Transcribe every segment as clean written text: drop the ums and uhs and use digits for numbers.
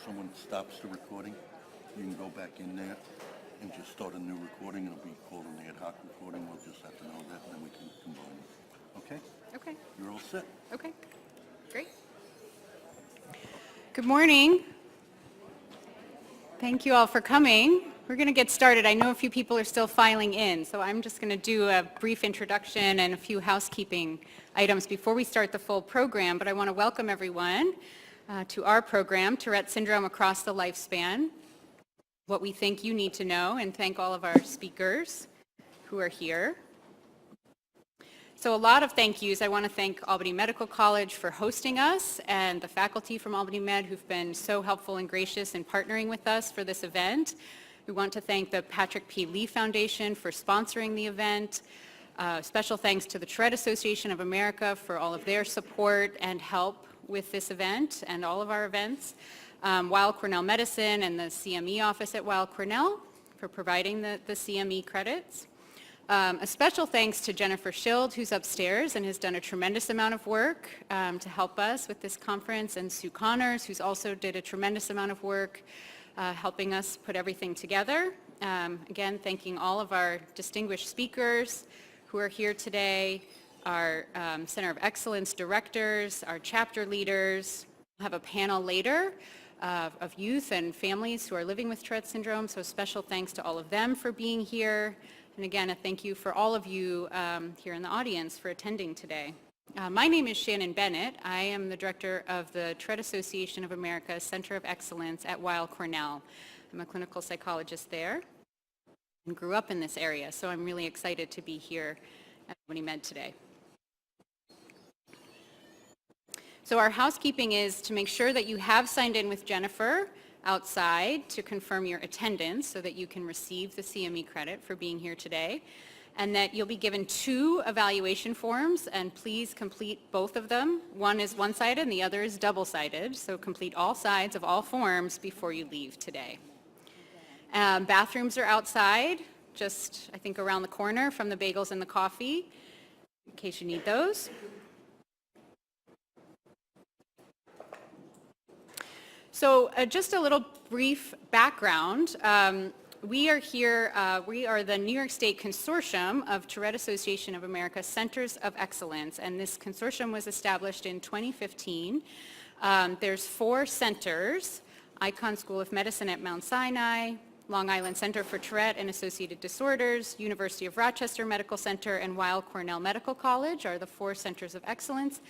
someone stops the recording, you can go back in there and just start a new recording. It'll be called an ad hoc recording. We'll just have to know that, and then we can combine it. Okay? Okay. You're all set. Okay. Great. Good morning. Thank you all for coming. We're going to get started. I know a few people are still filing in, so I'm just going to do a brief introduction and a few housekeeping items before we start the full program, but I want to welcome everyone to our program, Tourette Syndrome Across the Lifespan, what we think you need to know, and thank all of our speakers who are here. So a lot of thank yous. I want to thank Albany Medical College for hosting us and the faculty from Albany Med who've been so helpful and gracious in partnering with us for this event. We want to thank the Patrick P. Lee Foundation for sponsoring the event. Special thanks to the Tourette Association of America for all of their support and help with this event and all of our events. Weill Cornell Medicine and the CME office at Weill Cornell for providing the CME credits. A special thanks to Jennifer Schild, who's upstairs and has done a tremendous amount of work to help us with this conference, and Sue Connors, who's also did a tremendous amount of work helping us put everything together. Again, thanking all of our distinguished speakers who are here today, our Center of Excellence directors, our chapter leaders. We'll have a panel later of youth and families who are living with Tourette syndrome, so special thanks to all of them for being here. And again, a thank you for all of you here in the audience for attending today. My name is Shannon Bennett. I am the director of the Tourette Association of America Center of Excellence at Weill Cornell. I'm a clinical psychologist there and grew up in this area, so I'm really excited to be here at Albany Med today. So our housekeeping is to make sure that you have signed in with Jennifer outside to confirm your attendance so that you can receive the CME credit for being here today, and that you'll be given 2 evaluation forms, and please complete both of them. One is one-sided and the other is double-sided, so complete all sides of all forms before you leave today. Bathrooms are outside, just I think around the corner from the bagels and the coffee, in case you need those. So just a little brief background. We are here, we are the New York State Consortium of Tourette Association of America Centers of Excellence, and this consortium was established in 2015. There's 4 centers: Icahn School of Medicine at Mount Sinai, Long Island Center for Tourette and Associated Disorders, University of Rochester Medical Center, and Weill Cornell Medical College are the 4 centers of excellence,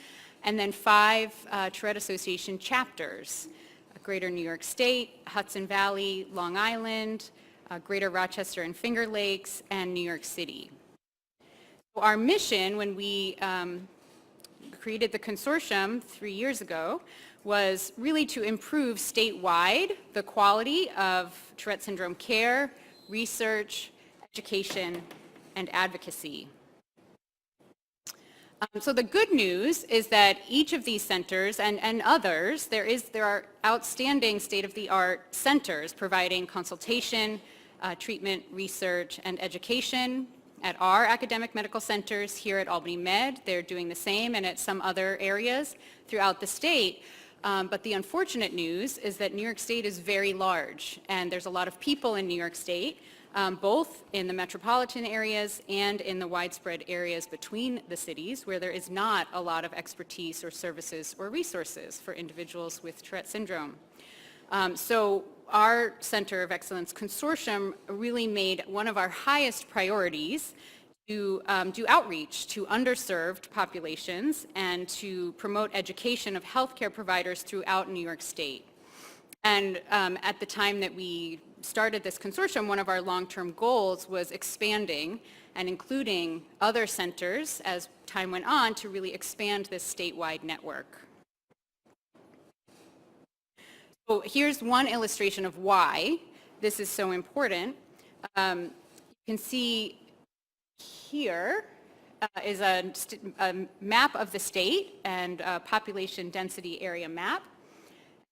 and then 5 Tourette Association chapters: Greater New York State, Hudson Valley, Long Island, Greater Rochester and Finger Lakes, and New York City. So our mission when we created the consortium 3 years ago was really to improve statewide the quality of Tourette syndrome care, research, education, and advocacy. So the good news is that each of these centers and others, there are outstanding state-of-the-art centers providing consultation, treatment, research, and education at our academic medical centers here at Albany Med. They're doing the same, and at some other areas throughout the state. But the unfortunate news is that New York State is very large, and there's a lot of people in New York State, both in the metropolitan areas and in the widespread areas between the cities where there is not a lot of expertise or services or resources for individuals with Tourette syndrome. So our Center of Excellence Consortium really made one of our highest priorities to do outreach to underserved populations and to promote education of healthcare providers throughout New York State. And at the time that we started this consortium, one of our long-term goals was expanding and including other centers as time went on to really expand this statewide network. So here's one illustration of why this is so important. You can see here is a map of the state and a population density area map.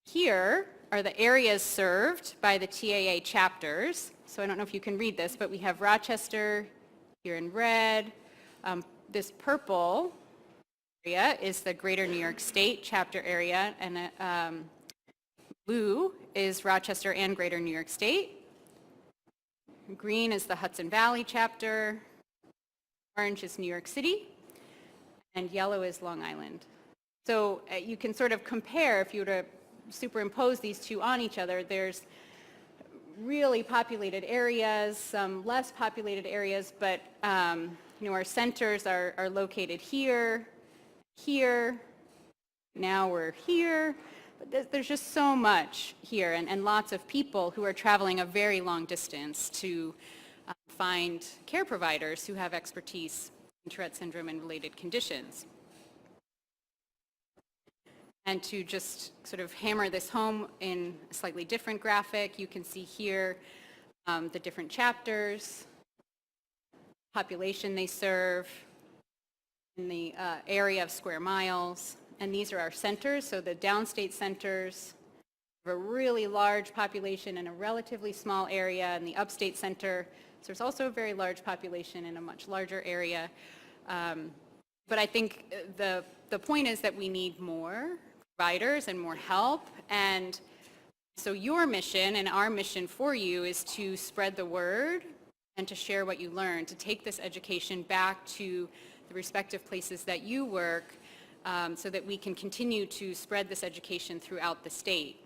Here are the areas served by the TAA chapters. So I don't know if you can read this, but we have Rochester here in red. This purple area is the Greater New York State chapter area, and Blue is Rochester and Greater New York State. Green is the Hudson Valley chapter. Orange is New York City. And yellow is Long Island. So you can sort of compare, if you were to superimpose these two on each other, there's really populated areas, some less populated areas, but our centers are located here, here, now we're here. But there's just so much here, and lots of people who are traveling a very long distance to find care providers who have expertise in Tourette syndrome and related conditions. And to just sort of hammer this home in a slightly different graphic, you can see here the different chapters, population they serve, in the area of square miles. And these are our centers, so the downstate centers have a really large population in a relatively small area, and the upstate center, so there's also a very large population in a much larger area. But I think the point is that we need more providers and more help, and so your mission and our mission for you is to spread the word and to share what you learn, to take this education back to the respective places that you work, so that we can continue to spread this education throughout the state.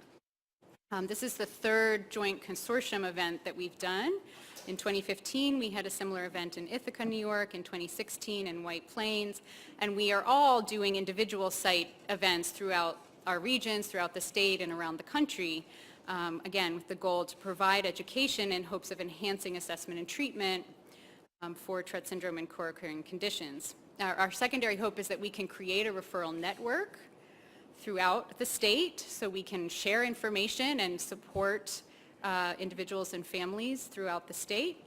This is the third joint consortium event that we've done. In 2015, we had a similar event in Ithaca, New York, in 2016 in White Plains, and we are all doing individual site events throughout our regions, throughout the state, and around the country, again, with the goal to provide education in hopes of enhancing assessment and treatment for Tourette syndrome and co-occurring conditions. Our secondary hope is that we can create a referral network throughout the state so we can share information and support individuals and families throughout the state,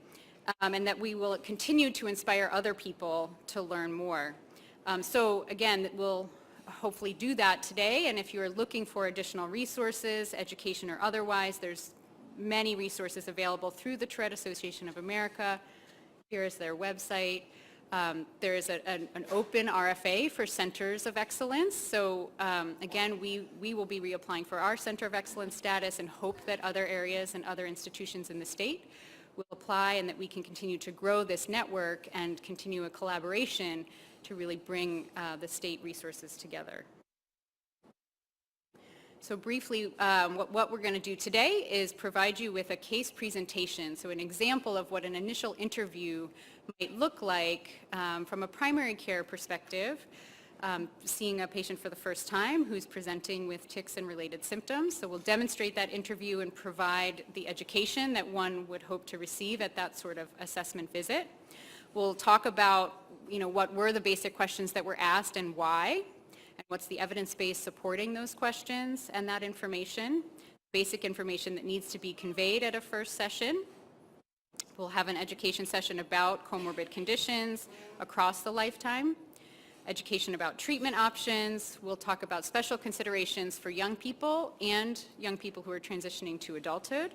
and that we will continue to inspire other people to learn more. So again, we'll hopefully do that today, and if you're looking for additional resources, education or otherwise, there's many resources available through the Tourette Association of America. Here is their website. There is an open RFA for centers of excellence. So again, we will be reapplying for our center of excellence status and hope that other areas and other institutions in the state will apply, and that we can continue to grow this network and continue a collaboration to really bring the state resources together. So briefly, what we're going to do today is provide you with a case presentation, so an example of what an initial interview might look like from a primary care perspective, seeing a patient for the first time who's presenting with tics and related symptoms. So we'll demonstrate that interview and provide the education that one would hope to receive at that sort of assessment visit. We'll talk about, what were the basic questions that were asked and why, and what's the evidence base supporting those questions and that information, basic information that needs to be conveyed at a first session. We'll have an education session about comorbid conditions across the lifetime, education about treatment options. We'll talk about special considerations for young people and young people who are transitioning to adulthood,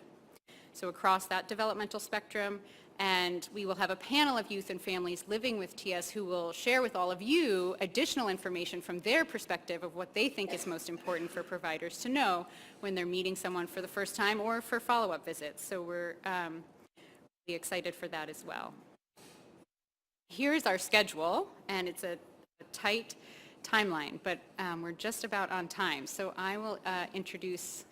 so across that developmental spectrum. And we will have a panel of youth and families living with TS who will share with all of you additional information from their perspective of what they think is most important for providers to know when they're meeting someone for the first time or for follow-up visits. So we're really excited for that as well. Here's our schedule, and it's a tight timeline, but we're just about on time. So I will introduce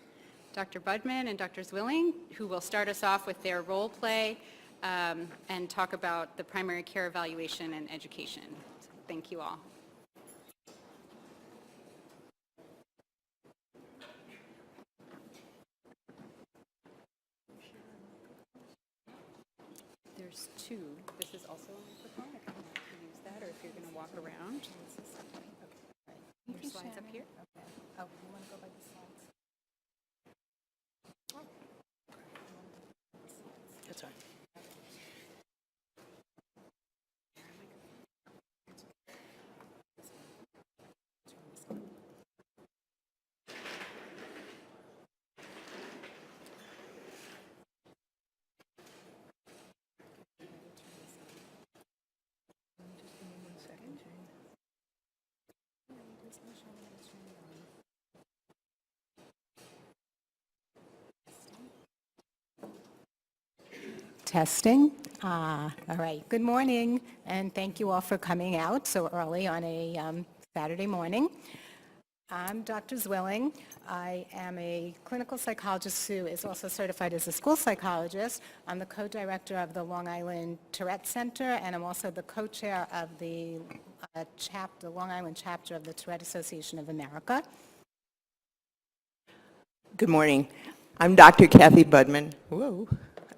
Dr. Budman and Dr. Zwilling, who will start us off with their role play and talk about the primary care evaluation and education. So thank you all. There's two. This is also a microphone if you want to use that, or if you're going to walk around. Okay. Your slides up here? Okay. Oh, you want to go by the slides? That's fine. Testing. All right. Good morning, and thank you all for coming out so early on a Saturday morning. I'm Dr. Zwilling. I am a clinical psychologist who is also certified as a school psychologist. I'm the co-director of the Long Island Tourette Center, and I'm also the co-chair of the Long Island chapter of the Tourette Association of America. Good morning. I'm Dr. Kathy Budman. Whoa.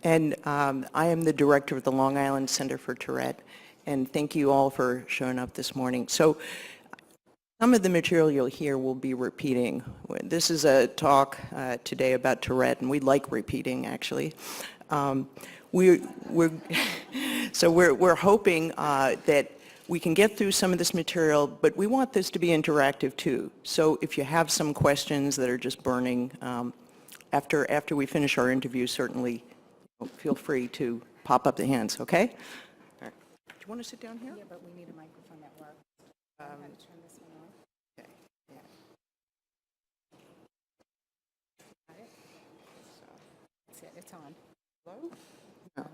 And I am the director of the Long Island Center for Tourette. And thank you all for showing up this morning. So some of the material you'll hear will be repeating. This is a talk today about Tourette, and we like repeating, actually. We're hoping that we can get through some of this material, but we want this to be interactive too. So if you have some questions that are just burning, after we finish our interview, certainly feel free to pop up the hands, okay? All right. Do you want to sit down here? Yeah, but we need a microphone that works. I had to turn this one on. Okay. Yeah. Got it? That's it. It's on. Hello? No. No.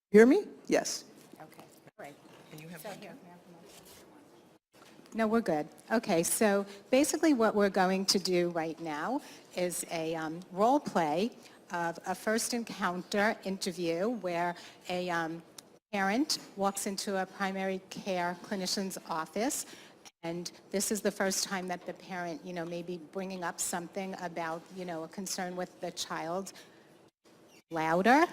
Hear me? Yes. Okay. All right. And you have So one here, too? may I have the mic? No, we're good. Okay, so basically what we're going to do right now is a role play of a first encounter interview where a parent walks into a primary care clinician's office, and this is the first time that the parent, may be bringing up something about, a concern with the child. Louder?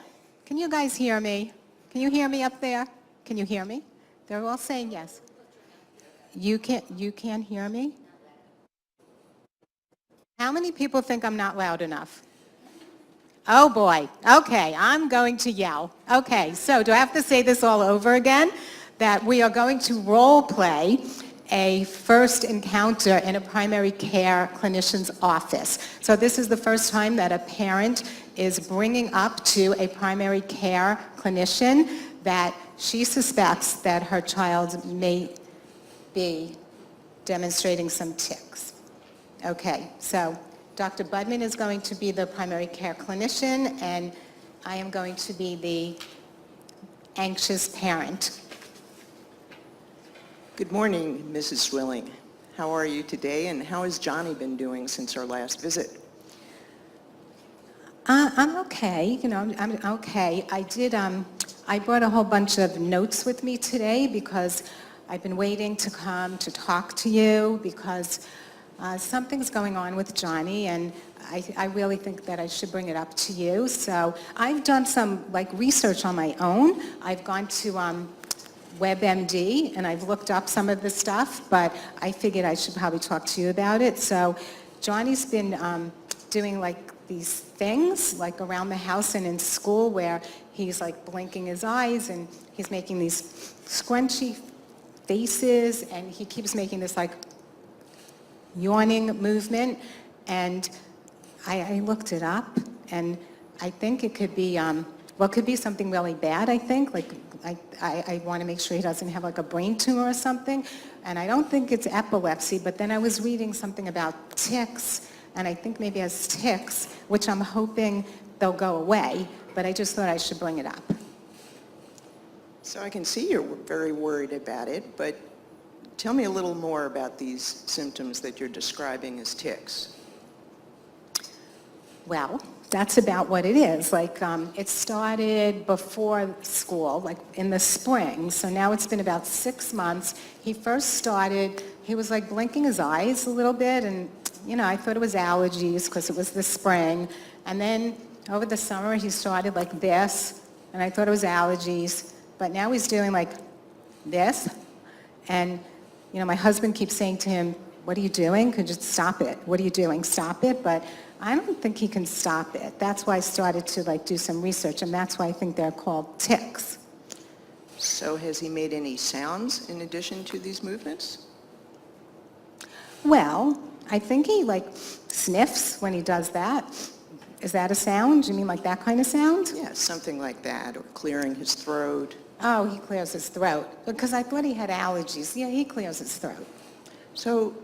Can you guys hear me? Can you hear me up there? Can you hear me? They're all saying yes. You can't hear me? How many people think I'm not loud enough? Oh boy. Okay, I'm going to yell. Okay, so do I have to say this all over again? That we are going to role play a first encounter in a primary care clinician's office. So this is the first time that a parent is bringing up to a primary care clinician that she suspects that her child may be demonstrating some tics. Okay, so Dr. Budman is going to be the primary care clinician, and I am going to be the anxious parent. Good morning, Mrs. Swilling. How are you today, and how has Johnny been doing since our last visit? I'm okay, I'm okay. I brought a whole bunch of notes with me today because I've been waiting to come to talk to you because something's going on with Johnny, and I really think that I should bring it up to you. So I've done some research on my own. I've gone to WebMD, and I've looked up some of the stuff, but I figured I should probably talk to you about it. So Johnny's been doing these things around the house and in school where he's blinking his eyes and he's making these scrunchy faces, and he keeps making this yawning movement. And I looked it up, and I think it could be it could be something really bad. I think I want to make sure he doesn't have a brain tumor or something, and I don't think it's epilepsy. But then I was reading something about tics, and I think maybe he has tics, which I'm hoping they'll go away, but I just thought I should bring it up. So I can see you're very worried about it, but tell me a little more about these symptoms that you're describing as tics. Well, that's about what it is. It started before school, in the spring, so now it's been about 6 months. He first started, he was blinking his eyes a little bit, and I thought it was allergies because it was the spring. And then over the summer he started like this, and I thought it was allergies. But now he's doing this, and my husband keeps saying to him, "What are you doing? Could you stop it? What are you doing? Stop it." But I don't think he can stop it. That's why I started to do some research, and that's why I think they're called tics. So has he made any sounds in addition to these movements? Well, I think he sniffs when he does that. Is that a sound? You mean that kind of sound? Yeah, something like that, or clearing his throat. Oh, he clears his throat. Because I thought he had allergies. Yeah, he clears his throat. So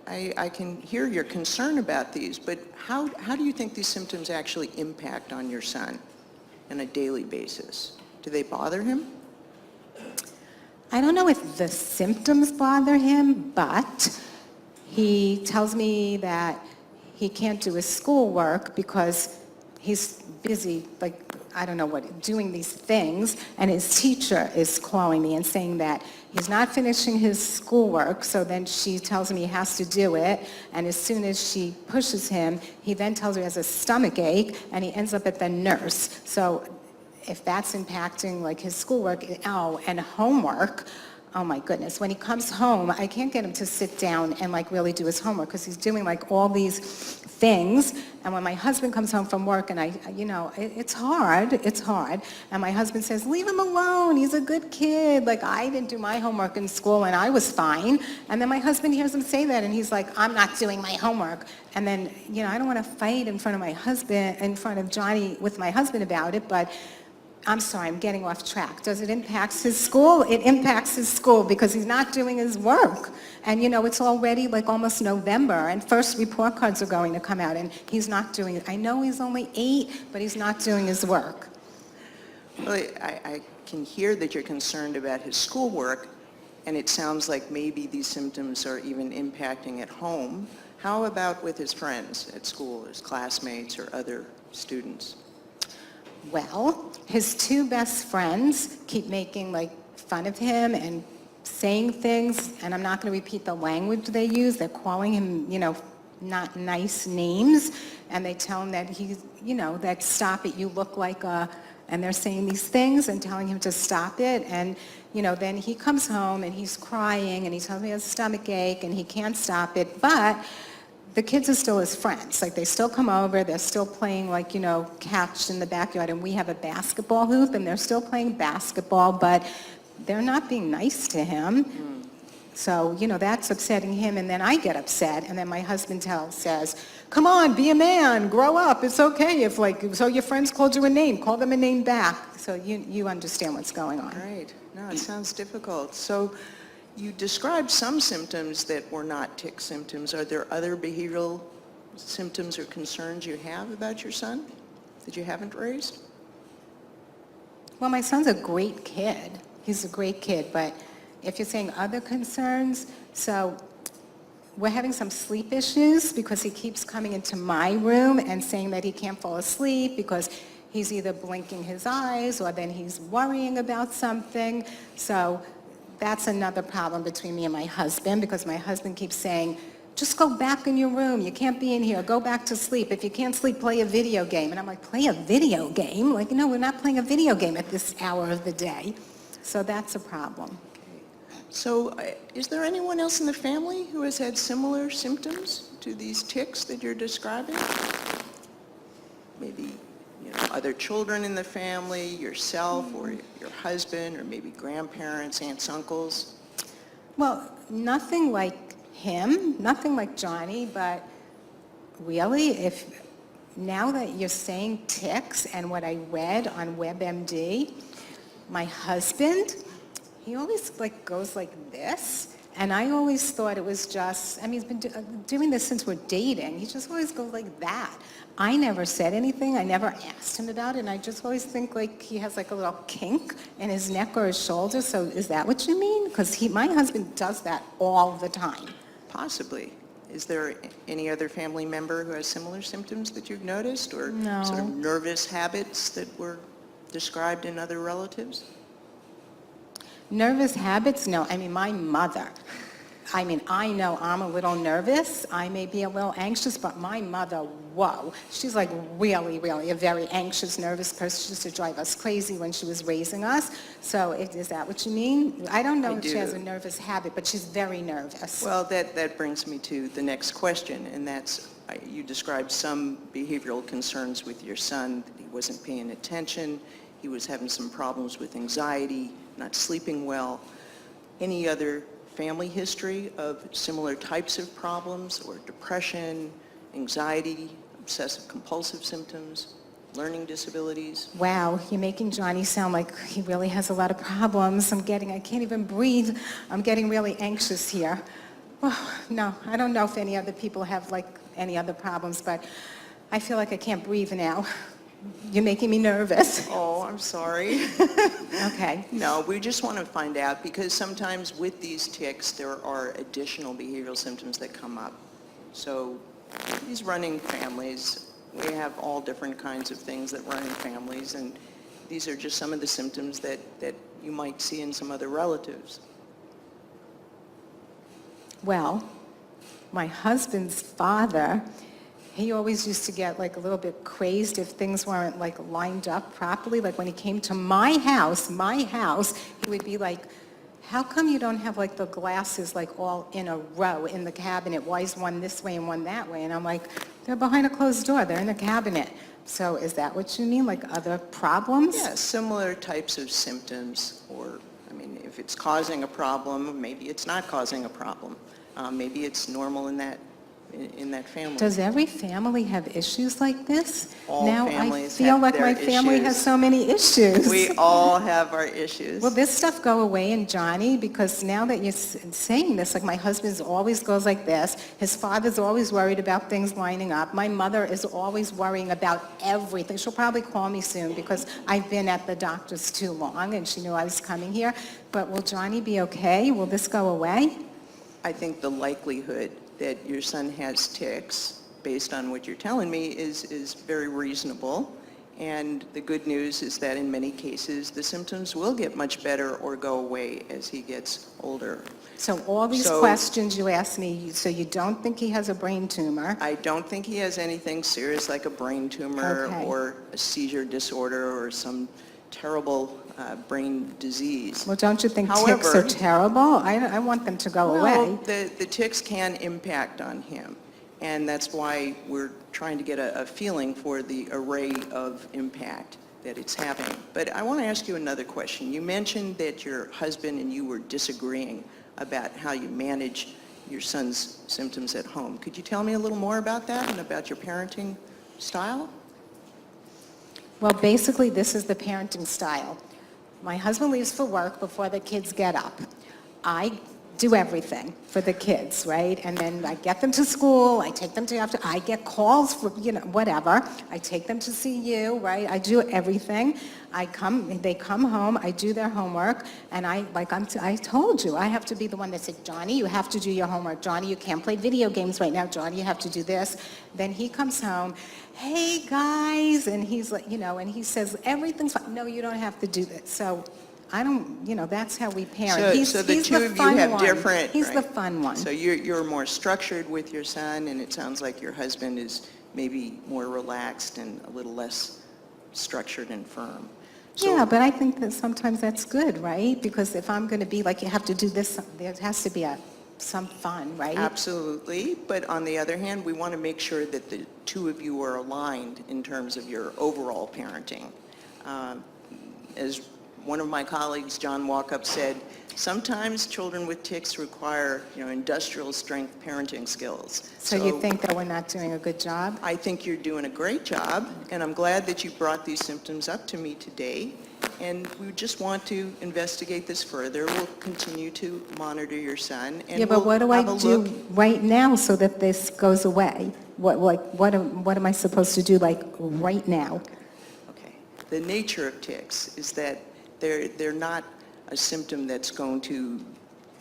I can hear your concern about these, but how do you think these symptoms actually impact on your son? on a daily basis? Do they bother him? I don't know if the symptoms bother him, but he tells me that he can't do his schoolwork because he's busy, like, I don't know what, doing these things, and his teacher is calling me and saying that he's not finishing his schoolwork, so then she tells him he has to do it, and as soon as she pushes him, he then tells her he has a stomach ache, and he ends up at the nurse. So if that's impacting like his schoolwork, and homework, oh my goodness, when he comes home, I can't get him to sit down and like really do his homework because he's doing like all these things. And when my husband comes home from work and it's hard, and my husband says, leave him alone, he's a good kid. Like, I didn't do my homework in school and I was fine. And then my husband hears him say that and he's like, I'm not doing my homework. And then, I don't want to fight in front of my husband, in front of Johnny with my husband about it, but I'm sorry, I'm getting off track. Does it impact his school? It impacts his school because he's not doing his work. And it's already like almost November and first report cards are going to come out and he's not doing it. I know he's only 8, but he's not doing his work. Well, I can hear that you're concerned about his schoolwork, and it sounds like maybe these symptoms are even impacting at home. How about with his friends at school, his classmates or other students? Well, his 2 best friends keep making like fun of him and saying things, and I'm not going to repeat the language they use. They're calling him, not nice names, and they tell him that he's, that stop it, you look like a, and they're saying these things and telling him to stop it, and, then he comes home and he's crying and he tells me he has a stomach ache and he can't stop it, but the kids are still his friends. Like, they still come over, they're still playing, like, catch in the backyard, and we have a basketball hoop, and they're still playing basketball, but they're not being nice to him. So, that's upsetting him, and then I get upset, and then my husband says, come on, be a man, grow up, it's okay if, so your friends called you a name, call them a name back. So you understand what's going on. Right. No, it sounds difficult. So you described some symptoms that were not tic symptoms. Are there other behavioral symptoms or concerns you have about your son that you haven't raised? Well, my son's a great kid. He's a great kid, but if you're saying other concerns, so we're having some sleep issues because he keeps coming into my room and saying that he can't fall asleep because he's either blinking his eyes or then he's worrying about something. So that's another problem between me and my husband because my husband keeps saying, just go back in your room. You can't be in here. Go back to sleep. If you can't sleep, play a video game. And I'm like, play a video game? Like, no, we're not playing a video game at this hour of the day. So that's a problem. Okay. So is there anyone else in the family who has had similar symptoms to these tics that you're describing? Maybe other children in the family, yourself or your husband, or maybe grandparents, aunts, uncles? Well, nothing like him, nothing like Johnny, but really, now that you're saying tics and what I read on WebMD, my husband, he always goes like this, and I always thought it was just, he's been doing this since we're dating. He just always goes like that. I never said anything. I never asked him about it, and I just always think like he has like a little kink in his neck or his shoulder. So is that what you mean? Because my husband does that all the time. Possibly. Is there any other family member who has similar symptoms that you've noticed, or No. sort of nervous habits that were described in other relatives? Nervous habits? No. My mother. I know I'm a little nervous. I may be a little anxious, but my mother, whoa. She's like really, really a very anxious, nervous person. She used to drive us crazy when she was raising us. So is that what you mean? I don't know if she has a nervous habit, but she's very nervous. Well, that brings me to the next question, and that's, you described some behavioral concerns with your son. That he wasn't paying attention. He was having some problems with anxiety, not sleeping well. Any other family history of similar types of problems, or depression, anxiety, obsessive compulsive symptoms, learning disabilities? Wow, you're making Johnny sound like he really has a lot of problems. I can't even breathe. I'm getting really anxious here. Oh, no, I don't know if any other people have any other problems, but I feel like I can't breathe now. You're making me nervous. Oh, I'm sorry. Okay. No, we just want to find out, because sometimes with these tics, there are additional behavioral symptoms that come up. So these running families, we have all different kinds of things that run in families, and these are just some of the symptoms that you might see in some other relatives. Well, my husband's father, he always used to get like a little bit crazed if things weren't like lined up properly. Like when he came to my house, he would be like, how come you don't have like the glasses like all in a row in the cabinet? Why is one this way and one that way? And I'm like, they're behind a closed door, they're in the cabinet. So is that what you mean, like other problems? Yeah, similar types of symptoms, or, I mean, if it's causing a problem, maybe it's not causing a problem. Maybe it's normal in that family. Does every family have issues like this? All now families I feel have like their my family has issues. so many issues. We all have our issues. Will this stuff go away in Johnny? Because now that you're saying this, like my husband always goes like this. His father's always worried about things lining up. My mother is always worrying about everything. She'll probably call me soon because I've been at the doctor's too long and she knew I was coming here. But will Johnny be okay? Will this go away? I think the likelihood that your son has tics, based on what you're telling me, is very reasonable. And the good news is that in many cases, the symptoms will get much better or go away as he gets older. So all these questions you asked me, so you don't think he has a brain tumor? I don't think he has anything serious like a brain tumor Okay. or a seizure disorder or some terrible brain disease. Well, don't you think tics However- are terrible? I want them to go Well, away. the tics can impact on him, and that's why we're trying to get a feeling for the array of impact that it's having. But I want to ask you another question. You mentioned that your husband and you were disagreeing about how you manage your son's symptoms at home. Could you tell me a little more about that and about your parenting style? Well, basically, this is the parenting style. My husband leaves for work before the kids get up. I do everything for the kids, right? And then I get them to school, I take them to after, I get calls for, whatever. I take them to see you, right? I do everything. They come home, I do their homework, and I told you, I have to be the one that said, Johnny, you have to do your homework. Johnny, you can't play video games right now. Johnny, you have to do this. Then he comes home, hey guys, and he's like, and he says, everything's fine. No, you don't have to do that. So I don't, that's how we parent. So the he's two the of you fun have one. different... He's the right. fun one. So you're more structured with your son, and it sounds like your husband is maybe more relaxed and a little less structured and firm. So, Yeah, but I think that sometimes that's good, right? Because if I'm going to be like, you have to do this, there has to be some fun, right? absolutely, but on the other hand, we want to make sure that the two of you are aligned in terms of your overall parenting. As one of my colleagues, John Walkup, said, sometimes children with tics require, industrial strength parenting skills. So you think that we're not doing a good job? I think you're doing a great job, and I'm glad that you brought these symptoms up to me today. And we just want to investigate this further. We'll continue to monitor your son, and Yeah, but what do we'll I have a do look. right now so that this goes away? What am I supposed to do like right now? Okay. The nature of tics is that they're not a symptom that's going to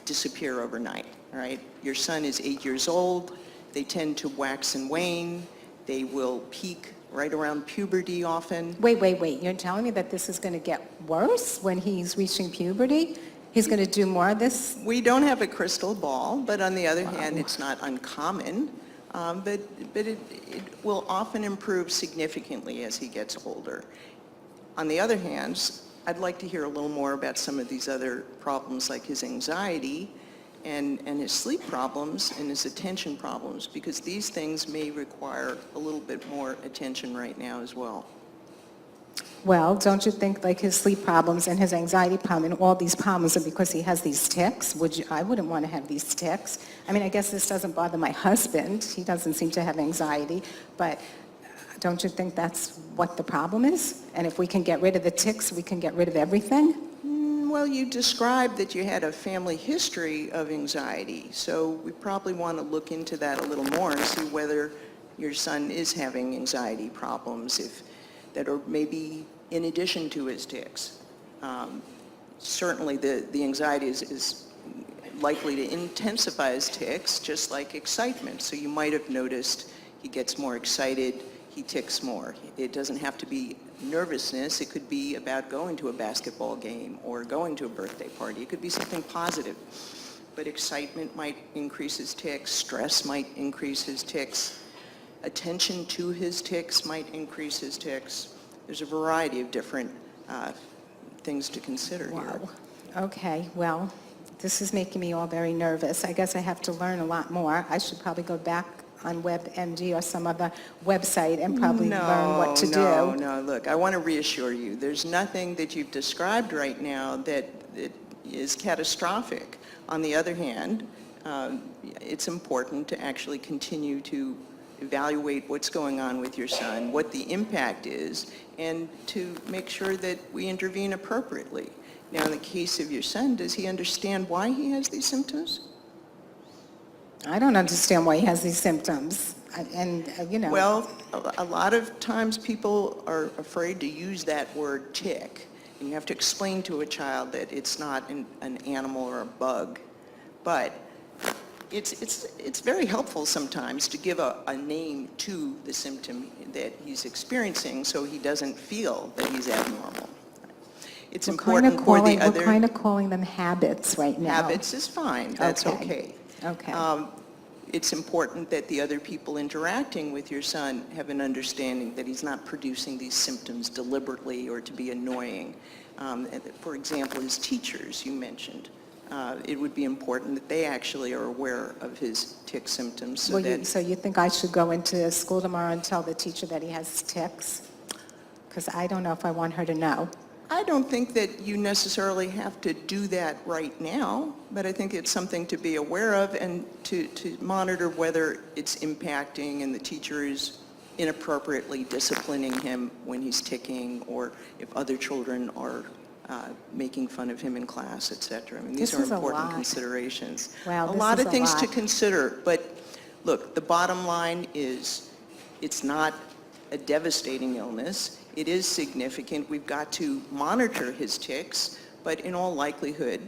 disappear overnight, all right? Your son is 8 years old. They tend to wax and wane. They will peak right around puberty often. Wait. You're telling me that this is going to get worse when he's reaching puberty? He's going to do more of this? We don't have a crystal ball, but on the other hand, it's not uncommon. But it will often improve significantly as he gets older. On the other hand, I'd like to hear a little more about some of these other problems like his anxiety and his sleep problems and his attention problems, because these things may require a little bit more attention right now as well. Well, don't you think like his sleep problems and his anxiety problem and all these problems are because he has these tics? I wouldn't want to have these tics. I mean, I guess this doesn't bother my husband. He doesn't seem to have anxiety, but don't you think that's what the problem is? And if we can get rid of the tics, we can get rid of everything? Well, you described that you had a family history of anxiety, so we probably want to look into that a little more and see whether your son is having anxiety problems. If that are maybe in addition to his tics. Certainly the anxiety is likely to intensify his tics, just like excitement. So you might have noticed he gets more excited, he tics more. It doesn't have to be nervousness. It could be about going to a basketball game or going to a birthday party. It could be something positive. But excitement might increase his tics, stress might increase his tics, attention to his tics might increase his tics. There's a variety of different things to consider here. Wow. Okay, well, this is making me all very nervous. I guess I have to learn a lot more. I should probably go back on WebMD or some other website and probably learn what to do. No, look, I want to reassure you, there's nothing that you've described right now that is catastrophic. On the other hand, it's important to actually continue to evaluate what's going on with your son, what the impact is, and to make sure that we intervene appropriately. Now, in the case of your son, does he understand why he has these symptoms? I don't understand why he has these symptoms. You know. Well, a lot of times people are afraid to use that word tic. And you have to explain to a child that it's not an animal or a bug. But it's very helpful sometimes to give a name to the symptom that he's experiencing so he doesn't feel that he's abnormal. It's important for the other... We're kind of calling them habits right now. Habits is fine. That's okay. Okay. It's important that the other people interacting with your son have an understanding that he's not producing these symptoms deliberately or to be annoying. For example, his teachers, you mentioned. It would be important that they actually are aware of his tic symptoms. So you think I should go into school tomorrow and tell the teacher that he has tics? Because I don't know if I want her to know. I don't think that you necessarily have to do that right now, but I think it's something to be aware of and to monitor whether it's impacting and the teacher is inappropriately disciplining him when he's ticking, or if other children are making fun of him in class, etc. I mean, these are important considerations. Wow, a lot of things to consider, but look, the bottom line is it's not a devastating illness. It is significant. We've got to monitor his tics, but in all likelihood,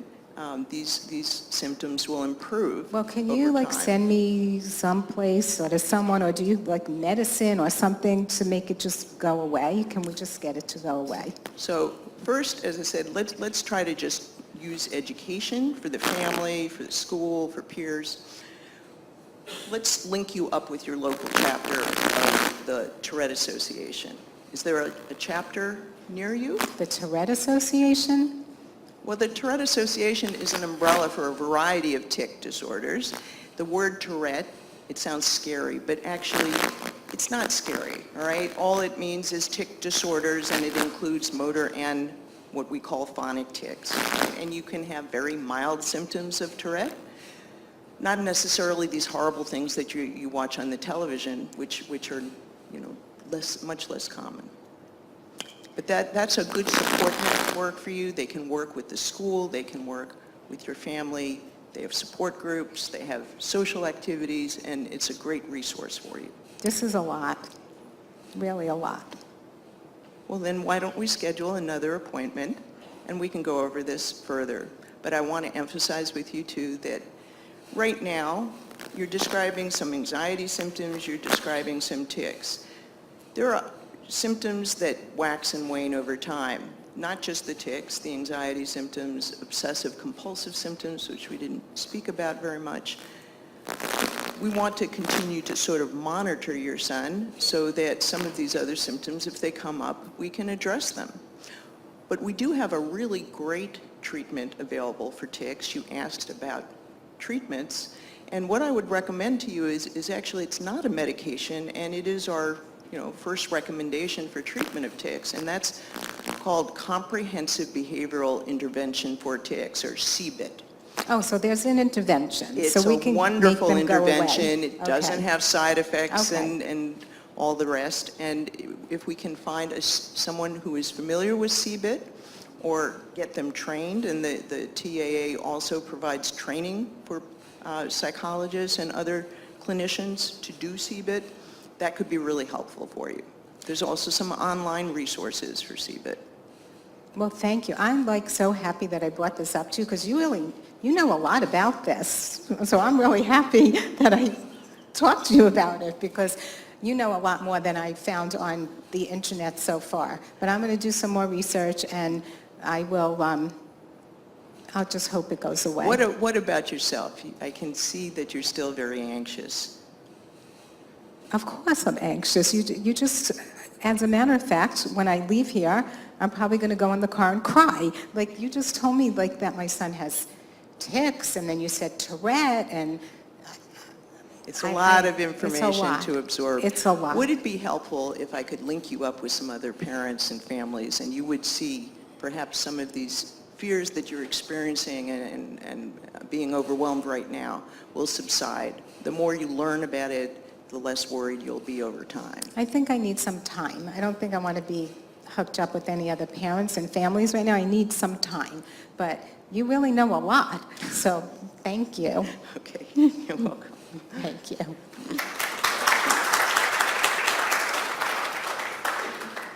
these symptoms will improve. Well, can you send me someplace or to someone, or do you medicine or something to make it just go away? Can we just get it to go away? So first, as I said, let's try to just use education for the family, for the school, for peers. Let's link you up with your local chapter of the Tourette Association. Is there a chapter near you? The Tourette Association? Well, the Tourette Association is an umbrella for a variety of tic disorders. The word Tourette, it sounds scary, but actually it's not scary, all right? All it means is tic disorders, and it includes motor and what we call phonic tics. And you can have very mild symptoms of Tourette, not necessarily these horrible things that you watch on the television, which are, much less common. But that's a good support network for you. They can work with the school, they can work with your family, they have support groups, they have social activities, and it's a great resource for you. This is a lot, really a lot. Well, then why don't we schedule another appointment and we can go over this further. But I want to emphasize with you too that right now you're describing some anxiety symptoms, you're describing some tics. There are symptoms that wax and wane over time, not just the tics, the anxiety symptoms, obsessive compulsive symptoms, which we didn't speak about very much. We want to continue to sort of monitor your son so that some of these other symptoms, if they come up, we can address them. But we do have a really great treatment available for tics. You asked about treatments, and what I would recommend to you is actually it's not a medication, and it is our first recommendation for treatment of tics, and that's called Comprehensive Behavioral Intervention for Tics, or CBIT. Oh, so there's an intervention. It's so we can a wonderful make them intervention. Go away. It doesn't have side effects Okay. and all the rest. And if we can find someone who is familiar with CBIT or get them trained, and the TAA also provides training for psychologists and other clinicians to do CBIT, that could be really helpful for you. There's also some online resources for CBIT. Well, thank you. I'm like so happy that I brought this up too, because you know a lot about this. So I'm really happy that I talked to you about it, because you know a lot more than I found on the internet so far. But I'm going to do some more research, and I will, I'll just hope it goes away. What about yourself? I can see that you're still very anxious. Of course I'm anxious. You just, as a matter of fact, when I leave here, I'm probably going to go in the car and cry. Like, you just told me like that my son has tics, and then you said Tourette, and It's a lot of information it's a lot. to absorb. It's a lot. Would it be helpful if I could link you up with some other parents and families, and you would see perhaps some of these fears that you're experiencing and being overwhelmed right now will subside? The more you learn about it, the less worried you'll be over time. I think I need some time. I don't think I want to be hooked up with any other parents and families right now. I need some time. But you really know a lot, so thank you. Okay, you're welcome. Thank you.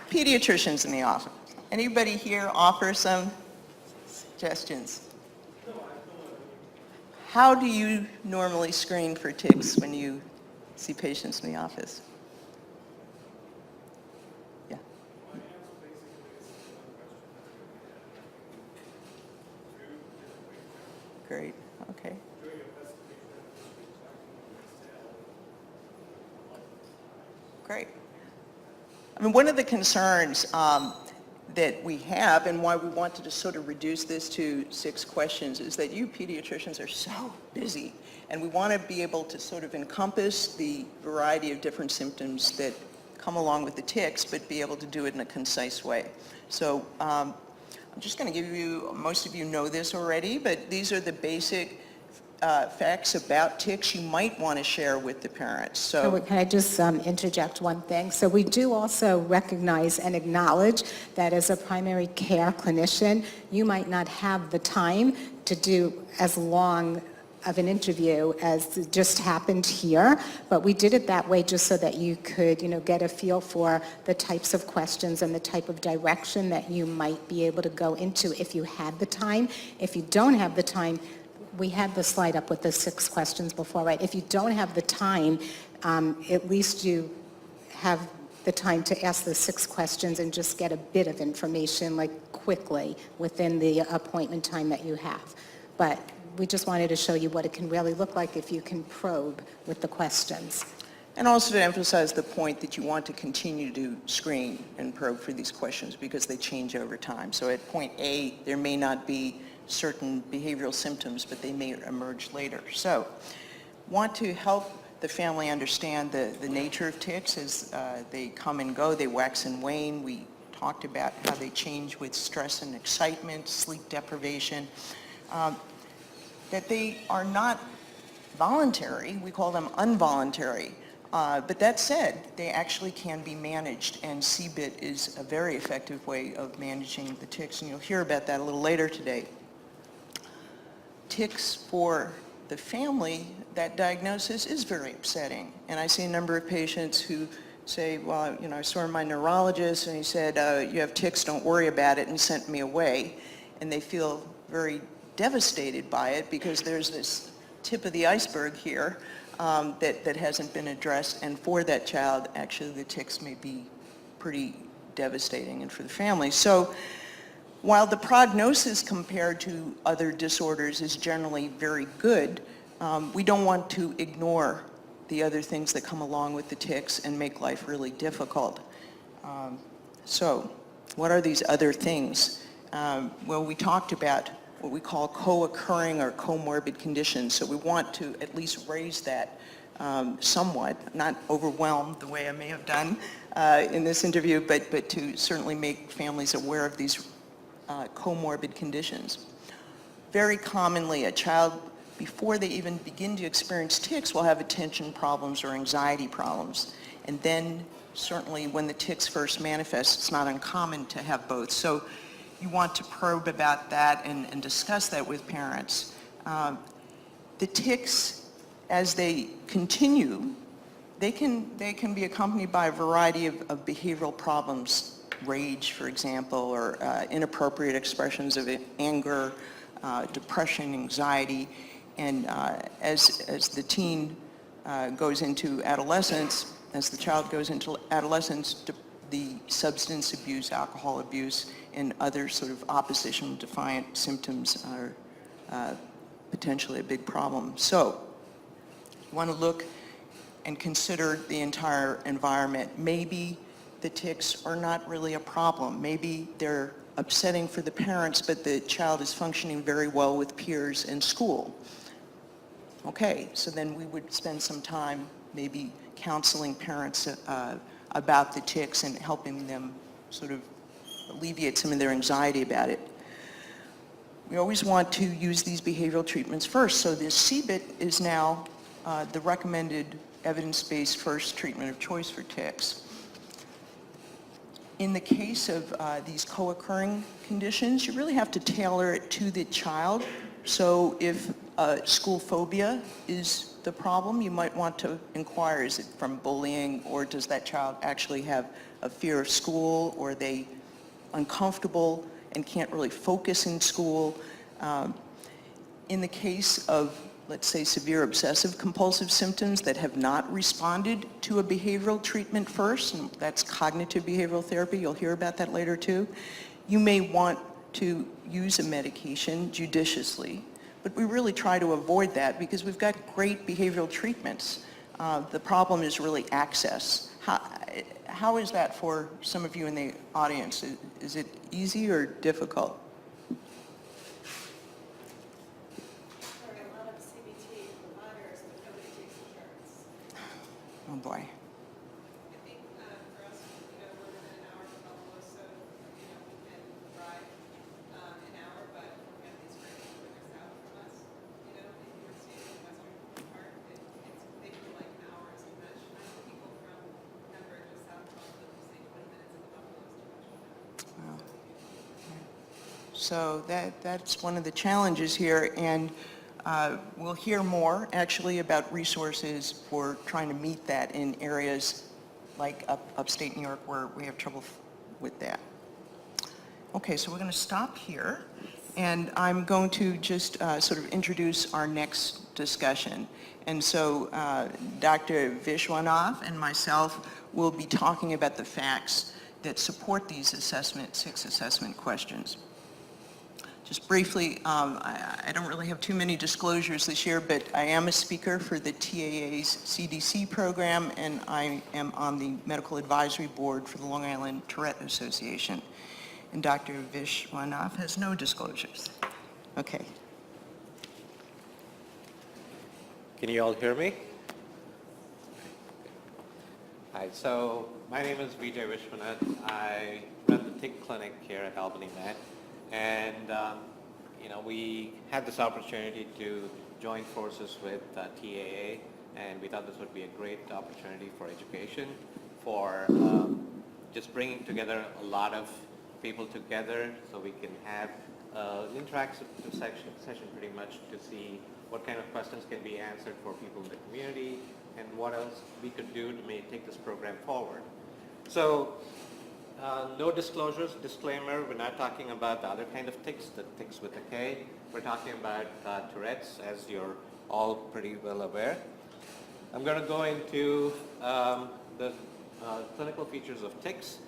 Pediatricians in the office. Anybody here offer some suggestions? How do you normally screen for tics when you see patients in the office? Yeah. Great, okay. Great. I mean, one of the concerns that we have, and why we wanted to sort of reduce this to 6 questions, is that you pediatricians are so busy, and we want to be able to sort of encompass the variety of different symptoms that come along with the tics, but be able to do it in a concise way. So I'm just going to give you, most of you know this already, but these are the basic facts about tics you might want to share with the parents. So Can I just interject one thing? So we do also recognize and acknowledge that as a primary care clinician, you might not have the time to do as long of an interview as just happened here, but we did it that way just so that you could, get a feel for the types of questions and the type of direction that you might be able to go into if you had the time. If you don't have the time, we had the slide up with the 6 questions before, right? If you don't have the time, at least you have the time to ask the 6 questions and just get a bit of information, like quickly, within the appointment time that you have. But we just wanted to show you what it can really look like if you can probe with the questions. and also to emphasize the point that you want to continue to screen and probe for these questions because they change over time. So at point A, there may not be certain behavioral symptoms, but they may emerge later. So want to help the family understand the nature of tics as they come and go, they wax and wane. We talked about how they change with stress and excitement, sleep deprivation, that they are not voluntary, we call them involuntary. But that said, they actually can be managed, and CBIT is a very effective way of managing the tics, and you'll hear about that a little later today. Tics for the family, that diagnosis is very upsetting, and I see a number of patients who say, well, I saw my neurologist and he said, you have tics, don't worry about it, and sent me away, and they feel very devastated by it because there's this tip of the iceberg here that hasn't been addressed, and for that child, actually the tics may be pretty devastating, and for the family. So while the prognosis compared to other disorders is generally very good, we don't want to ignore the other things that come along with the tics and make life really difficult. So what are these other things? Well, we talked about what we call co-occurring or comorbid conditions. So we want to at least raise that somewhat, not overwhelm the way I may have done in this interview, but to certainly make families aware of these comorbid conditions. Very commonly, a child, before they even begin to experience tics, will have attention problems or anxiety problems. And then certainly when the tics first manifest, it's not uncommon to have both. So you want to probe about that and discuss that with parents. The tics, as they continue, They can be accompanied by a variety of behavioral problems, rage, for example, or inappropriate expressions of anger, depression, anxiety, and as the teen goes into adolescence, as the child goes into adolescence, the substance abuse, alcohol abuse, and other sort of opposition defiant symptoms are potentially a big problem. So you want to look and consider the entire environment. Maybe the tics are not really a problem. Maybe they're upsetting for the parents, but the child is functioning very well with peers in school. Okay, so then we would spend some time maybe counseling parents about the tics and helping them sort of alleviate some of their anxiety about it. We always want to use these behavioral treatments first. So this CBIT is now the recommended evidence-based first treatment of choice for tics. In the case of these co-occurring conditions, you really have to tailor it to the child. So if school phobia is the problem, you might want to inquire, is it from bullying, or does that child actually have a fear of school, or are they uncomfortable and can't really focus in school? In the case of, let's say, severe obsessive compulsive symptoms that have not responded to a behavioral treatment first, and that's cognitive behavioral therapy, you'll hear about that later too, you may want to use a medication judiciously. But we really try to avoid that because we've got great behavioral treatments. The problem is really access. How is that for some of you in the audience? Is it easy or difficult? Oh boy. I think for us, we're within an hour of Buffalo, so we can drive an hour, but for families further south from us, if you were staying in western part, they feel like an hour is too much. I know people from Denver just south of Buffalo who say 20 minutes in Buffalo is too much. Wow. So that's one of the challenges here, and we'll hear more actually about resources for trying to meet that in areas like upstate New York where we have trouble with that. Okay, so we're going to stop here, and I'm going to just sort of introduce our next discussion. And so Dr. Vishwanath and myself will be talking about the facts that support these 6 assessment questions. Just briefly, I don't really have too many disclosures this year, but I am a speaker for the TAA's CDC program, and I am on the medical advisory board for the Long Island Tourette Association. And Dr. Vishwanath has no disclosures. Okay. Can you all hear me? Hi, so my name is Vijay Vishwanath. I run the Tic clinic here at Albany Med. And, we had this opportunity to join forces with TAA, and we thought this would be a great opportunity for education, for just bringing together a lot of people together so we can have an interactive session pretty much to see what kind of questions can be answered for people in the community and what else we could do to take this program forward. So, no disclosures, disclaimer, we're not talking about the other kind of tics, the tics with a K. We're talking about Tourette's, as you're all pretty well aware. I'm going to go into the clinical features of tics.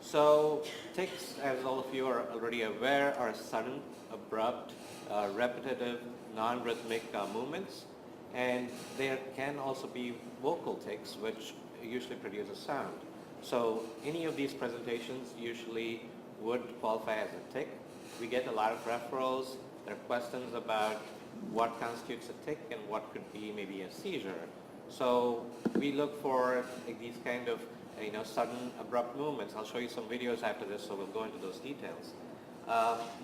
So tics, as all of you are already aware, are sudden, abrupt, repetitive, non-rhythmic movements. And there can also be vocal tics, which usually produce a sound. So any of these presentations usually would qualify as a tic. We get a lot of referrals. There are questions about what constitutes a tic and what could be maybe a seizure. So we look for these kind of sudden abrupt movements. I'll show you some videos after this, so we'll go into those details.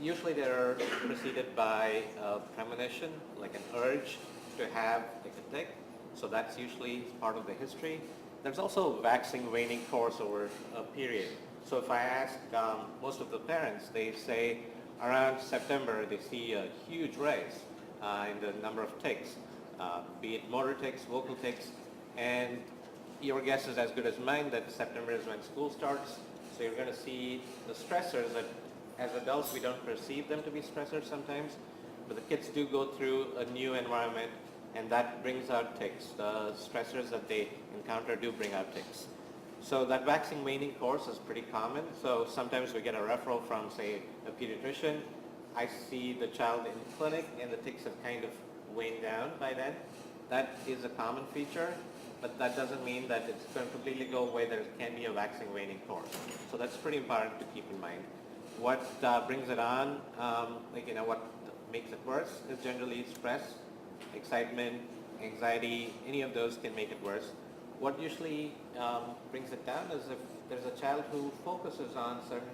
Usually they're preceded by a premonition, like an urge to have like a tic. So that's usually part of the history. There's also a waxing, waning course over a period. So if I ask most of the parents, they say around September they see a huge rise in the number of tics, be it motor tics, vocal tics, and your guess is as good as mine that September is when school starts. So you're going to see the stressors that as adults we don't perceive them to be stressors sometimes, but the kids do go through a new environment, and that brings out tics. The stressors that they encounter do bring out tics. So that waxing waning course is pretty common. So sometimes we get a referral from, say, a pediatrician. I see the child in clinic and the tics have kind of waned down by then. That is a common feature, but that doesn't mean that it's going to completely go away. There can be a waxing waning course. So that's pretty important to keep in mind. What brings it on, what makes it worse is generally stress, excitement, anxiety. Any of those can make it worse. What usually brings it down is if there's a child who focuses on certain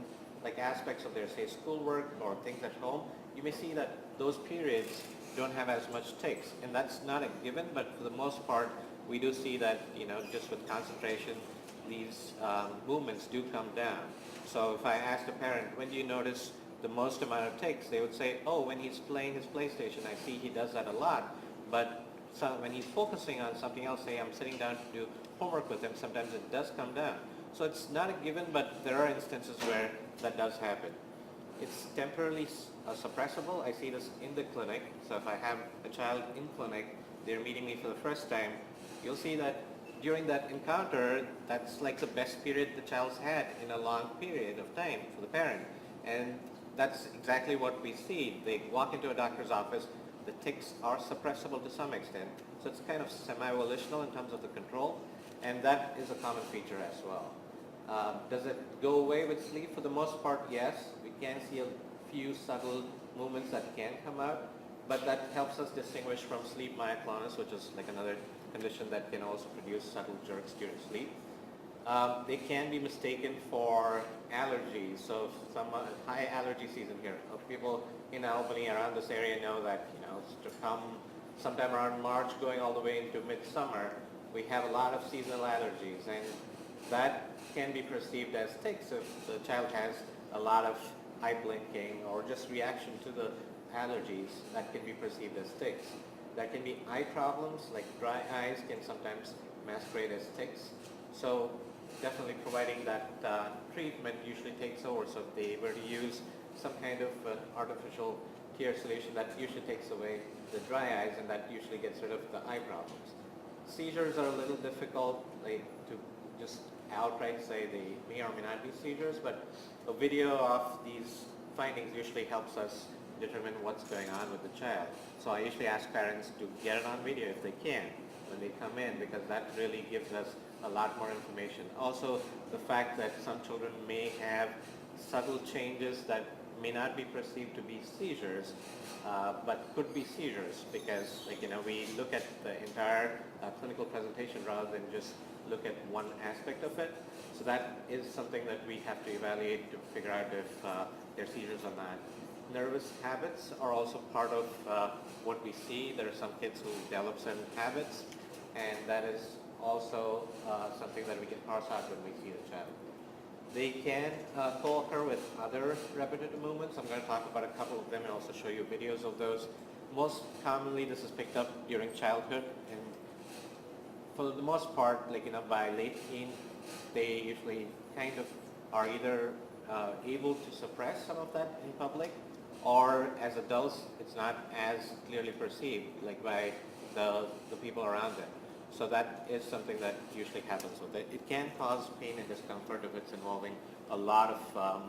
aspects of their, say, schoolwork or things at home, you may see that those periods don't have as much tics. And that's not a given, but for the most part, we do see that, just with concentration, these movements do come down. So if I asked a parent, when do you notice the most amount of tics, they would say, oh, when he's playing his PlayStation, I see he does that a lot. But when he's focusing on something else, say I'm sitting down to do homework with him, sometimes it does come down. So it's not a given, but there are instances where that does happen. It's temporarily suppressible. I see this in the clinic. So if I have a child in clinic, they're meeting me for the first time, you'll see that during that encounter, that's like the best period the child's had in a long period of time for the parent. And that's exactly what we see. They walk into a doctor's office, the tics are suppressible to some extent. So it's kind of semi-volitional in terms of the control, and that is a common feature as well. Does it go away with sleep? For the most part, yes. We can see a few subtle movements that can come out, but that helps us distinguish from sleep myoclonus, which is like another condition that can also produce subtle jerks during sleep. They can be mistaken for allergies. So some high allergy season here. People in Albany around this area know that, to come sometime around March going all the way into midsummer, we have a lot of seasonal allergies, and that can be perceived as tics if the child has a lot of eye blinking or just reaction to the allergies. That can be perceived as tics. There can be eye problems, like dry eyes can sometimes masquerade as tics. So definitely providing that treatment usually takes over. So if they were to use some kind of artificial tear solution, that usually takes away the dry eyes, and that usually gets rid of the eye problems. Seizures are a little difficult to just outright say they may or may not be seizures, but a video of these findings usually helps us determine what's going on with the child. So I usually ask parents to get it on video if they can when they come in, because that really gives us a lot more information. Also, the fact that some children may have subtle changes that may not be perceived to be seizures, but could be seizures, because we look at the entire clinical presentation rather than just look at one aspect of it. So that is something that we have to evaluate to figure out if they're seizures or not. Nervous habits are also part of what we see. There are some kids who develop certain habits, and that is also something that we can parse out when we see the child. They can co-occur with other repetitive movements. I'm going to talk about a couple of them and also show you videos of those. Most commonly, this is picked up during childhood, and for the most part, by late teen, they usually kind of are either able to suppress some of that in public, or as adults, it's not as clearly perceived by the people around them. So that is something that usually happens with it. It can cause pain and discomfort if it's involving a lot of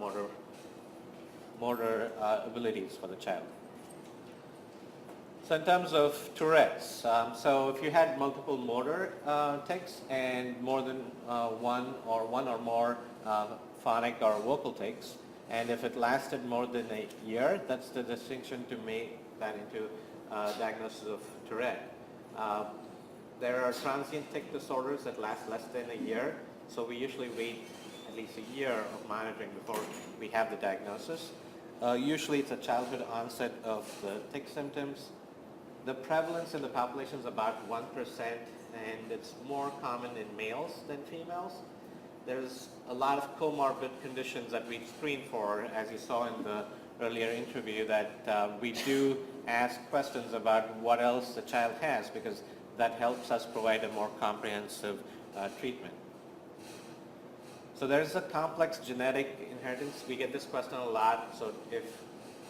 motor abilities for the child. So in terms of Tourette's, so if you had multiple motor tics and more than one or more phonic or vocal tics, and if it lasted more than a year, that's the distinction to make that into diagnosis of Tourette. There are transient tic disorders that last less than a year, so we usually wait at least a year of monitoring before we have the diagnosis. Usually it's a childhood onset of the tic symptoms. The prevalence in the population is about 1%, and it's more common in males than females. There's a lot of comorbid conditions that we screen for, as you saw in the earlier interview, that we do ask questions about what else the child has, because that helps us provide a more comprehensive treatment. So there's a complex genetic inheritance. We get this question a lot. So if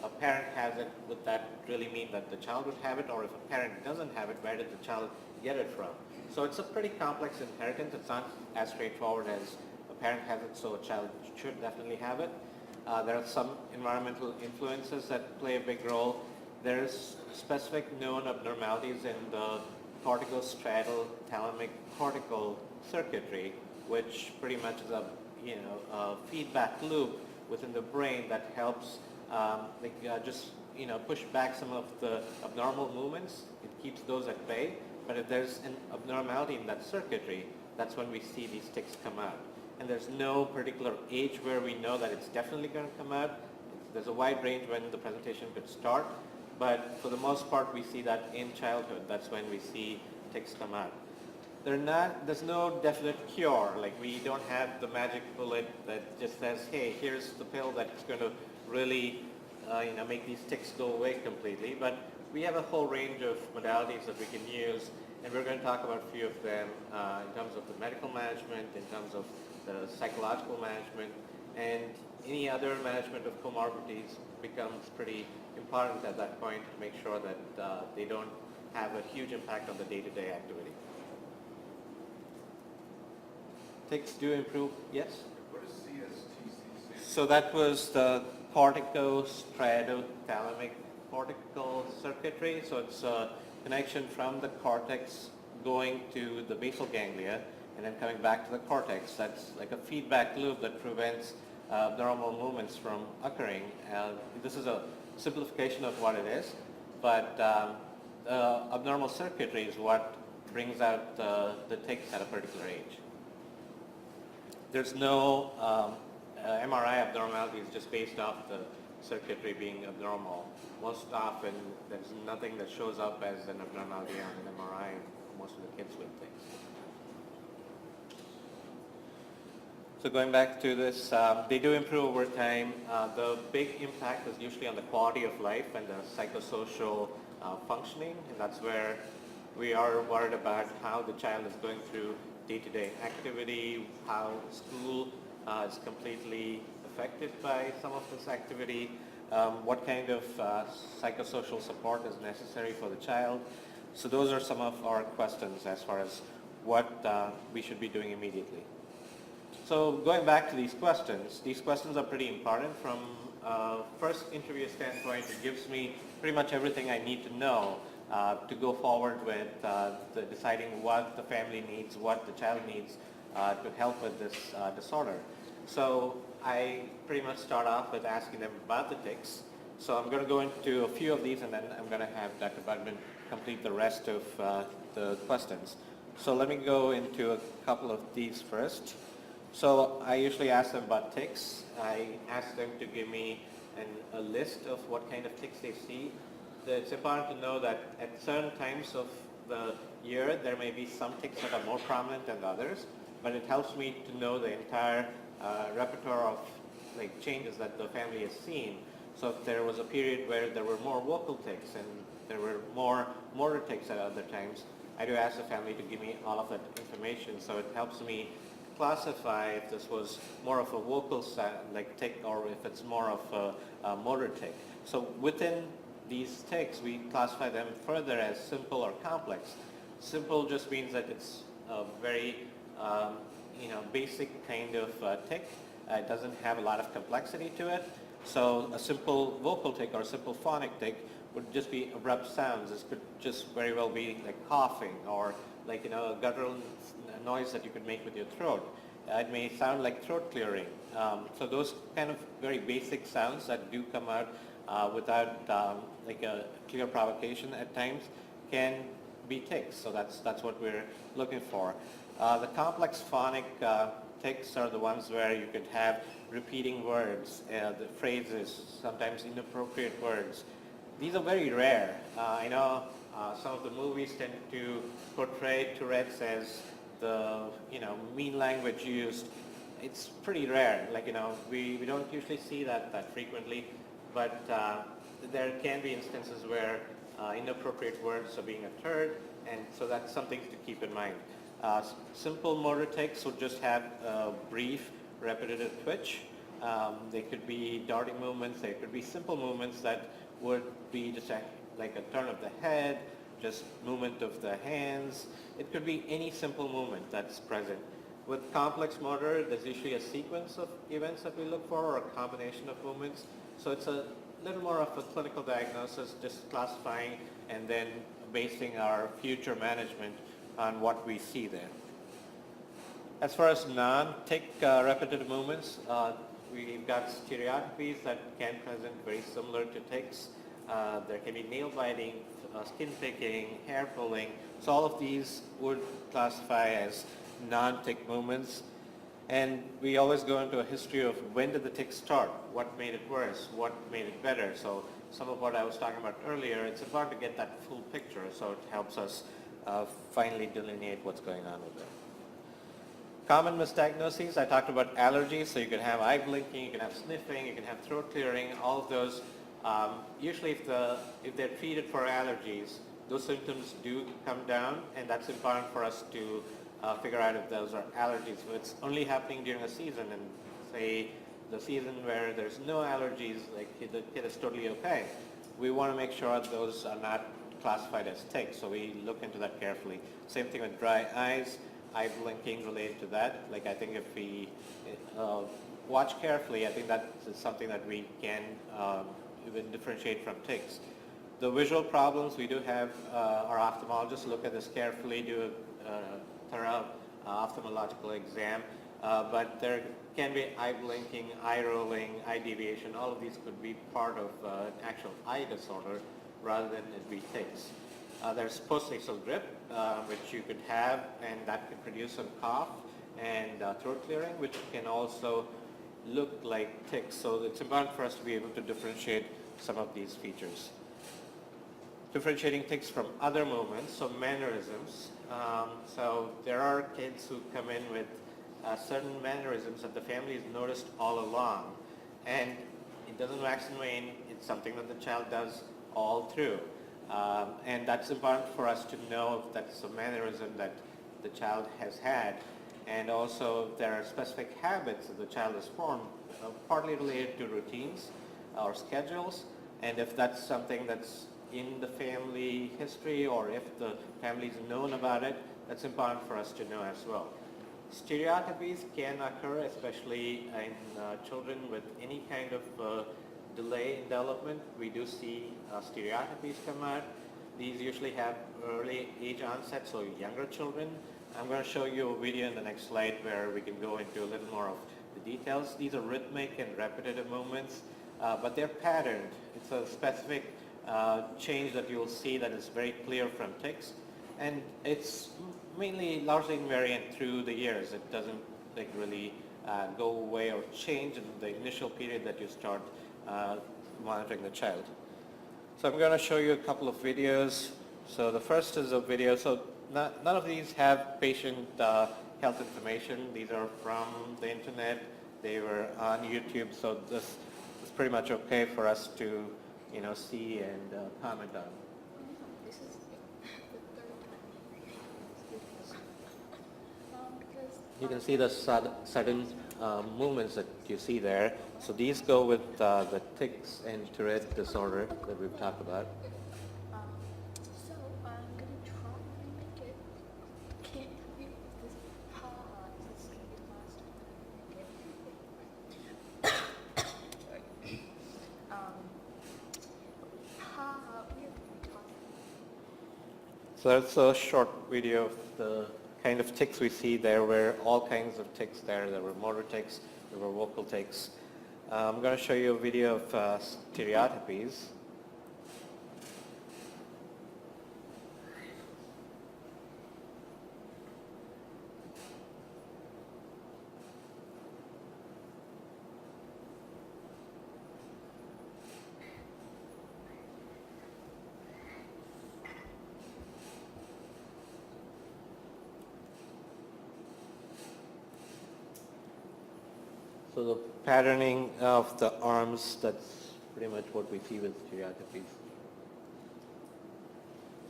a parent has it, would that really mean that the child would have it? Or if a parent doesn't have it, where did the child get it from? So it's a pretty complex inheritance. It's not as straightforward as a parent has it, so a child should definitely have it. There are some environmental influences that play a big role. There's specific known abnormalities in the corticostriatal thalamic cortical circuitry, which pretty much is a feedback loop within the brain that helps push back some of the abnormal movements. It keeps those at bay. But if there's an abnormality in that circuitry, that's when we see these tics come out. And there's no particular age where we know that it's definitely going to come out. There's a wide range when the presentation could start. But for the most part, we see that in childhood. That's when we see tics come out. There's no definite cure. Like, we don't have the magic bullet that just says, hey, here's the pill that's going to really make these tics go away completely. But we have a whole range of modalities that we can use, and we're going to talk about a few of them in terms of the medical management, in terms of the psychological management, and any other management of comorbidities becomes pretty important at that point to make sure that they don't have a huge impact on the day-to-day activity. Tics do improve, yes? What is CSTC? So that was the corticostriatothalamic cortical circuitry. So it's a connection from the cortex going to the basal ganglia and then coming back to the cortex. That's like a feedback loop that prevents abnormal movements from occurring. This is a simplification of what it is, but abnormal circuitry is what brings out the tics at a particular age. There's no MRI abnormalities just based off the circuitry being abnormal. Most often, there's nothing that shows up as an abnormality on an MRI for most of the kids with tics. So going back to this, they do improve over time. The big impact is usually on the quality of life and the psychosocial functioning, and that's where we are worried about how the child is going through day-to-day activity, how school is completely affected by some of this activity, what kind of psychosocial support is necessary for the child. So those are some of our questions as far as what we should be doing immediately. So going back to these questions are pretty important. From first interview standpoint, it gives me pretty much everything I need to know to go forward with deciding what the family needs, what the child needs to help with this disorder. So I pretty much start off with asking them about the tics. So I'm going to go into a few of these, and then I'm going to have Dr. Budman complete the rest of the questions. So let me go into a couple of these first. So I usually ask them about tics. I ask them to give me a list of what kind of tics they see. It's important to know that at certain times of the year, there may be some tics that are more prominent than others, but it helps me to know the entire repertoire of changes that the family has seen. So if there was a period where there were more vocal tics and there were more motor tics at other times, I do ask the family to give me all of that information, so it helps me classify if this was more of a vocal tic or if it's more of a motor tic. So within these tics, we classify them further as simple or complex. Simple just means that it's a very basic kind of tic. It doesn't have a lot of complexity to it. So a simple vocal tic or a simple phonic tic would just be abrupt sounds. This could just very well be like coughing or a guttural noise that you could make with your throat. It may sound like throat clearing. So those kind of very basic sounds that do come out without a clear provocation at times can be tics. So that's what we're looking for. The complex phonic tics are the ones where you could have repeating words, the phrases, sometimes inappropriate words. These are very rare. I know some of the movies tend to portray Tourette's as the mean language used. It's pretty rare. We don't usually see that frequently, but there can be instances where inappropriate words are being uttered, and so that's something to keep in mind. Simple motor tics would just have a brief repetitive twitch. They could be darting movements, they could be simple movements that would be just like a turn of the head, just movement of the hands. It could be any simple movement that's present. With complex motor, there's usually a sequence of events that we look for or a combination of movements. So it's a little more of a clinical diagnosis, just classifying and then basing our future management on what we see there. As far as non-tic repetitive movements, we've got stereotypies that can present very similar to tics. There can be nail biting, skin picking, hair pulling. So all of these would classify as non-tic movements. And we always go into a history of when did the tics start, what made it worse, what made it better. So some of what I was talking about earlier, it's important to get that full picture so it helps us finally delineate what's going on with it. Common misdiagnoses, I talked about allergies, so you can have eye blinking, you can have sniffing, you can have throat clearing, all of those. Usually if they're treated for allergies, those symptoms do come down, and that's important for us to figure out if those are allergies. If it's only happening during a season, and say the season where there's no allergies, like the kid is totally okay, we want to make sure those are not classified as tics, so we look into that carefully. Same thing with dry eyes, eye blinking related to that. Like I think if we watch carefully, I think that is something that we can even differentiate from tics. The visual problems, we do have our ophthalmologists look at this carefully, do a thorough ophthalmological exam, but there can be eye blinking, eye rolling, eye deviation. All of these could be part of an actual eye disorder rather than it be tics. There's postnasal drip, which you could have, and that could produce some cough and throat clearing, which can also look like tics. So it's important for us to be able to differentiate some of these features. Differentiating tics from other movements, so mannerisms. So there are kids who come in with certain mannerisms that the family has noticed all along, and it doesn't wax and wane. It's something that the child does all through. And that's important for us to know if that's a mannerism that the child has had, and also if there are specific habits that the child has formed, partly related to routines or schedules, and if that's something that's in the family history or if the family's known about it, that's important for us to know as well. Stereotypies can occur, especially in children with any kind of delay in development. We do see stereotypies come out. These usually have early age onset, so younger children. I'm going to show you a video in the next slide where we can go into a little more of the details. These are rhythmic and repetitive movements, but they're patterned. It's a specific change that you'll see that is very clear from tics, and it's mainly largely invariant through the years. It doesn't like really go away or change in the initial period that you start monitoring the child. So I'm going to show you a couple of videos. So the first is a video. So none of these have patient health information. These are from the internet. They were on YouTube. So this is pretty much okay for us to see and comment on. This is the third time. You can see the sudden movements that you see there. So these go with the tics and Tourette disorder that we've talked about. So I'm going to try and make it. Can't help you with this. This is going to be the last time I make it. We have been talking. So that's a short video of the kind of tics we see. There were all kinds of tics there. There were motor tics, there were vocal tics. I'm going to show you a video of stereotypies. So the patterning of the arms, that's pretty much what we see with stereotypies.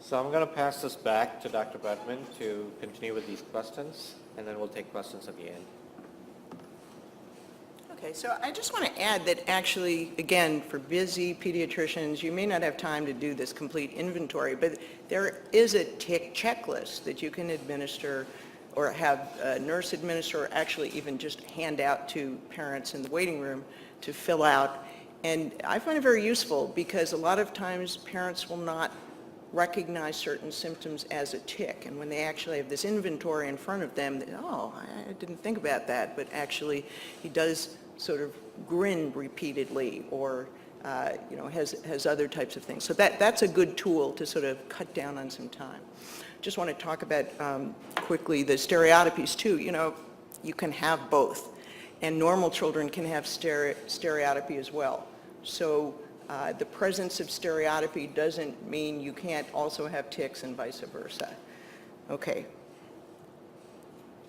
So I'm going to pass this back to Dr. Budman to continue with these questions, and then we'll take questions at the end. Okay, so I just want to add that actually, again, for busy pediatricians, you may not have time to do this complete inventory, but there is a TIC checklist that you can administer or have a nurse administer, or actually even just hand out to parents in the waiting room to fill out. And I find it very useful because a lot of times parents will not recognize certain symptoms as a tic, and when they actually have this inventory in front of them, they, oh, I didn't think about that, but actually he does sort of grin repeatedly, or has other types of things. So that's a good tool to sort of cut down on some time. Just want to talk about quickly the stereotypies too. You can have both, and normal children can have stereotypy as well. So the presence of stereotypy doesn't mean you can't also have tics and vice versa. Okay.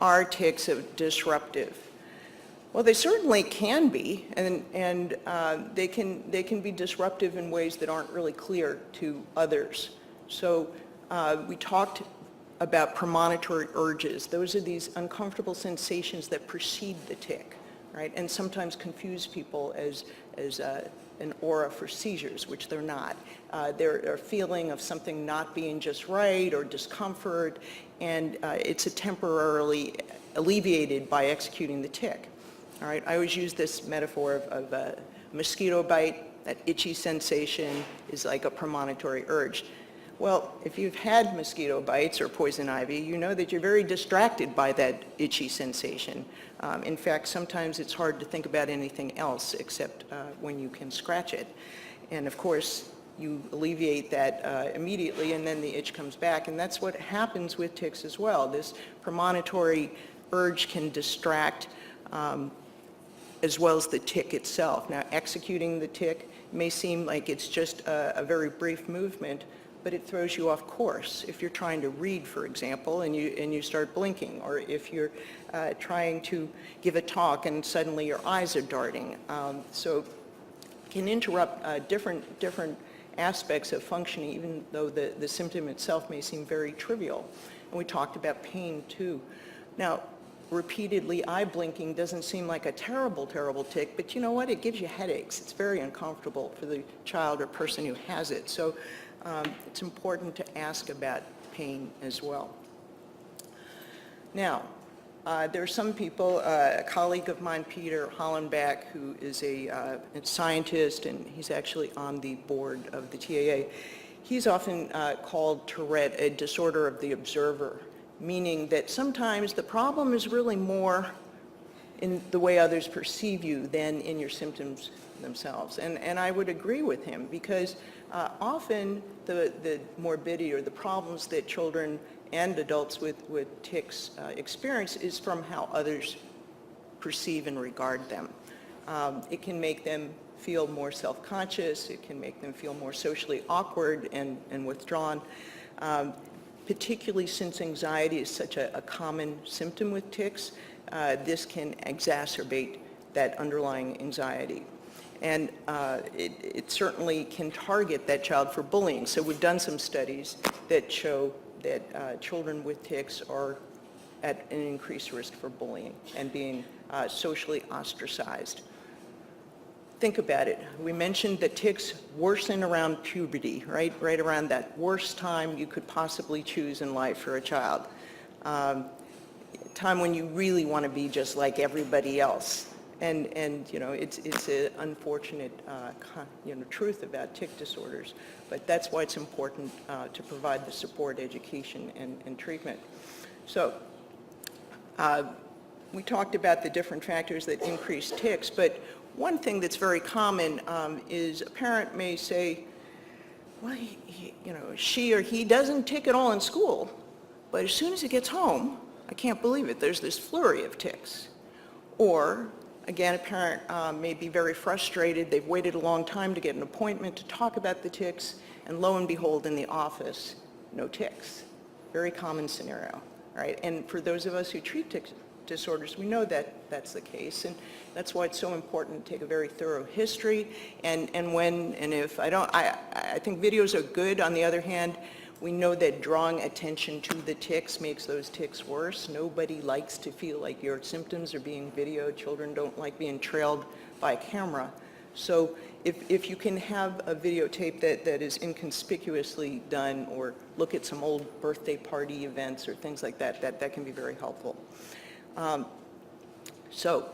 Are tics disruptive? Well, they certainly can be, and they can be disruptive in ways that aren't really clear to others. So we talked about premonitory urges. Those are these uncomfortable sensations that precede the tic, right? And sometimes confuse people as an aura for seizures, which they're not. They're a feeling of something not being just right or discomfort, and it's temporarily alleviated by executing the tic. All right, I always use this metaphor of a mosquito bite. That itchy sensation is like a premonitory urge. Well, if you've had mosquito bites or poison ivy, you know that you're very distracted by that itchy sensation. In fact, sometimes it's hard to think about anything else except when you can scratch it. And of course, you alleviate that immediately, and then the itch comes back. And that's what happens with tics as well. This premonitory urge can distract as well as the tic itself. Now, executing the tic may seem like it's just a very brief movement, but it throws you off course. If you're trying to read, for example, and you start blinking, or if you're trying to give a talk and suddenly your eyes are darting. So it can interrupt different aspects of functioning, even though the symptom itself may seem very trivial. And we talked about pain too. Now, repeatedly eye blinking doesn't seem like a terrible tic, but you know what? It gives you headaches. It's very uncomfortable for the child or person who has it. So it's important to ask about pain as well. Now, there are some people, a colleague of mine, Peter Hollenbach, who is a scientist, and he's actually on the board of the TAA. He's often called Tourette a disorder of the observer, meaning that sometimes the problem is really more in the way others perceive you than in your symptoms themselves. And I would agree with him, because often the morbidity or the problems that children and adults with tics experience is from how others perceive and regard them. It can make them feel more self-conscious. It can make them feel more socially awkward and withdrawn. Particularly since anxiety is such a common symptom with tics, this can exacerbate that underlying anxiety. And it certainly can target that child for bullying. So we've done some studies that show that children with tics are at an increased risk for bullying and being socially ostracized. Think about it. We mentioned that tics worsen around puberty, right? Right around that worst time you could possibly choose in life for a child. Time when you really want to be just like everybody else. And it's an unfortunate truth about tic disorders, but that's why it's important to provide the support, education, and treatment. So we talked about the different factors that increase tics, but one thing that's very common is a parent may say, well, she or he doesn't tic at all in school, but as soon as he gets home, I can't believe it, there's this flurry of tics. Or, again, a parent may be very frustrated, they've waited a long time to get an appointment to talk about the tics, and lo and behold, in the office, no tics. Very common scenario, right? And for those of us who treat tic disorders, we know that that's the case, and that's why it's so important to take a very thorough history. And when and if I think videos are good. On the other hand, We know that drawing attention to the tics makes those tics worse. Nobody likes to feel like your symptoms are being videoed. Children don't like being trailed by a camera. So if you can have a videotape that is inconspicuously done, or look at some old birthday party events or things like that, that can be very helpful. So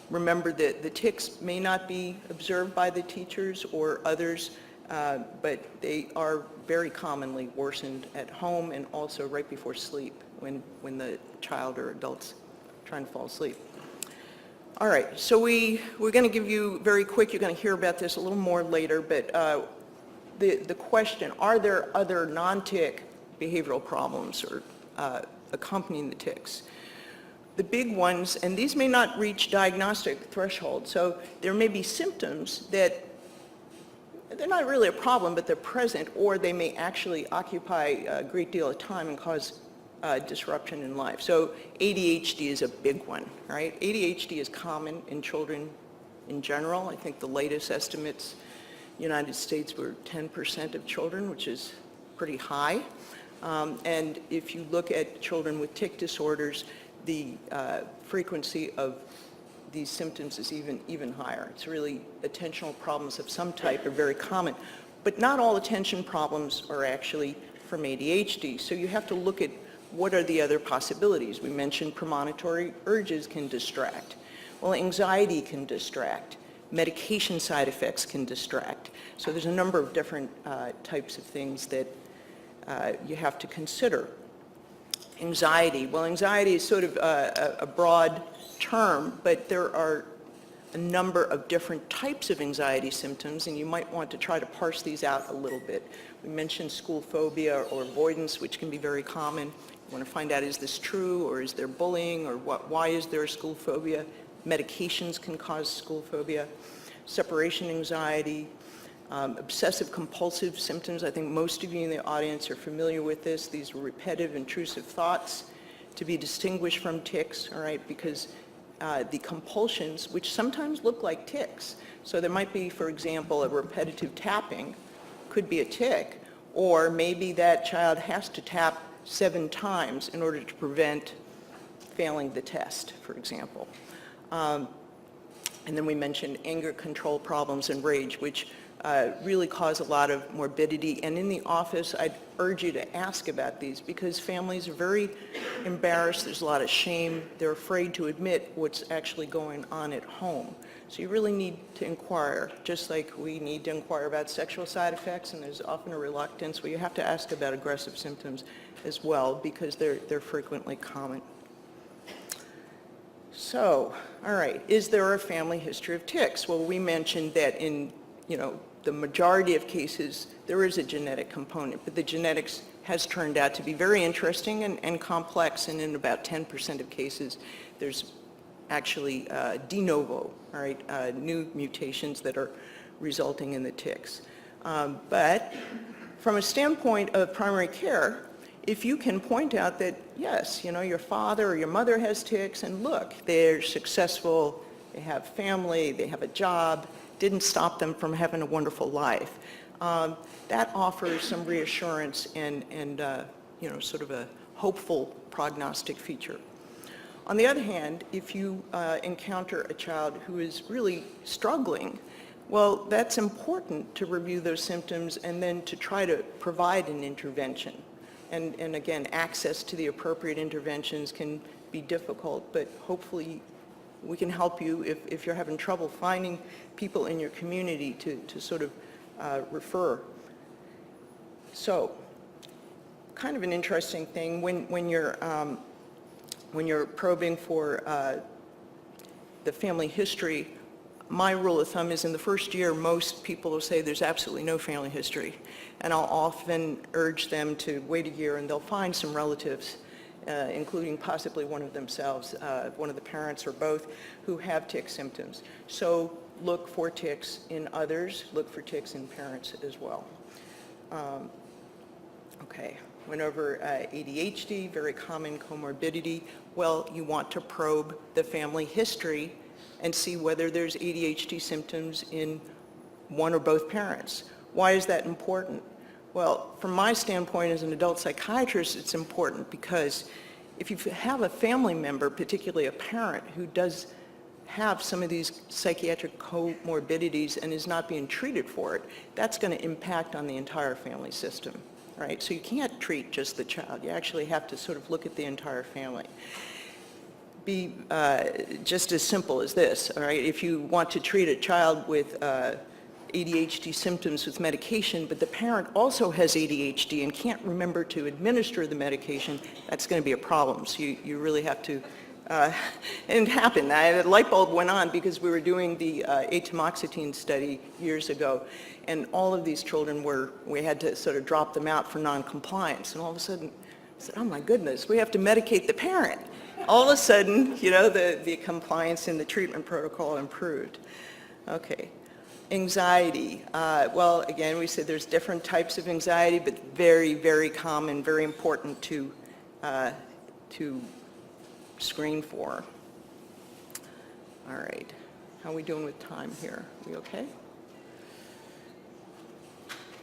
remember that the tics may not be observed by the teachers or others, but they are very commonly worsened at home and also right before sleep when the child or adult's trying to fall asleep. All right, so we're going to give you very quick, you're going to hear about this a little more later, but the question, are there other non-tic behavioral problems or accompanying the tics? The big ones, and these may not reach diagnostic threshold, so there may be symptoms that they're not really a problem, but they're present, or they may actually occupy a great deal of time and cause disruption in life. So ADHD is a big one, right? ADHD is common in children in general. I think the latest estimates, United States, were 10% of children, which is pretty high. And if you look at children with tic disorders, the frequency of these symptoms is even higher. It's really attentional problems of some type are very common, but not all attention problems are actually from ADHD. So you have to look at what are the other possibilities. We mentioned premonitory urges can distract. Well, anxiety can distract. Medication side effects can distract. So there's a number of different types of things that you have to consider. Anxiety. Well, anxiety is sort of a broad term, but there are a number of different types of anxiety symptoms, and you might want to try to parse these out a little bit. We mentioned school phobia or avoidance, which can be very common. You want to find out, is this true, or is there bullying, or why is there a school phobia? Medications can cause school phobia. Separation anxiety, obsessive compulsive symptoms. I think most of you in the audience are familiar with this. These are repetitive, intrusive thoughts to be distinguished from tics, all right, because the compulsions, which sometimes look like tics. So there might be, for example, a repetitive tapping, could be a tic, or maybe that child has to tap 7 times in order to prevent failing the test, for example. And then we mentioned anger control problems and rage, which really cause a lot of morbidity. And in the office, I'd urge you to ask about these because families are very embarrassed. There's a lot of shame. They're afraid to admit what's actually going on at home. So you really need to inquire, just like we need to inquire about sexual side effects, and there's often a reluctance where you have to ask about aggressive symptoms as well because they're frequently common. So, all right, is there a family history of tics? Well, we mentioned that in, the majority of cases, there is a genetic component, but the genetics has turned out to be very interesting and complex, and in about 10% of cases, there's actually de novo, all right, new mutations that are resulting in the tics. But from a standpoint of primary care, if you can point out that, yes, your father or your mother has tics, and look, they're successful, they have family, they have a job, didn't stop them from having a wonderful life. That offers some reassurance and sort of a hopeful prognostic feature. On the other hand, if you encounter a child who is really struggling, well, that's important to review those symptoms and then to try to provide an intervention. And again, access to the appropriate interventions can be difficult, but hopefully we can help you if you're having trouble finding people in your community to sort of refer. So, kind of an interesting thing when you're probing for the family history. My rule of thumb is in the first year, most people will say there's absolutely no family history. And I'll often urge them to wait a year and they'll find some relatives, including possibly one of themselves, one of the parents or both, who have tic symptoms. So look for tics in others, look for tics in parents as well. Okay, went over ADHD, very common comorbidity. Well, you want to probe the family history and see whether there's ADHD symptoms in one or both parents. Why is that important? Well, from my standpoint as an adult psychiatrist, it's important because if you have a family member, particularly a parent, who does have some of these psychiatric comorbidities and is not being treated for it, that's going to impact on the entire family system, right? So you can't treat just the child. You actually have to sort of look at the entire family. Be just as simple as this, all right? If you want to treat a child with ADHD symptoms with medication, but the parent also has ADHD and can't remember to administer the medication, that's going to be a problem. So you really have to, and it happened. The light bulb went on because we were doing the atomoxetine study years ago, and all of these children we had to sort of drop them out for non-compliance, and all of a sudden, I said, oh my goodness, we have to medicate the parent. All of a sudden, you know, the compliance in the treatment protocol improved. Okay. Anxiety. Well, again, we said there's different types of anxiety, but very, very common, very important to screen for. All right. How are we doing with time here? We okay?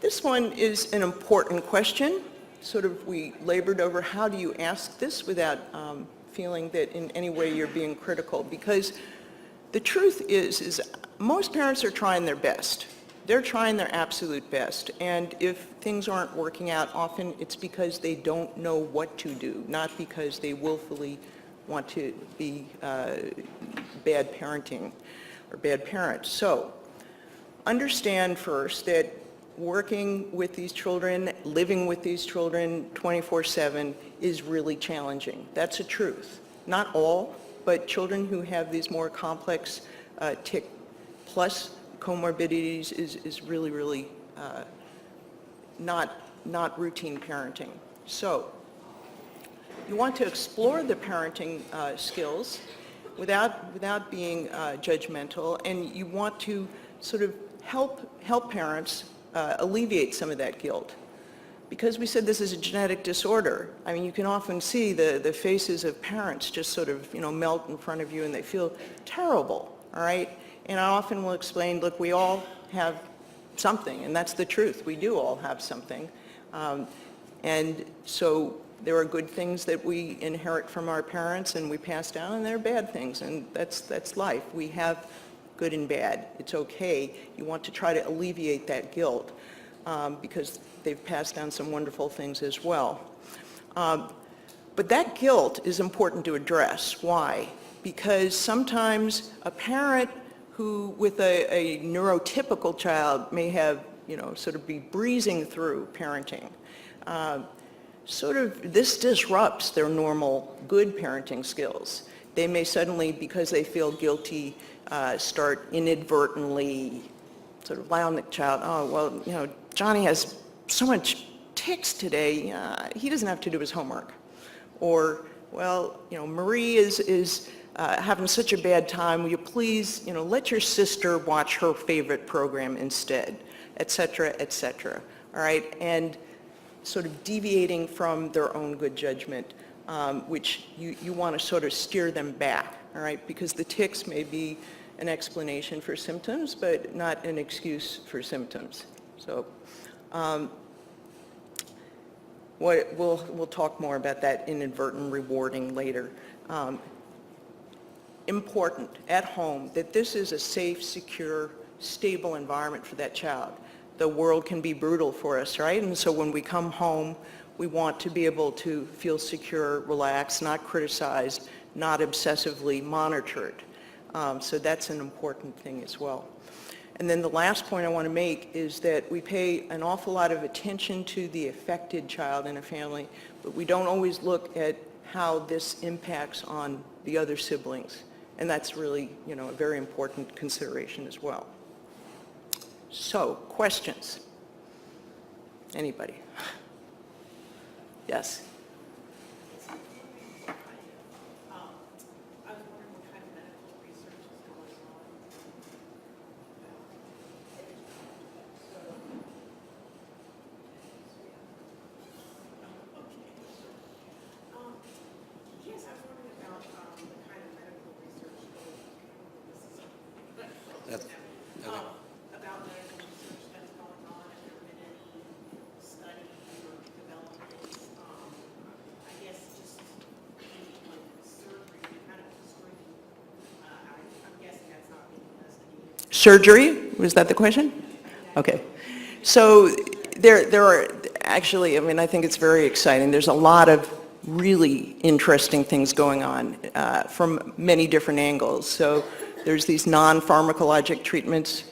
This one is an important question. Sort of we labored over how do you ask this without feeling that in any way you're being critical, because the truth is most parents are trying their best. They're trying their absolute best, and if things aren't working out, often it's because they don't know what to do, not because they willfully want to be bad parenting or bad parents. So understand first that working with these children, living with these children 24/7 is really challenging. That's a truth. Not all, but children who have these more complex tic plus comorbidities is really, really not routine parenting. So you want to explore the parenting skills without being judgmental, and you want to sort of help parents alleviate some of that guilt. Because we said this is a genetic disorder, I mean, you can often see the faces of parents just sort of, you know, melt in front of you and they feel terrible, all right? And I often will explain, look, we all have something, and that's the truth. We do all have something. And so there are good things that we inherit from our parents and we pass down, and there are bad things, and that's life. We have good and bad. It's okay. You want to try to alleviate that guilt because they've passed down some wonderful things as well. But that guilt is important to address. Why? Because sometimes a parent who, with a neurotypical child, may have, you know, sort of be breezing through parenting. Sort of this disrupts their normal good parenting skills. They may suddenly, because they feel guilty, start inadvertently sort of lie on the child. Oh, well, you know, Johnny has so much tics today, he doesn't have to do his homework. Or, well, you know, Marie is having such a bad time, will you please, you know, let your sister watch her favorite program instead, et cetera, all right? And sort of deviating from their own good judgment, which you want to sort of steer them back, all right? Because the tics may be an explanation for symptoms, but not an excuse for symptoms. So we'll talk more about that inadvertent rewarding later. Important at home that this is a safe, secure, stable environment for that child. The world can be brutal for us, right? And so when we come home, we want to be able to feel secure, relaxed, not criticized, not obsessively monitored. So that's an important thing as well. And then the last point I want to make is that we pay an awful lot of attention to the affected child in a family, but we don't always look at how this impacts on the other siblings. And that's really, you know, a very important consideration as well. So, questions? Anybody? Yes? I was wondering what kind of medical research is going on. Yes, I was wondering about the kind of medical research going about medical research that's going on, if there have been any studies Surgery, was that the question? Okay. So there are actually, I mean, I think it's very exciting. There's a lot of really interesting things going on from many different angles. So there's these non-pharmacologic treatments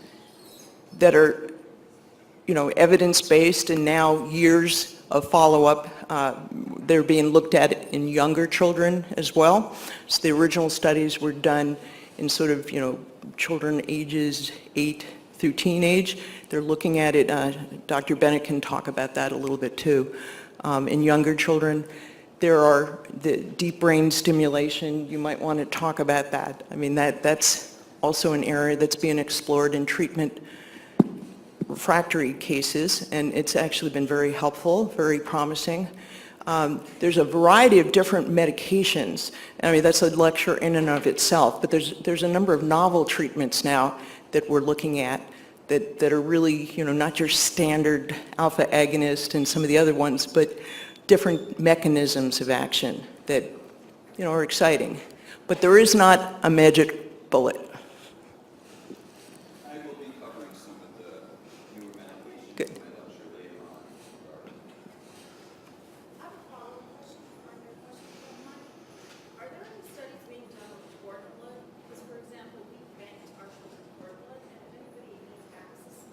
that are, you know, evidence-based, and now years of follow-up. They're being looked at in younger children as well. So the original studies were done in sort of, you know, children ages 8 through teenage. They're looking at it, Dr. Bennett can talk about that a little bit too. In younger children, there are the deep brain stimulation. You might want to talk about that. I mean, that's also an area that's being explored in treatment refractory cases, and it's actually been very helpful, very promising. There's a variety of different medications. I mean, that's a lecture in and of itself, but there's a number of novel treatments now that we're looking at that are really, you know, not your standard alpha agonist and some of the other ones, but different mechanisms of action that, you know, are exciting. But there is not a magic bullet. I will be covering some of the newer medications Good. in my lecture later on. I have a follow-up question on your question, if you don't mind. Are there any studies being done with cord blood? Because, for example, we banked our children's cord blood, and if anybody needs access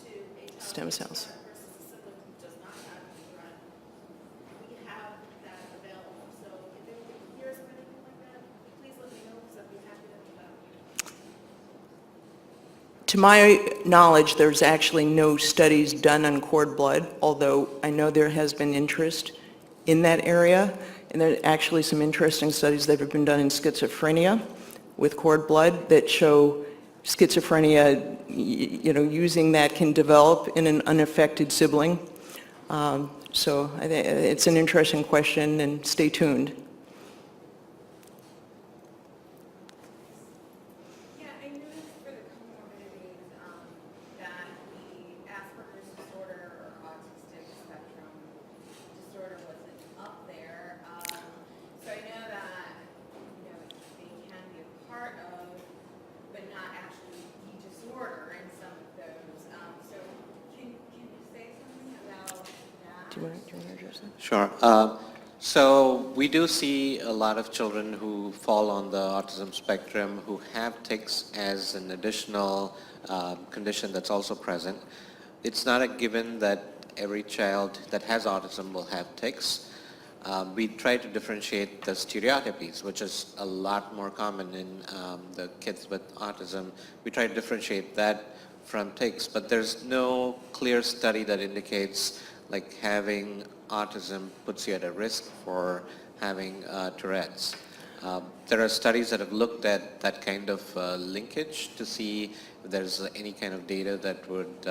to a Stem cells. versus a sibling who does not have a threat, we have that available. So if anybody hears of anything like that, please let me know, because I'd be happy to help out. To my knowledge, there's actually no studies done on cord blood, although I know there has been interest in that area. And there are actually some interesting studies that have been done in schizophrenia with cord blood that show schizophrenia, you know, using that can develop in an unaffected sibling. So I think it's an interesting question, and stay tuned. Yeah, I noticed for the comorbidities that the Asperger's disorder or autistic spectrum disorder wasn't up there. So I know that, you know, they can be a part of, but not actually the disorder in some of those. So can you say something about that? Do you want to address that? Sure. So we do see a lot of children who fall on the autism spectrum who have tics as an additional condition that's also present. It's not a given that every child that has autism will have tics. We try to differentiate the stereotypies, which is a lot more common in the kids with autism. We try to differentiate that from tics, but there's no clear study that indicates like having autism puts you at a risk for having Tourette's. There are studies that have looked at that kind of linkage to see if there's any kind of data that would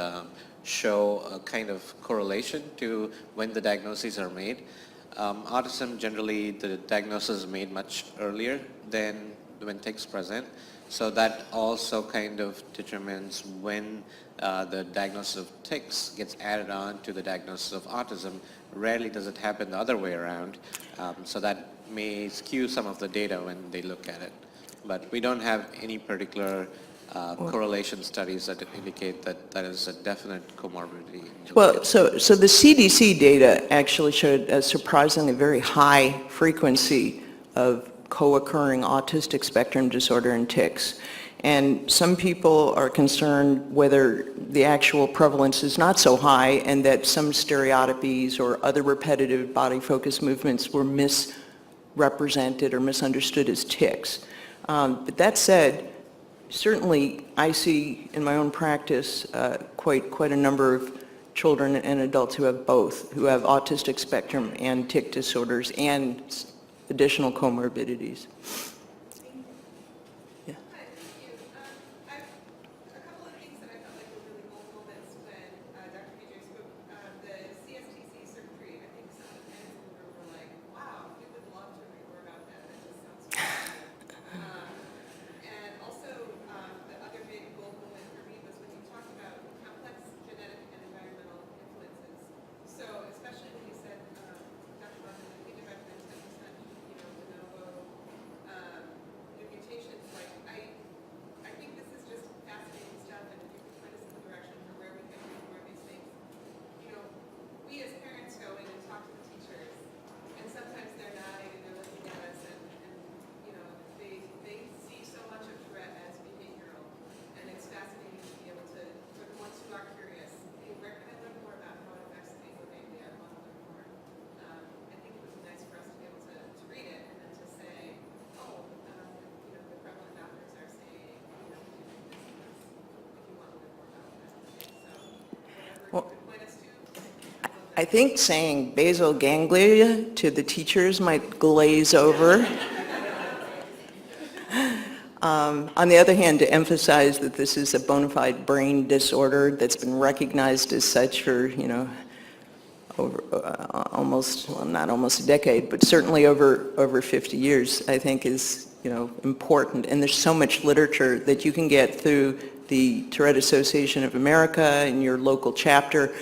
show a kind of correlation to when the diagnoses are made. Autism, generally, the diagnosis is made much earlier than when tics present. So that also kind of determines when the diagnosis of tics gets added on to the diagnosis of autism. Rarely does it happen the other way around. So that may skew some of the data when they look at it. But we don't have any particular correlation studies that indicate that that is a definite comorbidity. Well, so the CDC data actually showed a surprisingly very high frequency of co-occurring autistic spectrum disorder and tics. And some people are concerned whether the actual prevalence is not so high and that some stereotypies or other repetitive body focus movements were misrepresented or misunderstood as tics. But that said, certainly I see in my own practice quite a number of children and adults who have both, who have autistic spectrum and tic disorders and additional comorbidities. Yeah. Hi, thank you. A couple of things that I felt like were really helpful that's when Dr. Vijay spoke, the CSTC circuitry, I think some of the parents in the room were like, wow, we would love to read more about that. That just sounds so cool. And also, the other big goal moment for me was when you talked about complex genetic and environmental influences. So especially when you said, Dr. Butler, I think you recommend 10%, de novo Well, I think saying basal ganglia to the teachers might glaze over. On the other hand, to emphasize that this is a bona fide brain disorder that's been recognized as such for, over almost, well, not almost a decade, but certainly over 50 years, I think is, important. And there's so much literature that you can get through the Tourette Association of America and your local chapter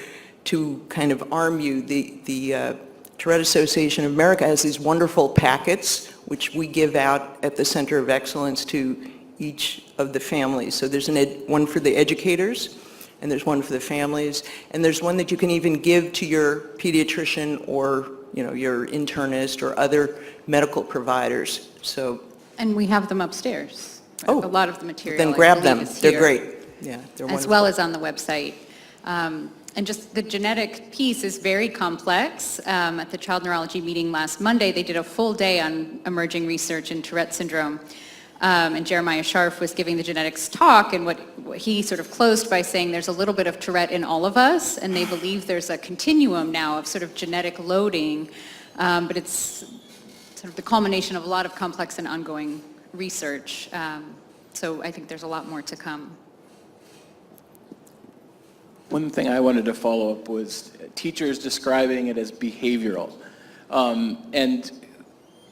to kind of arm you. The Tourette Association of America has these wonderful packets which we give out at the Center of Excellence to each of the families. So there's one for the educators, and there's one for the families, and there's one that you can even give to your pediatrician or your internist or other medical providers. So. And we have them upstairs. Oh, a lot of the material. then I grab believe, them. is They're here, great. Yeah, they're as wonderful. well as on the website. And just the genetic piece is very complex. At the Child Neurology meeting last Monday, they did a full day on emerging research in Tourette syndrome. And Jeremiah Scharf was giving the genetics talk, and what he sort of closed by saying there's a little bit of Tourette in all of us, and they believe there's a continuum now of sort of genetic loading, but it's sort of the culmination of a lot of complex and ongoing research. So I think there's a lot more to come. One thing I wanted to follow up was teachers describing it as behavioral. And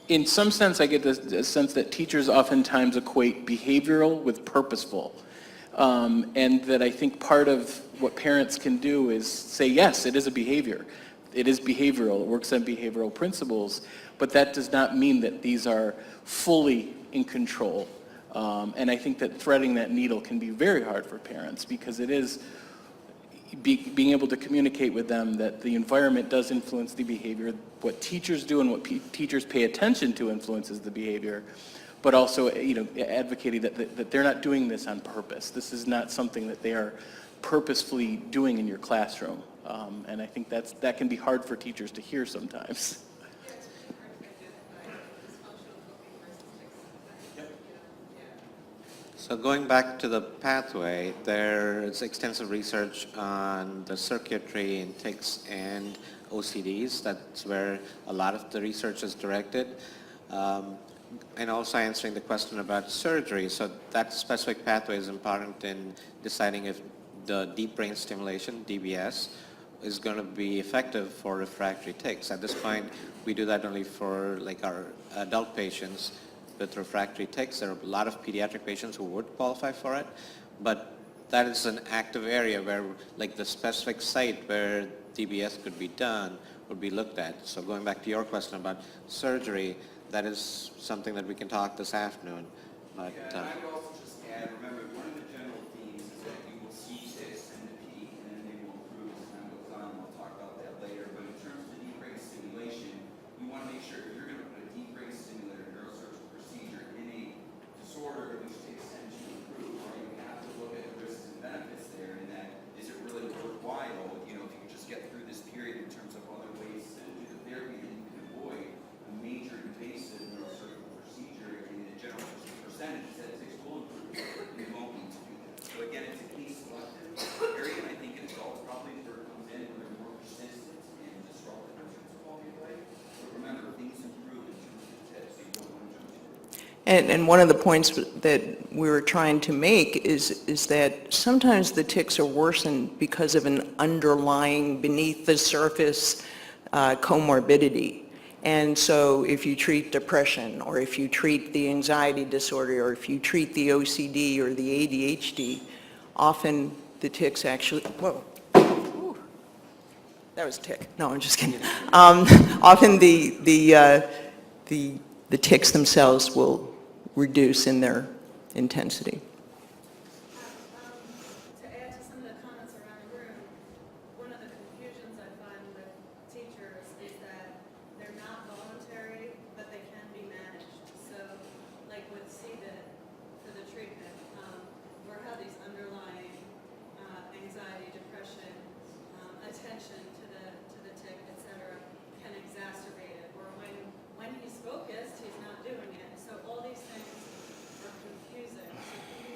in some sense, I get the sense that teachers oftentimes equate behavioral with purposeful. And that I think part of what parents can do is say, yes, it is a behavior. It is behavioral. It works on behavioral principles. But that does not mean that these are fully in control. And I think that threading that needle can be very hard for parents because it is being able to communicate with them that the environment does influence the behavior, what teachers do and what teachers pay attention to influences the behavior, but also advocating that they're not doing this on purpose. This is not something that they are purposefully doing in your classroom. And I think that can be hard for teachers to hear sometimes. So going back to the pathway, there's extensive research on the circuitry in tics and OCDs. That's where a lot of the research is directed. And also answering the question about surgery. So that specific pathway is important in deciding if the deep brain stimulation, DBS, is going to be effective for refractory tics. At this point, we do that only for our adult patients with refractory tics. There are a lot of pediatric patients who would qualify for it, but that is an active area where the specific site where DBS could be done would be looked at. So going back to your question about surgery, that is something that we can talk this afternoon. But, and I would also just add, remember, one of the general themes is that you will see tics in the peak and then they will improve as time goes on. We'll talk about that later. But in terms of the deep brain stimulation, you want to make sure if you're going to put a deep brain stimulator neurosurgical procedure in a disorder in which tics tend to improve, you have to look at the risks and benefits there, and that is it really worthwhile, if you could just get through this period in terms of other ways to do the therapy, then you can avoid a major invasive neurosurgical procedure in the general percentage that tics will improve. You won't need to do that. So again, it's a case selective area, and I think in adults probably where it comes in where they're more persistent and disruptive in terms of quality of life. But remember, things improve in terms of tics, so you don't want to jump too early. And one of the points that we were trying to make is that sometimes the tics are worsened because of an underlying beneath the surface comorbidity. And so if you treat depression, or if you treat the anxiety disorder, or if you treat the OCD or the ADHD, often the tics actually, whoa, ooh, that was a tic. No, I'm just kidding. Often the tics themselves will reduce in their intensity. To add to some of the comments around the room, one of the confusions I find with teachers is that they're not voluntary, but they can be managed. So, like with CDID for the treatment, or how these underlying anxiety, depression, attention to the tic, etc., can exacerbate it. Or when he's focused, he's not doing it. So all these things are confusing. So if you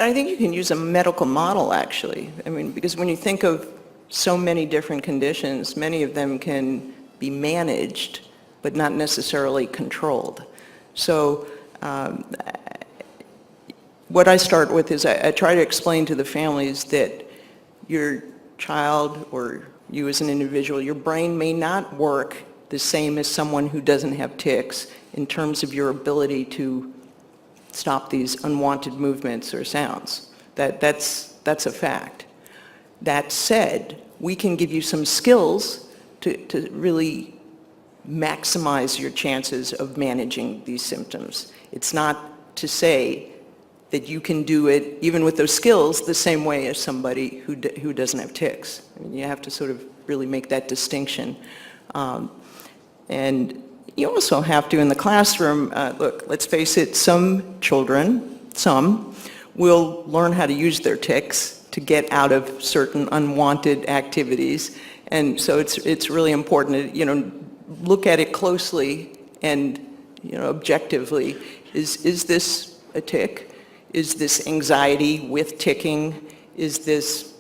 I think you can use a medical model, actually. I mean, because when you think of so many different conditions, many of them can be managed, but not necessarily controlled. So what I start with is I try to explain to the families that your child or you as an individual, your brain may not work the same as someone who doesn't have tics in terms of your ability to stop these unwanted movements or sounds. That's a fact. That said, we can give you some skills to really maximize your chances of managing these symptoms. It's not to say that you can do it, even with those skills, the same way as somebody who doesn't have tics. I mean, you have to sort of really make that distinction. And you also have to, in the classroom, look, let's face it, some children, will learn how to use their tics to get out of certain unwanted activities. And so it's really important to, look at it closely and, objectively. Is this a tic? Is this anxiety with ticking? Is this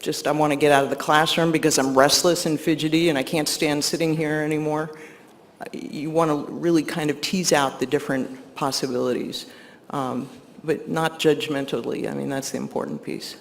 just I want to get out of the classroom because I'm restless and fidgety and I can't stand sitting here anymore? You want to really kind of tease out the different possibilities, but not judgmentally. I mean, that's the important piece.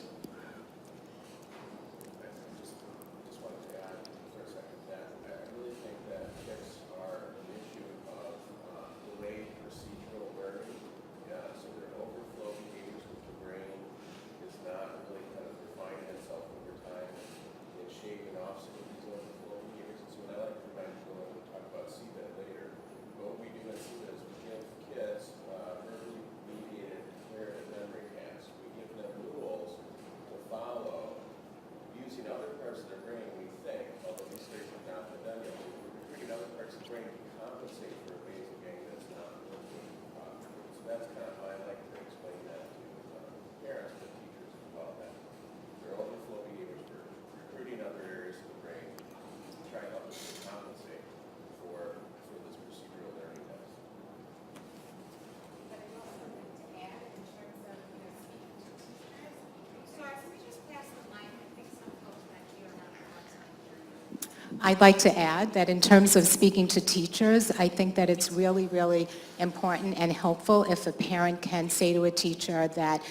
I'd like to add that in terms of speaking to teachers, I think that it's really, really important and helpful if a parent can say to a teacher that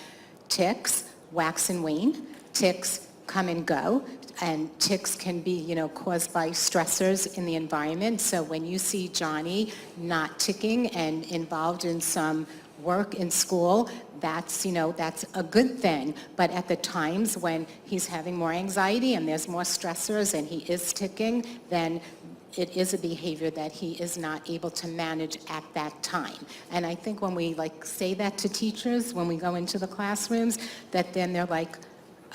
tics wax and wane, tics come and go, and tics can be, caused by stressors in the environment. So when you see Johnny not ticking and involved in some work in school, that's a good thing. But at the times when he's having more anxiety and there's more stressors and he is ticking, then it is a behavior that he is not able to manage at that time. And I think when we say that to teachers, when we go into the classrooms, that then they're like,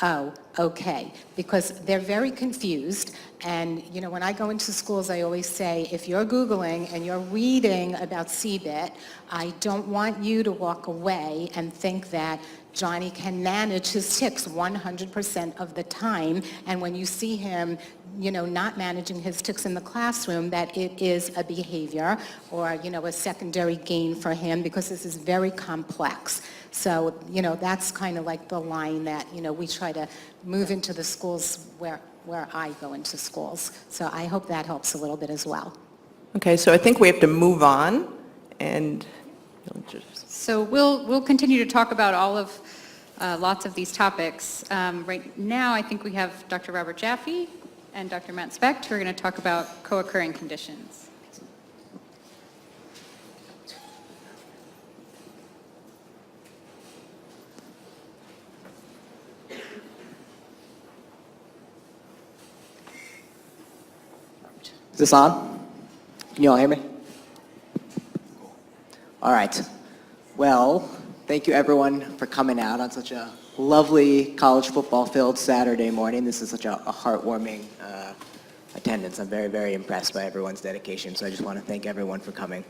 oh, okay, because they're very confused. And, when I go into schools, I always say, if you're Googling and you're reading about CBIT, I don't want you to walk away and think that Johnny can manage his tics 100% of the time. And when you see him, not managing his tics in the classroom, that it is a behavior or, a secondary gain for him, because this is very complex. So, that's kind of like the line that, we try to move into the schools where I go into schools. So I hope that helps a little bit as well. Okay, so I think we have to move on, and So we'll continue to talk about all of lots of these topics. Right now, I think we have Dr. Robert Jaffe and Dr. Matt Specht, who are going to talk about co-occurring conditions. Is this on? Can you all hear me? All right. Well, thank you everyone for coming out on such a lovely college football-filled Saturday morning. This is such a heartwarming attendance. I'm very, very impressed by everyone's dedication, so I just want to thank everyone for coming.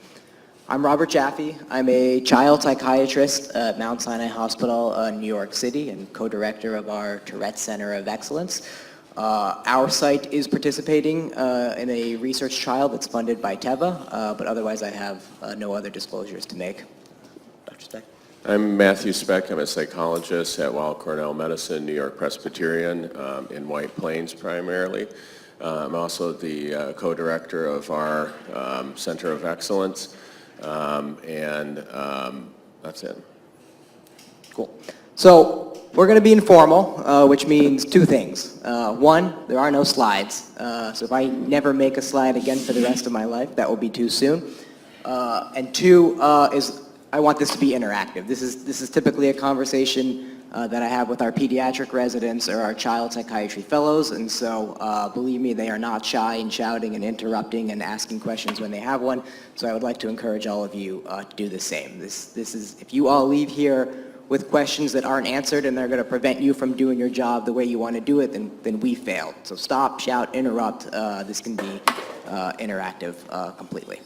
I'm Robert Jaffe. I'm a child psychiatrist at Mount Sinai Hospital in New York City and co-director of our Tourette Center of Excellence. Our site is participating in a research trial that's funded by Teva, but otherwise I have no other disclosures to make. Dr. Specht? I'm Matthew Speck. I'm a psychologist at Weill Cornell Medicine, New York Presbyterian, in White Plains primarily. I'm also the co-director of our Center of Excellence, and that's it. Cool. So we're going to be informal, which means two things. One, there are no slides. So if I never make a slide again for the rest of my life, that will be too soon. And two is I want this to be interactive. This is typically a conversation that I have with our pediatric residents or our child psychiatry fellows, and so believe me, they are not shy in shouting and interrupting and asking questions when they have one. So I would like to encourage all of you to do the same. This is, if you all leave here with questions that aren't answered and they're going to prevent you from doing your job the way you want to do it, then we failed. So stop, shout, interrupt. This can be interactive completely.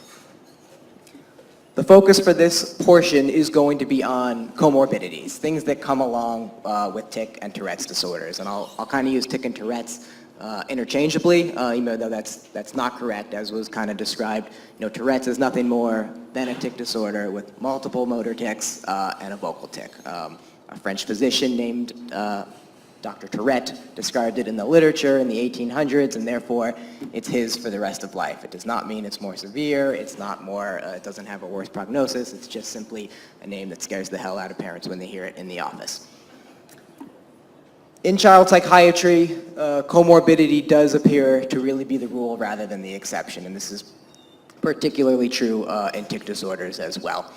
The focus for this portion is going to be on comorbidities, things that come along with tic and Tourette's disorders. And I'll kind of use tic and Tourette's interchangeably, even though that's not correct, as was kind of described. You know, Tourette's is nothing more than a tic disorder with multiple motor tics and a vocal tic. A French physician named Dr. Tourette described it in the literature in the 1800s, and therefore it's his for the rest of life. It does not mean it's more severe, it's not more, it doesn't have a worse prognosis, it's just simply a name that scares the hell out of parents when they hear it in the office. In child psychiatry, comorbidity does appear to really be the rule rather than the exception, and this is particularly true in tic disorders as well.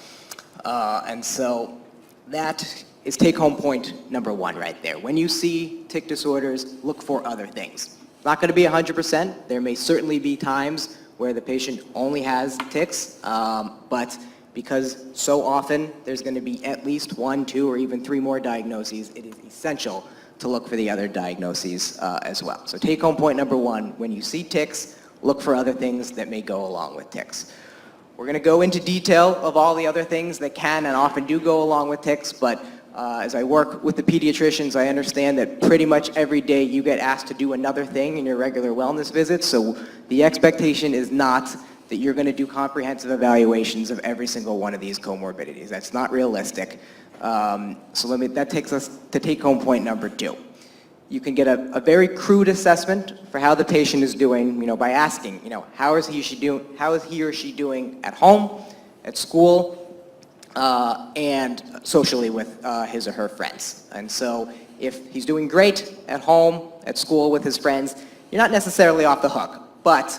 And so that is take-home point number one right there. When you see tic disorders, look for other things. Not going to be 100%. There may certainly be times where the patient only has tics, but because so often there's going to be at least 1, 2, or even 3 more diagnoses, it is essential to look for the other diagnoses as well. So take-home point number one, when you see tics, look for other things that may go along with tics. We're going to go into detail of all the other things that can and often do go along with tics, but as I work with the pediatricians, I understand that pretty much every day you get asked to do another thing in your regular wellness visits, so the expectation is not that you're going to do comprehensive evaluations of every single one of these comorbidities. That's not realistic. So that takes us to take-home point number 2. You can get a very crude assessment for how the patient is doing, by asking, how is he or she doing at home, at school, and socially with his or her friends. And so if he's doing great at home, at school with his friends, you're not necessarily off the hook, but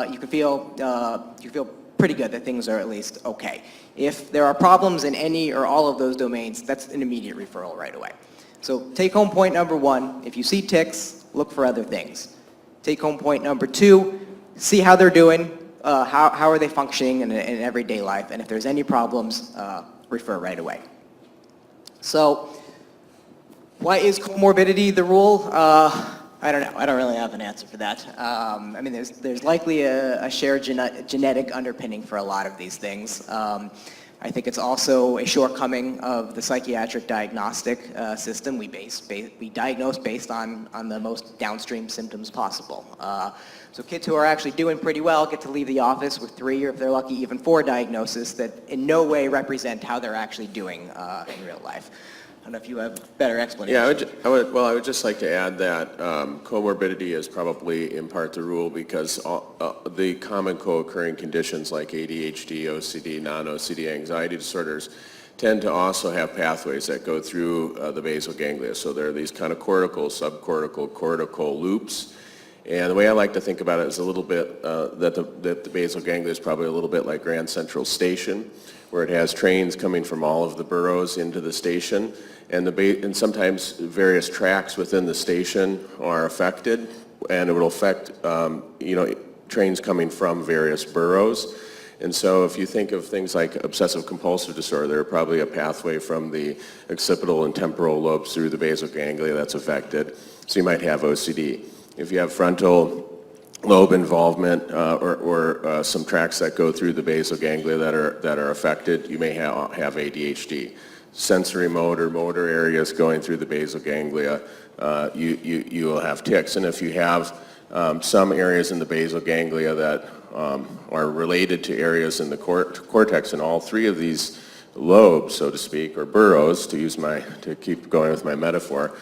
you can feel pretty good that things are at least okay. If there are problems in any or all of those domains, that's an immediate referral right away. So take-home point number 1, if you see tics, look for other things. Take-home point number 2, see how they're doing. How are they functioning in everyday life, and if there's any problems, refer right away. So, why is comorbidity the rule? I don't know. I don't really have an answer for that. There's likely a shared genetic underpinning for a lot of these things. I think it's also a shortcoming of the psychiatric diagnostic system. We diagnose based on the most downstream symptoms possible. So kids who are actually doing pretty well get to leave the office with 3, or if they're lucky, even 4 diagnoses that in no way represent how they're actually doing in real life. I don't know if you have a better explanation. Yeah, I would just like to add that comorbidity is probably in part the rule because the common co-occurring conditions like ADHD, OCD, non-OCD anxiety disorders tend to also have pathways that go through the basal ganglia. So there are these kind of cortical, subcortical, cortical loops. And the way I like to think about it is a little bit that the basal ganglia is probably a little bit like Grand Central Station, where it has trains coming from all of the boroughs into the station, and sometimes various tracks within the station are affected, and it will affect trains coming from various boroughs. And so if you think of things like obsessive compulsive disorder, there are probably a pathway from the occipital and temporal lobes through the basal ganglia that's affected. So you might have OCD. If you have frontal lobe involvement or some tracts that go through the basal ganglia that are affected, you may have ADHD. Sensory motor areas going through the basal ganglia, you will have tics. And if you have some areas in the basal ganglia that are related to areas in the cortex, and all 3 of these lobes, so to speak, or burrows, to keep going with my metaphor,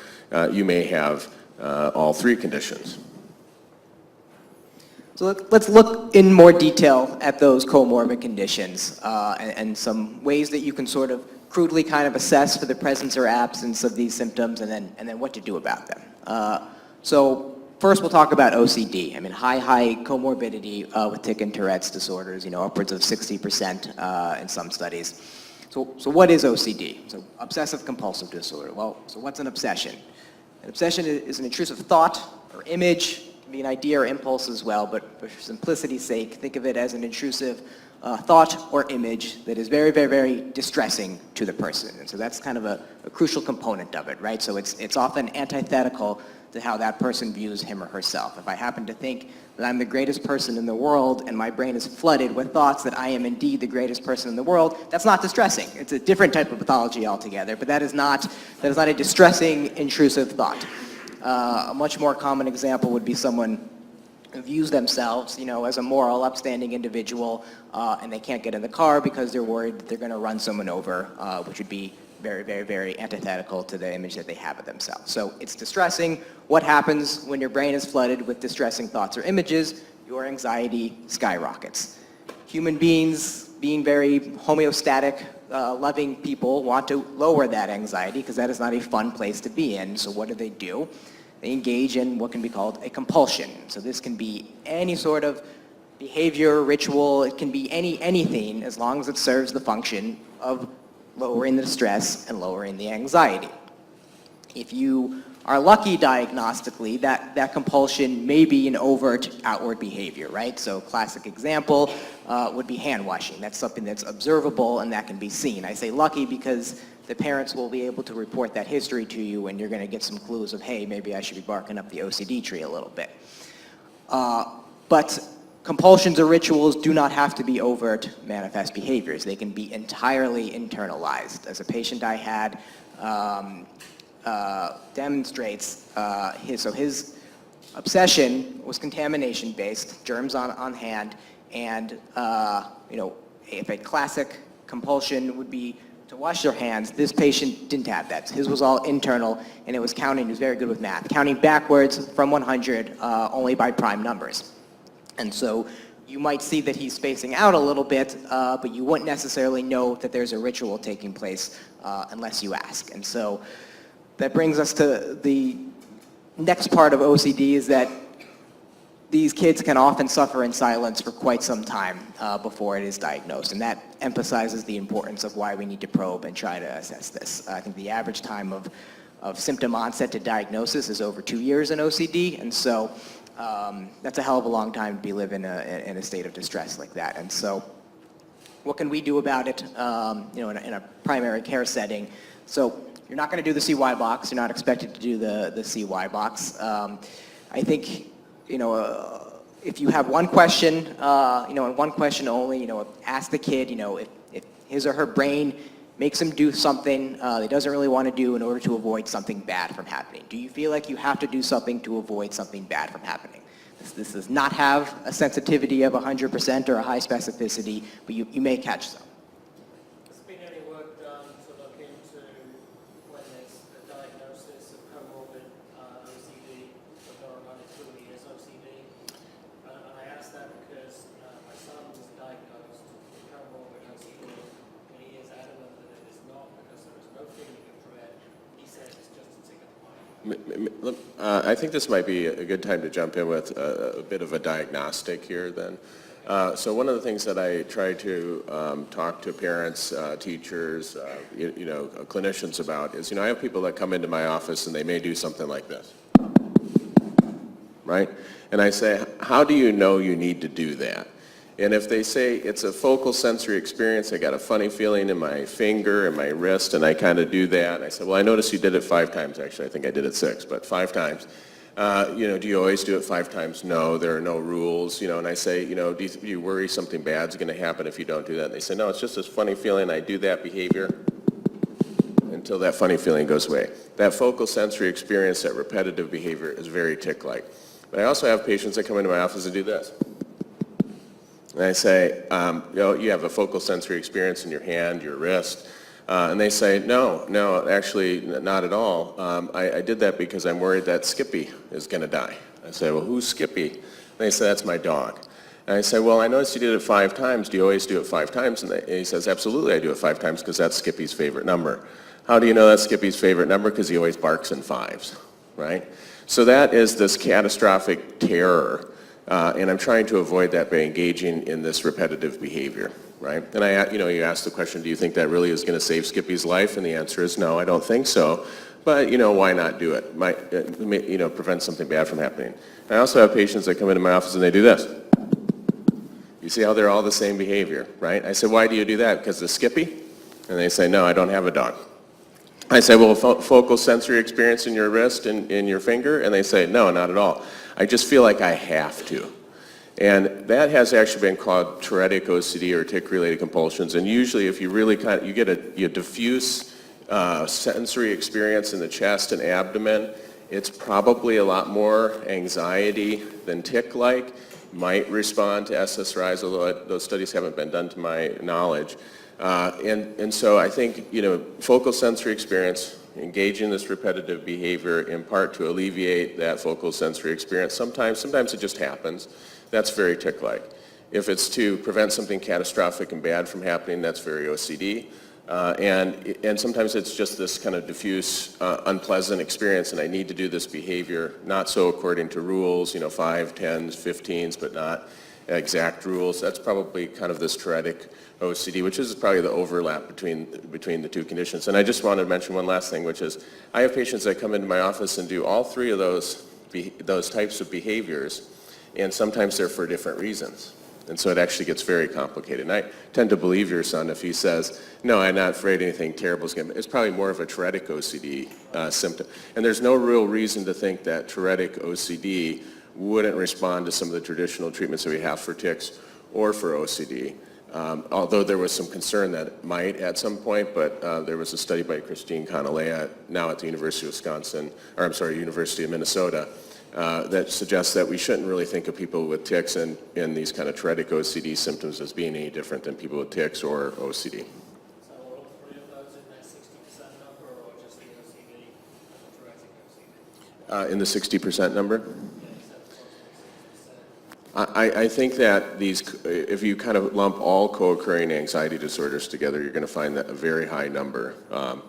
you may have all three conditions. So let's look in more detail at those comorbid conditions and some ways that you can sort of crudely kind of assess for the presence or absence of these symptoms, and then what to do about them. So first we'll talk about OCD. I mean, high comorbidity with tic and Tourette's disorders, upwards of 60% in some studies. So what is OCD? So obsessive compulsive disorder. Well, so what's an obsession? An obsession is an intrusive thought or image. It can be an idea or impulse as well, but for simplicity's sake, think of it as an intrusive thought or image that is very, very, very distressing to the person. And so that's kind of a crucial component of it, right? So it's often antithetical to how that person views him or herself. If I happen to think that I'm the greatest person in the world and my brain is flooded with thoughts that I am indeed the greatest person in the world, that's not distressing. It's a different type of pathology altogether, but that is not a distressing, intrusive thought. A much more common example would be someone who views themselves, as a moral, upstanding individual, and they can't get in the car because they're worried that they're going to run someone over, which would be very, very, very antithetical to the image that they have of themselves. So it's distressing. What happens when your brain is flooded with distressing thoughts or images? Your anxiety skyrockets. Human beings, being very homeostatic, loving people, want to lower that anxiety because that is not a fun place to be in. So what do? They engage in what can be called a compulsion. So this can be any sort of behavior, ritual. It can be anything as long as it serves the function of lowering the stress and lowering the anxiety. If you are lucky diagnostically, that compulsion may be an overt outward behavior, right? So classic example would be hand washing. That's something that's observable and that can be seen. I say lucky because the parents will be able to report that history to you and you're going to get some clues of, hey, maybe I should be barking up the OCD tree a little bit. But compulsions or rituals do not have to be overt manifest behaviors. They can be entirely internalized. As a patient I had demonstrates his obsession was contamination based, germs on hand, and if a classic compulsion would be to wash their hands, this patient didn't have that. His was all internal, and it was counting. He was very good with math, counting backwards from 100 only by prime numbers. And so you might see that he's spacing out a little bit, but you wouldn't necessarily know that there's a ritual taking place unless you ask. And so that brings us to the next part of OCD, is that these kids can often suffer in silence for quite some time before it is diagnosed. And that emphasizes the importance of why we need to probe and try to assess this. I think the average time of symptom onset to diagnosis is over 2 years in OCD. And so that's a hell of a long time to be living in a state of distress like that. And so what can we do about it in a primary care setting? So you're not going to do the CY box. You're not expected to do the CY box. I think, if you have one question, and one question only, ask the kid, if his or her brain makes him do something he doesn't really want to do in order to avoid something bad from happening. Do you feel like you have to do something to avoid something bad from happening? This does not have a sensitivity of 100% or a high specificity, but you may catch some. Has there been any work done to look into when there's a diagnosis of comorbid OCD, whether or not it truly is OCD? And I ask that because my son was diagnosed with comorbid OCD, and he is adamant that it is not because there is no feeling of dread. He says it's just a tick of the mind. I think this might be a good time to jump in with a bit of a diagnostic here then. So one of the things that I try to talk to parents, teachers, clinicians about is, I have people that come into my office and they may do something like this, right? And I say, how do you know you need to do that? And if they say it's a focal sensory experience, I got a funny feeling in my finger and my wrist, and I kind of do that. And I said, well, I noticed you did it 5 times, actually. I think I did it 6, but 5 times. Do you always do it 5 times? No, there are no rules. And I say, do you worry something bad's going to happen if you don't do that? And they say, no, it's just this funny feeling. I do that behavior until that funny feeling goes away. That focal sensory experience, that repetitive behavior is very tic-like. But I also have patients that come into my office and do this. And I say, you have a focal sensory experience in your hand, your wrist. And they say, no, actually not at all. I did that because I'm worried that Skippy is going to die. I say, well, who's Skippy? And they say, that's my dog. And I say, well, I noticed you did it 5 times. Do you always do it 5 times? And he says, absolutely, I do it 5 times because that's Skippy's favorite number. How do you know that's Skippy's favorite number? Because he always barks in 5s, right? So that is this catastrophic terror. And I'm trying to avoid that by engaging in this repetitive behavior, right? And you ask the question, do you think that really is going to save Skippy's life? And the answer is no, I don't think so. But, why not do it? Might, prevent something bad from happening. I also have patients that come into my office and they do this. You see how they're all the same behavior, right? I say, why do you do that? Because of Skippy? And they say, no, I don't have a dog. I say, well, focal sensory experience in your wrist and in your finger? And they say, no, not at all. I just feel like I have to. And that has actually been called Tourettic OCD or tic-related compulsions. And usually if you really you get a diffuse sensory experience in the chest and abdomen, it's probably a lot more anxiety than tic-like. Might respond to SSRIs, although those studies haven't been done to my knowledge. And so I think, focal sensory experience, engaging this repetitive behavior in part to alleviate that focal sensory experience. Sometimes it just happens. That's very tic-like. If it's to prevent something catastrophic and bad from happening, that's very OCD. And sometimes it's just this kind of diffuse, unpleasant experience, and I need to do this behavior, not so according to rules, 5, 10s, 15s, but not exact rules. That's probably kind of this Tourettic OCD, which is probably the overlap between the two conditions. And I just wanted to mention one last thing, which is I have patients that come into my office and do all 3 of those types of behaviors, and sometimes they're for different reasons. And so it actually gets very complicated. And I tend to believe your son if he says, no, I'm not afraid anything terrible is going to happen. It's probably more of a Tourettic OCD symptom. And there's no real reason to think that Tourettic OCD wouldn't respond to some of the traditional treatments that we have for tics or for OCD. Although there was some concern that it might at some point, but there was a study by Christine Canalea, now at the University of Minnesota, that suggests that we shouldn't really think of people with tics and these kind of Tourettic OCD symptoms as being any different than people with tics or OCD. So are all 3 of those in that 60% number, or just the OCD and the Tourettic OCD? In the 60% number? I think that if you kind of lump all co-occurring anxiety disorders together, you're going to find that a very high number,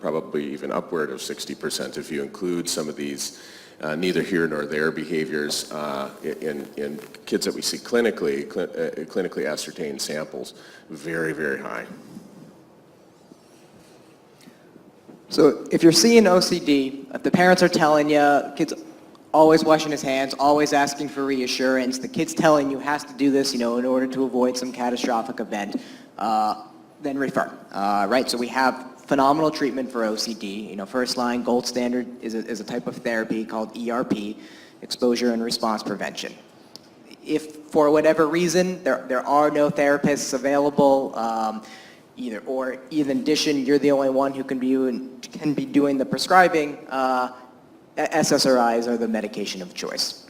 probably even upward of 60% if you include some of these neither here nor there behaviors in kids that we see clinically ascertained samples, very, very high. So if you're seeing OCD, if the parents are telling you, kids always washing his hands, always asking for reassurance, the kid's telling you has to do this, in order to avoid some catastrophic event, then refer, right? So we have phenomenal treatment for OCD. First line gold standard is a type of therapy called ERP, exposure and response prevention. If for whatever reason there are no therapists available, or in addition you're the only one who can be doing the prescribing, SSRIs are the medication of choice.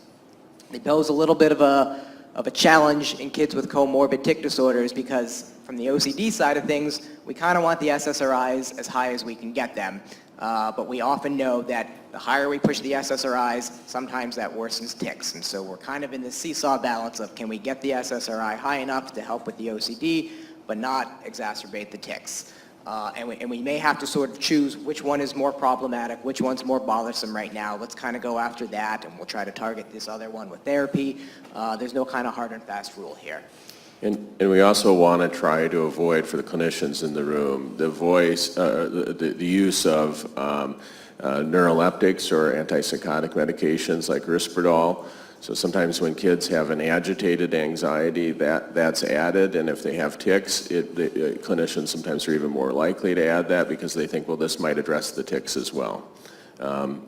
They pose a little bit of a challenge in kids with comorbid tic disorders because from the OCD side of things, we kind of want the SSRIs as high as we can get them. But we often know that the higher we push the SSRIs, sometimes that worsens tics. And so we're kind of in this seesaw balance of can we get the SSRI high enough to help with the OCD, but not exacerbate the tics. And we may have to sort of choose which one is more problematic, which one's more bothersome right now. Let's kind of go after that, and we'll try to target this other one with therapy. There's no kind of hard and fast rule here. And we also want to try to avoid, for the clinicians in the room, the use of neuroleptics or antipsychotic medications like Risperdal. So sometimes when kids have an agitated anxiety, that's added, and if they have tics, the clinicians sometimes are even more likely to add that because they think, well, this might address the tics as well.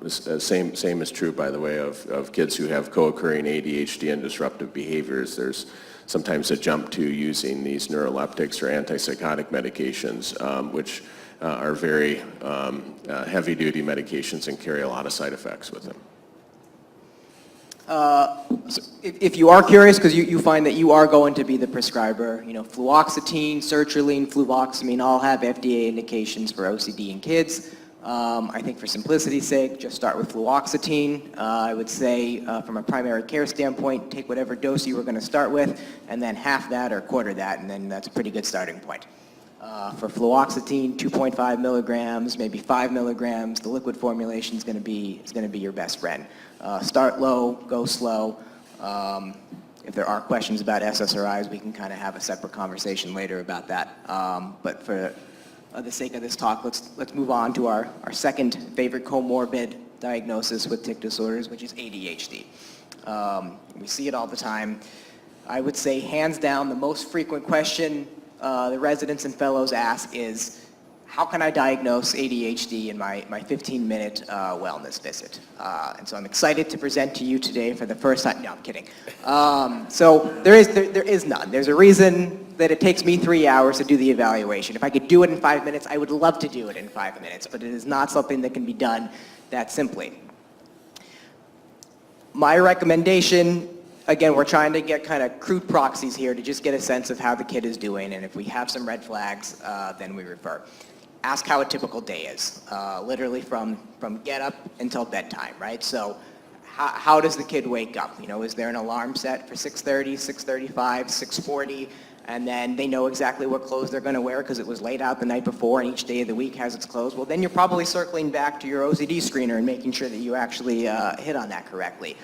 Same is true, by the way, of kids who have co-occurring ADHD and disruptive behaviors. There's sometimes a jump to using these neuroleptics or antipsychotic medications, which are very heavy-duty medications and carry a lot of side effects with them. If you are curious, because you find that you are going to be the prescriber, fluoxetine, sertraline, fluvoxamine all have FDA indications for OCD in kids. I think for simplicity's sake, just start with fluoxetine. I would say from a primary care standpoint, take whatever dose you were going to start with, and then half that or quarter that, and then that's a pretty good starting point. For fluoxetine, 2.5 milligrams, maybe 5 milligrams. The liquid formulation is going to be your best friend. Start low, go slow. If there are questions about SSRIs, we can kind of have a separate conversation later about that. But for the sake of this talk, let's move on to our second favorite comorbid diagnosis with tic disorders, which is ADHD. We see it all the time. I would say hands down the most frequent question the residents and fellows ask is, how can I diagnose ADHD in my 15-minute wellness visit? And so I'm excited to present to you today for the first time. No, I'm kidding. So there is none. There's a reason that it takes me 3 hours to do the evaluation. If I could do it in 5 minutes, I would love to do it in 5 minutes, but it is not something that can be done that simply. My recommendation, again, we're trying to get kind of crude proxies here to just get a sense of how the kid is doing, and if we have some red flags, then we refer. Ask how a typical day is, literally from get up until bedtime, right? So how does the kid wake up? Is there an alarm set for 6:30, 6:35, 6:40, and then they know exactly what clothes they're going to wear because it was laid out the night before and each day of the week has its clothes? Well, then you're probably circling back to your OCD screener and making sure that you actually hit on that correctly.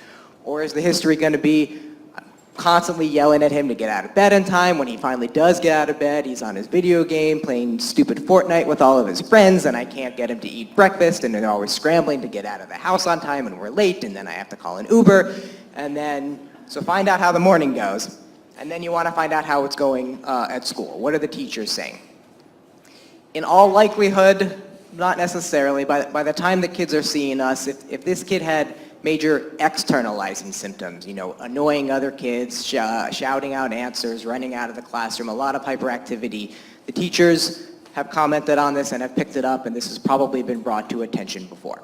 Or is the history going to be constantly yelling at him to get out of bed in time? When he finally does get out of bed, he's on his video game playing stupid Fortnite with all of his friends, and I can't get him to eat breakfast, and they're always scrambling to get out of the house on time, and we're late, and then I have to call an Uber. And then, so find out how the morning goes, and then you want to find out how it's going at school. What are the teachers saying? In all likelihood, not necessarily. By the time the kids are seeing us, if this kid had major externalizing symptoms, annoying other kids, shouting out answers, running out of the classroom, a lot of hyperactivity. The teachers have commented on this and have picked it up, and this has probably been brought to attention before.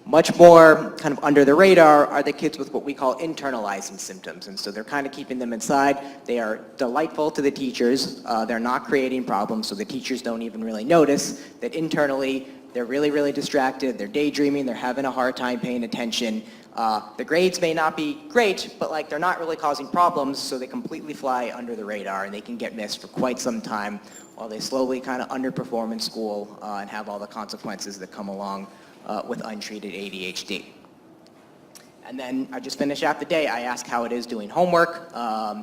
Much more kind of under the radar are the kids with what we call internalizing symptoms, and so they're kind of keeping them inside. They are delightful to the teachers. They're not creating problems, so the teachers don't even really notice that internally they're really, really distracted, they're daydreaming, they're having a hard time paying attention. The grades may not be great, but they're not really causing problems, so they completely fly under the radar and they can get missed for quite some time while they slowly kind of underperform in school and have all the consequences that come along with untreated ADHD. And then I just finish out the day. I ask how it is doing homework.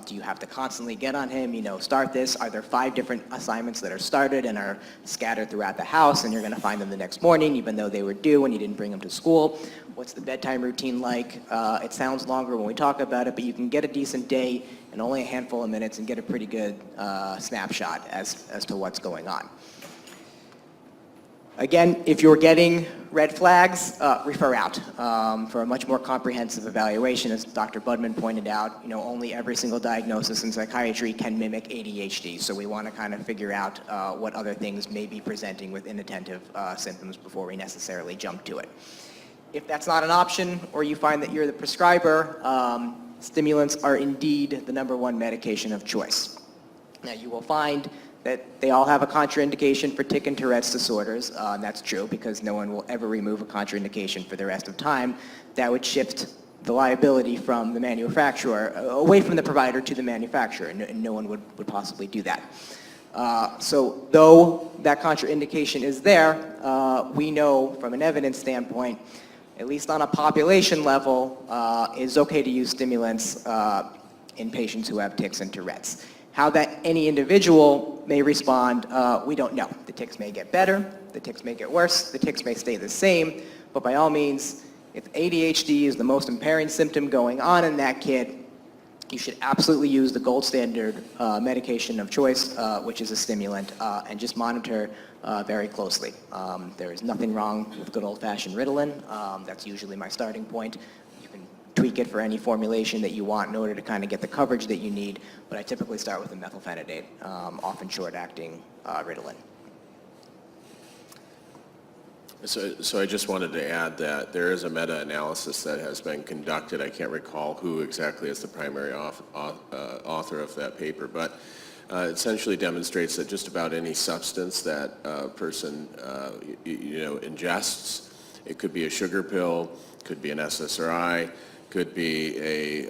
Do you have to constantly get on him? Start this. Are there 5 different assignments that are started and are scattered throughout the house, and you're going to find them the next morning, even though they were due and you didn't bring them to school? What's the bedtime routine like? It sounds longer when we talk about it, but you can get a decent day in only a handful of minutes and get a pretty good snapshot as to what's going on. Again, if you're getting red flags, refer out for a much more comprehensive evaluation. As Dr. Budman pointed out, only every single diagnosis in psychiatry can mimic ADHD, so we want to kind of figure out what other things may be presenting with inattentive symptoms before we necessarily jump to it. If that's not an option, or you find that you're the prescriber, stimulants are indeed the #1 medication of choice. Now, you will find that they all have a contraindication for tic and Tourette's disorders, and that's true because no one will ever remove a contraindication for the rest of time. That would shift the liability from the manufacturer, away from the provider to the manufacturer, and no one would possibly do that. So though that contraindication is there, we know from an evidence standpoint, at least on a population level, it's okay to use stimulants in patients who have tics and Tourette's. How that any individual may respond, we don't know. The tics may get better, the tics may get worse, the tics may stay the same, but by all means, if ADHD is the most impairing symptom going on in that kid, you should absolutely use the gold standard medication of choice, which is a stimulant, and just monitor very closely. There is nothing wrong with good old-fashioned Ritalin. That's usually my starting point. Tweak it for any formulation that you want in order to kind of get the coverage that you need, but I typically start with a methylphenidate, often short-acting Ritalin. So I just wanted to add that there is a meta-analysis that has been conducted. I can't recall who exactly is the primary author of that paper, but essentially demonstrates that just about any substance that a person ingests, it could be a sugar pill, could be an SSRI, could be a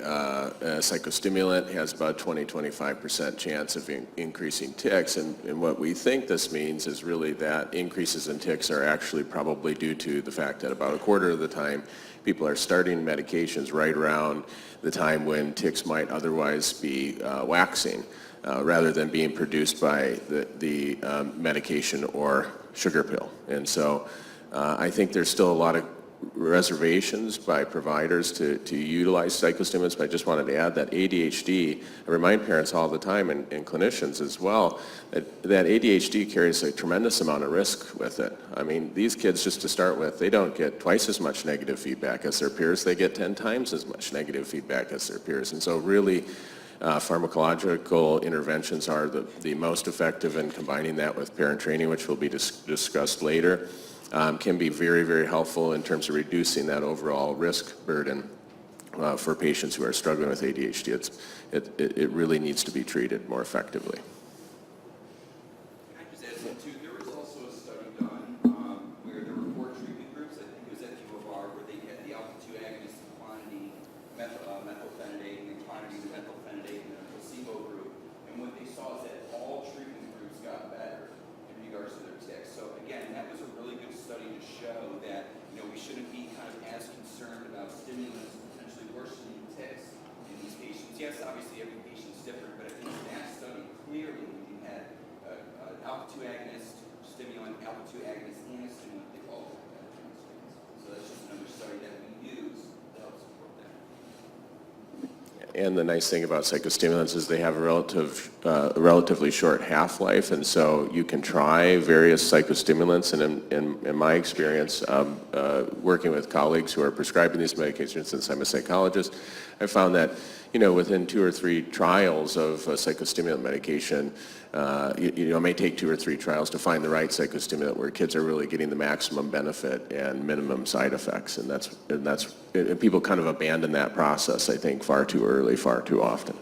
psychostimulant, has about 20-25% chance of increasing tics. And what we think this means is really that increases in tics are actually probably due to the fact that about a quarter of the time people are starting medications right around the time when tics might otherwise be waxing, rather than being produced by the medication or sugar pill. And so I think there's still a lot of reservations by providers to utilize psychostimulants, but I just wanted to add that ADHD, I remind parents all the time and clinicians as well, that ADHD carries a tremendous amount of risk with it. I mean, these kids, just to start with, they don't get twice as much negative feedback as their peers, they get 10 times as much negative feedback as their peers. And so really, pharmacological interventions are the most effective, in combining that with parent training, which will be discussed later. Can be very, very helpful in terms of reducing that overall risk burden for patients who are struggling with ADHD. It really needs to be treated more effectively. Can I just add something too? There was also a study done where there were 4 treatment groups. I think it was at U of R, where they had the alpha-2 agonist quantity methylphenidate and the quantity of methylphenidate in a placebo group. And what they saw is that all treatment groups got better in regards to their tics. So again, that was a really good study to show that we shouldn't be kind of as concerned about stimulants potentially worsening tics in these patients. Yes, obviously every patient's different, but I think in that study clearly we had an alpha-2 agonist stimulant, alpha-2 agonist and a stimulant. They all had better demonstrations. So that's just another study that we use to help support that. And the nice thing about psychostimulants is they have a relatively short half-life, and so you can try various psychostimulants. And in my experience, working with colleagues who are prescribing these medications, since I'm a psychologist, I found that within 2 or 3 trials of a psychostimulant medication, it may take 2 or 3 trials to find the right psychostimulant where kids are really getting the maximum benefit and minimum side effects. And people kind of abandon that process, I think, far too early, far too often.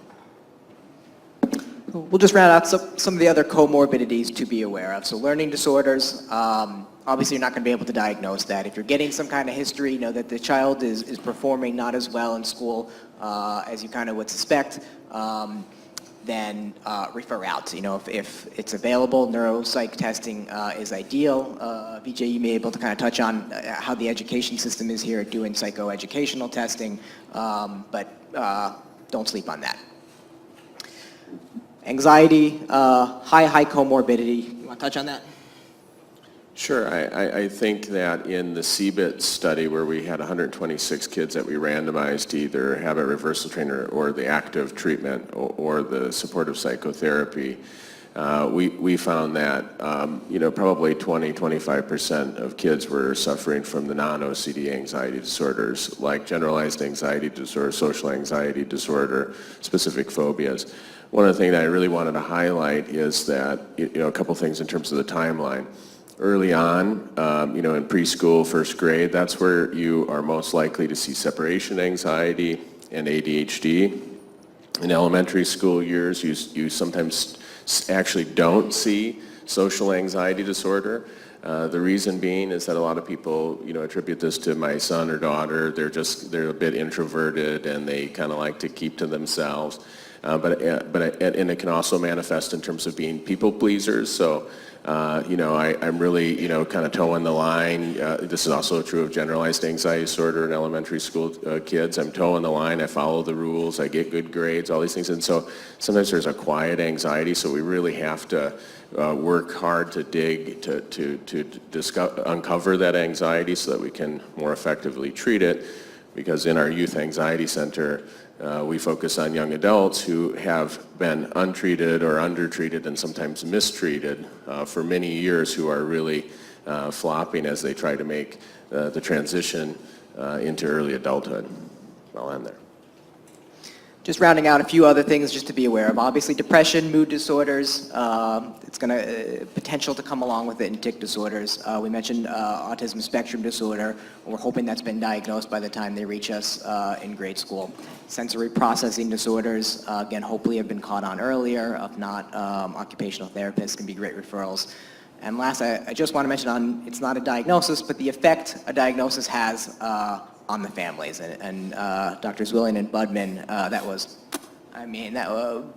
We'll just round out some of the other comorbidities to be aware of. So learning disorders, obviously you're not going to be able to diagnose that. If you're getting some kind of history, that the child is performing not as well in school as you kind of would suspect, then refer out. If it's available, neuropsych testing is ideal. Vijay, you may be able to kind of touch on how the education system is here doing psychoeducational testing, but don't sleep on that. Anxiety, high comorbidity. You want to touch on that? Sure. I think that in the CBIT study, where we had 126 kids that we randomized to either have a reversal trainer or the active treatment or the supportive psychotherapy, we found that probably 20-25% of kids were suffering from the non-OCD anxiety disorders, like generalized anxiety disorder, social anxiety disorder, specific phobias. One of the things that I really wanted to highlight is that a couple things in terms of the timeline. Early on, in preschool, first grade, that's where you are most likely to see separation anxiety and ADHD. In elementary school years, you sometimes actually don't see social anxiety disorder. The reason being is that a lot of people, attribute this to my son or daughter. They're a bit introverted and they kind of like to keep to themselves. But it can also manifest in terms of being people pleasers. So, I'm really, kind of towing the line. This is also true of generalized anxiety disorder in elementary school kids. I'm towing the line. I follow the rules. I get good grades, all these things. And so sometimes there's a quiet anxiety. So we really have to work hard to dig, to uncover that anxiety so that we can more effectively treat it. Because in our Youth Anxiety Center, we focus on young adults who have been untreated or undertreated and sometimes mistreated for many years, who are really flopping as they try to make the transition into early adulthood. I'll end there. Just rounding out a few other things just to be aware of. Obviously, depression, mood disorders, it's going to potential to come along with it in tic disorders. We mentioned autism spectrum disorder. We're hoping that's been diagnosed by the time they reach us in grade school. Sensory processing disorders, again, hopefully have been caught on earlier. If not, occupational therapists can be great referrals. And last, I just want to mention it's not a diagnosis, but the effect a diagnosis has on the families. And Drs. Willing and Budman, that was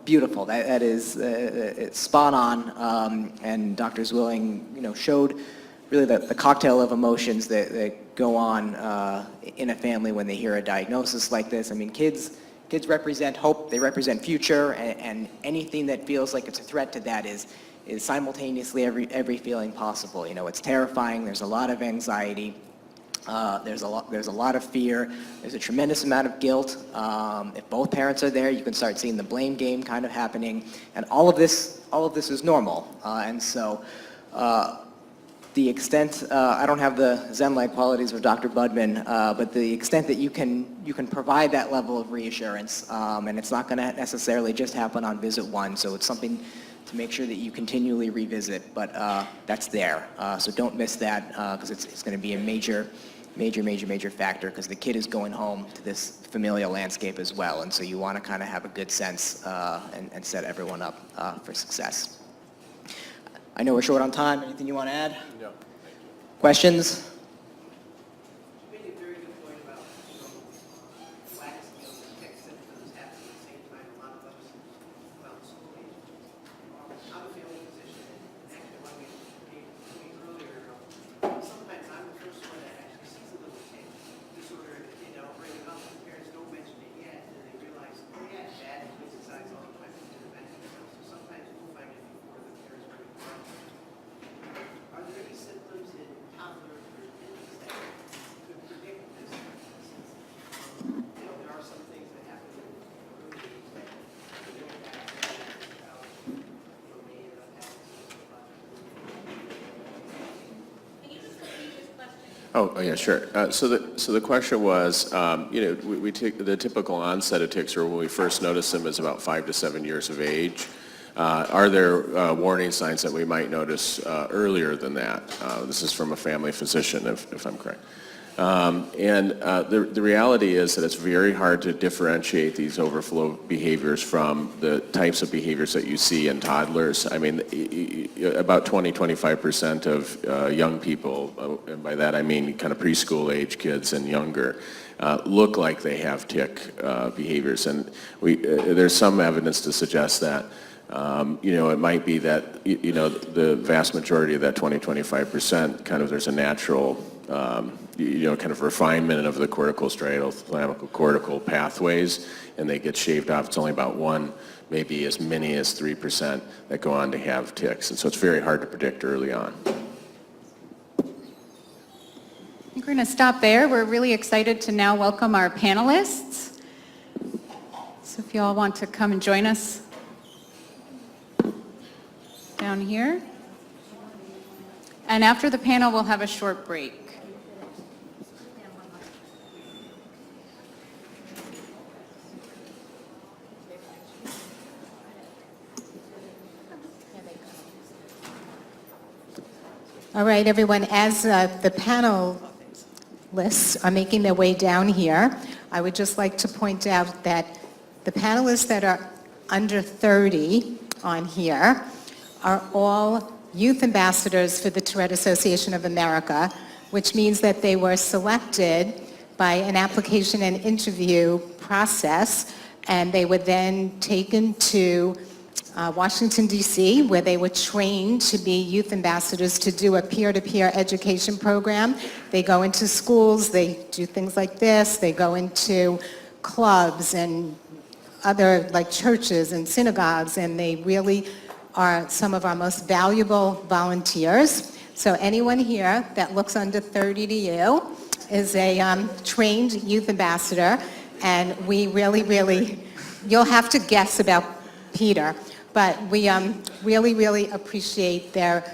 beautiful. That is it's spot on. And Drs. Willing, showed really the cocktail of emotions that go on in a family when they hear a diagnosis like this. I mean, kids represent hope. They represent future, and anything that feels like it's a threat to that is simultaneously every feeling possible. It's terrifying. There's a lot of anxiety. There's a lot of fear. There's a tremendous amount of guilt. If both parents are there, you can start seeing the blame game kind of happening, and all of this is normal. And so, the extent I don't have the Zen-like qualities of Dr. Budman, but the extent that you can provide that level of reassurance, and it's not going to necessarily just happen on visit one. So it's something to make sure that you continually revisit, but that's there. So don't miss that because it's going to be a major factor because the kid is going home to this familial landscape as well, and so you want to kind of have a good sense and set everyone up for success. I know we're short on time. Anything you want to add? No. Questions? You made a very good point about, wax skills and tic symptoms happen at the same time. A lot of us, well, school age. I'm a family physician, and actually when we came earlier, sometimes I'm the first one that actually sees a little tic disorder, bring it up, and parents don't mention it yet, and they realize, oh yeah, dad exercise all the time to the back. So sometimes we'll find it before the parents bring it up. Are there any symptoms in toddlers or infants that could predict this? There are some things that happen in early age that go back to how may end up having Can you just repeat this question? Oh, yeah, sure. So the question was, we take the typical onset of tics, or when we first notice them, is about 5 to 7 years of age. Are there warning signs that we might notice earlier than that? This is from a family physician, if I'm correct. The reality is that it's very hard to differentiate these overflow behaviors from the types of behaviors that you see in toddlers. I mean, about 20-25% of young people, and by that I mean kind of preschool age kids and younger, look like they have tic behaviors. And there's some evidence to suggest that it might be that, the vast majority of that 20-25% kind of there's a natural, kind of refinement of the cortical striatal thalamical cortical pathways, and they get shaved off. It's only about 1, maybe as many as 3% that go on to have tics. And so it's very hard to predict early on. I think we're going to stop there. We're really excited to now welcome our panelists. So if you all want to come and join us down here. And after the panel, we'll have a short break. All right, everyone, as the panelists are making their way down here, I would just like to point out that the panelists that are under 30 on here are all youth ambassadors for the Tourette Association of America, which means that they were selected by an application and interview process, and they were then taken to Washington, D.C., where they were trained to be youth ambassadors to do a peer-to-peer education program. They go into schools, they do things like this, they go into clubs and other, like churches and synagogues, and they really are some of our most valuable volunteers. So anyone here that looks under 30 to you is a trained youth ambassador, and we really, you'll have to guess about Peter, but we really appreciate their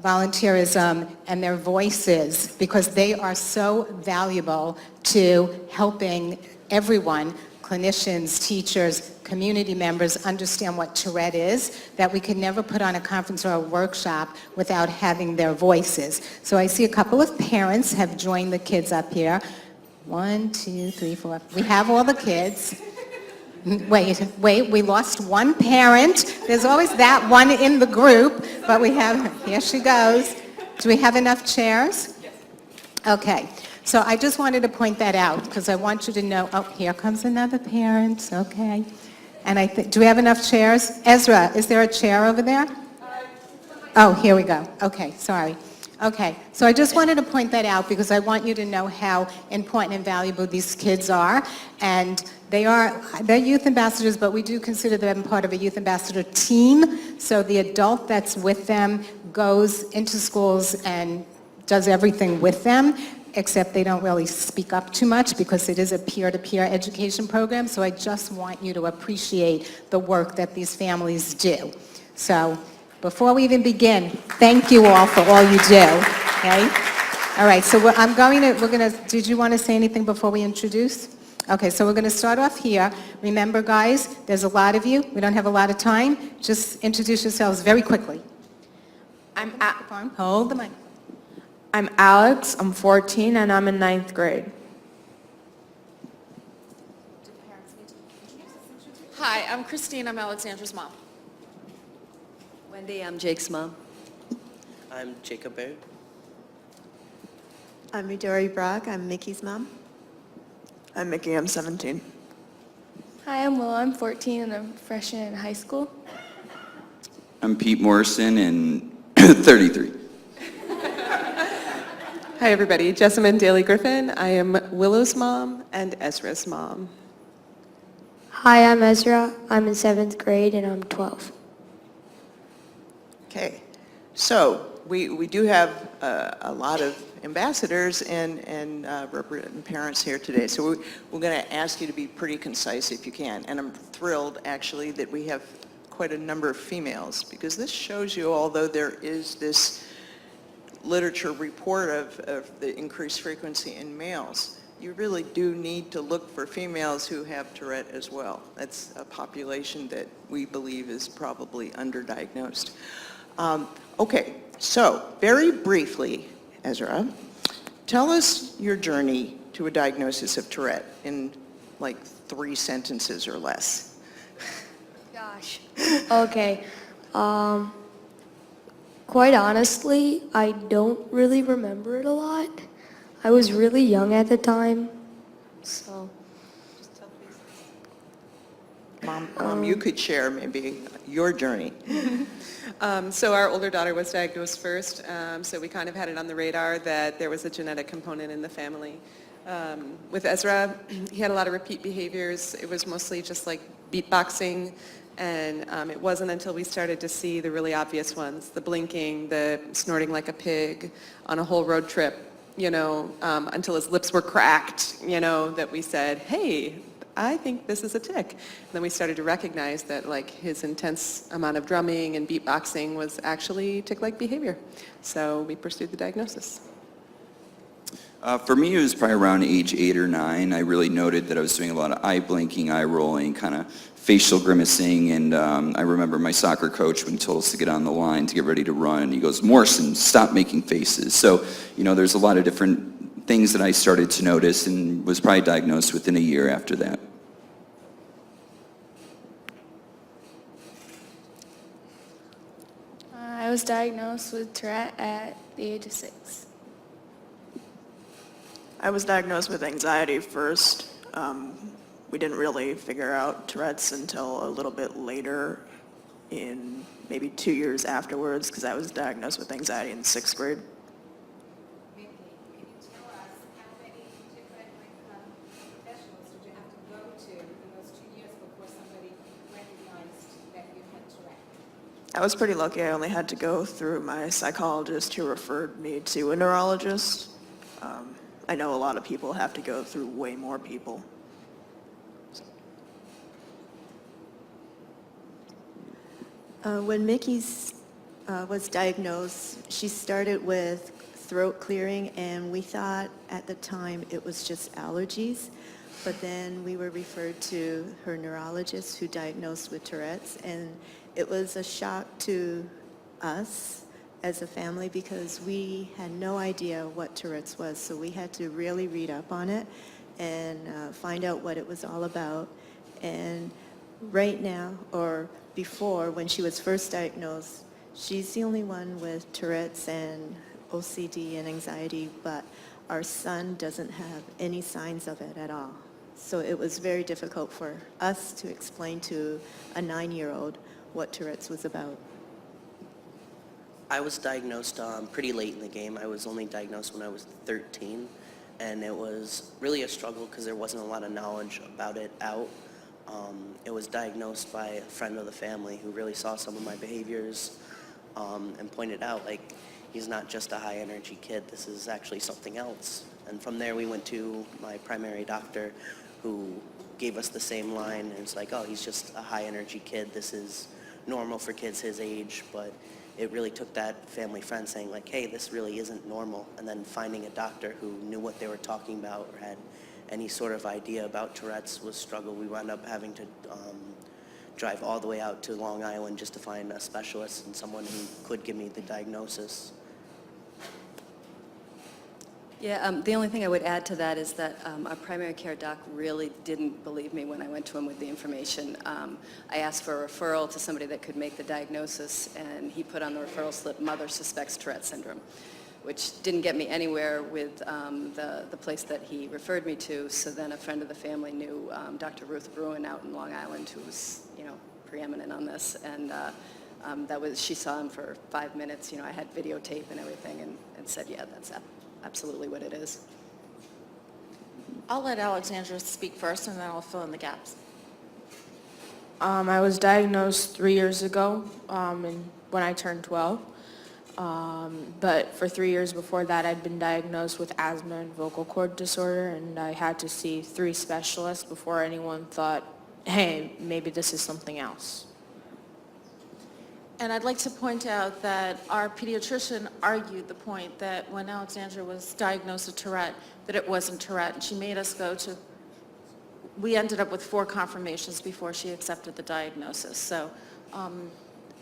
volunteerism and their voices because they are so valuable to helping everyone clinicians, teachers, community members understand what Tourette is, that we could never put on a conference or a workshop without having their voices. So I see a couple of parents have joined the kids up here. 1, 2, 3, 4. We have all the kids. Wait, we lost one parent. There's always that one in the group, but we have, here she goes. Do we have enough chairs? Yes. Okay, so I just wanted to point that out because I want you to know, oh, here comes another parent, okay. And do we have enough chairs? Ezra, is there a chair over there? Oh, here we go. Okay, sorry. Okay, so I just wanted to point that out because I want you to know how important and valuable these kids are. And they're youth ambassadors, but we do consider them part of a youth ambassador team. So the adult that's with them goes into schools and does everything with them, except they don't really speak up too much because it is a peer-to-peer education program. So I just want you to appreciate the work that these families do. So before we even begin, thank you all for all you do, okay? All right, so did you want to say anything before we introduce? Okay, so we're going to start off here. Remember, guys, there's a lot of you. We don't have a lot of time. Just introduce yourselves very quickly. Hold the mic. I'm Alex, I'm 14, and I'm in 9th grade. Hi, I'm Christine, I'm Alexandra's mom. Wendy, I'm Jake's mom. I'm Jacob Baird. I'm Midori Brock, I'm Mickey's mom. I'm Mickey, I'm 17. Hi, I'm Willow, I'm 14 and I'm a freshman in high school. I'm Pete Morrison and 33. Hi everybody, Jessamine Daly Griffin. I am Willow's mom and Ezra's mom. Hi, I'm Ezra. I'm in 7th grade and I'm 12. Okay, so we do have a lot of ambassadors and representing parents here today. So we're going to ask you to be pretty concise if you can. And I'm thrilled, actually, that we have quite a number of females because this shows you, although there is this literature report of the increased frequency in males, you really do need to look for females who have Tourette as well. That's a population that we believe is probably underdiagnosed. Okay, so very briefly, Ezra, tell us your journey to a diagnosis of Tourette in like 3 sentences or less. Gosh. Okay. Quite honestly, I don't really remember it a lot. I was really young at the time, so. Mom, you could share maybe your journey. So our older daughter was diagnosed first, so we kind of had it on the radar that there was a genetic component in the family. With Ezra, he had a lot of repeat behaviors. It was mostly just like beatboxing, and it wasn't until we started to see the really obvious ones, the blinking, the snorting like a pig on a whole road trip, until his lips were cracked, that we said, hey, I think this is a tic. And then we started to recognize that like his intense amount of drumming and beatboxing was actually tic-like behavior. So we pursued the diagnosis. For me, it was probably around age 8 or 9. I really noted that I was doing a lot of eye blinking, eye rolling, kind of facial grimacing, and I remember my soccer coach when he told us to get on the line to get ready to run, and he goes, Morrison, stop making faces. So, there's a lot of different things that I started to notice and was probably diagnosed within a year after that. I was diagnosed with Tourette at the age of 6. I was diagnosed with anxiety first. We didn't really figure out Tourette's until a little bit later, in maybe 2 years afterwards, because I was diagnosed with anxiety in 6th grade. Mickey, can you tell us how many different professionals did you have to go to in those 2 years before somebody recognized that you had Tourette? I was pretty lucky. I only had to go through my psychologist who referred me to a neurologist. I know a lot of people have to go through way more people. When Mickey was diagnosed, she started with throat clearing, and we thought at the time it was just allergies. but then we were referred to her neurologist who diagnosed with Tourette's, and it was a shock to us as a family because we had no idea what Tourette's was, so we had to really read up on it and find out what it was all about. And right now, or before, when she was first diagnosed, she's the only one with Tourette's and OCD and anxiety, but our son doesn't have any signs of it at all. So it was very difficult for us to explain to a 9-year-old what Tourette's was about. I was diagnosed pretty late in the game. I was only diagnosed when I was 13, and it was really a struggle because there wasn't a lot of knowledge about it out. It was diagnosed by a friend of the family who really saw some of my behaviors and pointed out, like, he's not just a high-energy kid, this is actually something else. And from there we went to my primary doctor who gave us the same line, and it's like, oh, he's just a high-energy kid, this is normal for kids his age, but it really took that family friend saying, like, hey, this really isn't normal, and then finding a doctor who knew what they were talking about or had any sort of idea about Tourette's was a struggle. We wound up having to drive all the way out to Long Island just to find a specialist and someone who could give me the diagnosis. Yeah, the only thing I would add to that is that our primary care doc really didn't believe me when I went to him with the information. I asked for a referral to somebody that could make the diagnosis, and he put on the referral slip, mother suspects Tourette syndrome, which didn't get me anywhere with the place that he referred me to. So then a friend of the family knew Dr. Ruth Bruin out in Long Island, who was, preeminent on this, and she saw him for 5 minutes. I had videotape and everything, and said, yeah, that's absolutely what it is. I'll let Alexandra speak first, and then I'll fill in the gaps. I was diagnosed 3 years ago when I turned 12. But for 3 years before that, I'd been diagnosed with asthma and vocal cord disorder, and I had to see 3 specialists before anyone thought, hey, maybe this is something else. And I'd like to point out that our pediatrician argued the point that when Alexandra was diagnosed with Tourette, that it wasn't Tourette, and she made us we ended up with 4 confirmations before she accepted the diagnosis. So,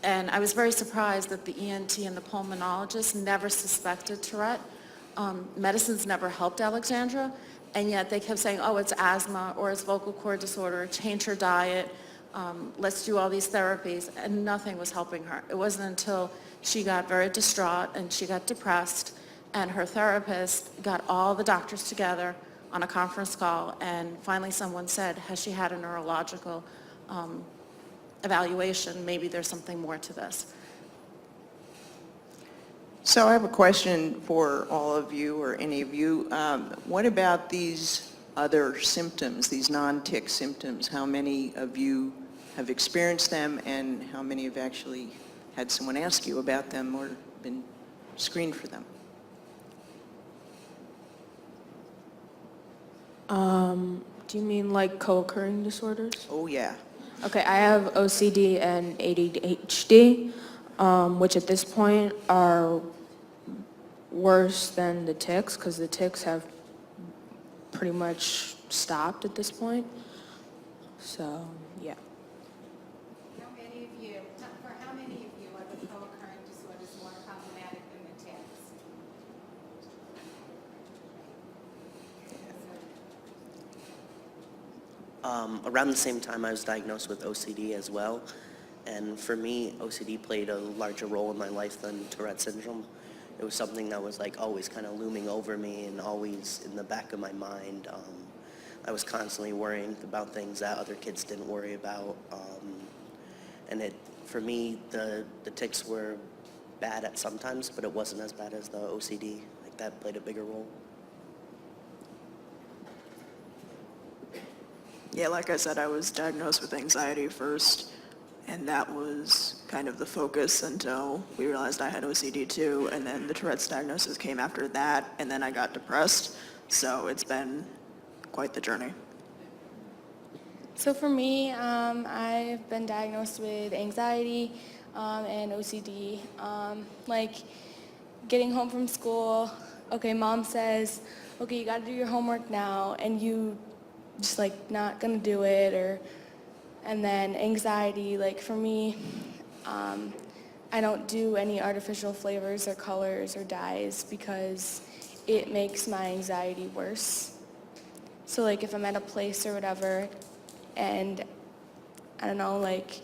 and I was very surprised that the ENT and the pulmonologist never suspected Tourette. Medicines never helped Alexandra, and yet they kept saying, oh, it's asthma or it's vocal cord disorder, change her diet, let's do all these therapies, and nothing was helping her. It wasn't until she got very distraught and she got depressed, and her therapist got all the doctors together on a conference call, and finally someone said, has she had a neurological evaluation? Maybe there's something more to this. So I have a question for all of you or any of you. What about these other symptoms, these non-tic symptoms? How many of you have experienced them, and how many have actually had someone ask you about them or been screened for them? Do you mean like co-occurring disorders? Oh, yeah. Okay, I have OCD and ADHD, which at this point are worse than the tics, because the tics have pretty much stopped at this point. So, yeah. For how many of you are the co-occurring disorders more problematic than the tics? Around the same time, I was diagnosed with OCD as well. And for me, OCD played a larger role in my life than Tourette syndrome. It was something that was like always kind of looming over me and always in the back of my mind. I was constantly worrying about things that other kids didn't worry about. And for me, the tics were bad at sometimes, but it wasn't as bad as the OCD. Like that played a bigger role. Yeah, like I said, I was diagnosed with anxiety first, and that was kind of the focus until we realized I had OCD too, and then the Tourette's diagnosis came after that, and then I got depressed, so it's been quite the journey. So for me, I've been diagnosed with anxiety and OCD. Like getting home from school, okay, mom says, okay, you got to do your homework now, and you just like not gonna do it, and then anxiety, like for me, I don't do any artificial flavors or colors or dyes because it makes my anxiety worse. So like if I'm at a place or whatever and I don't know, like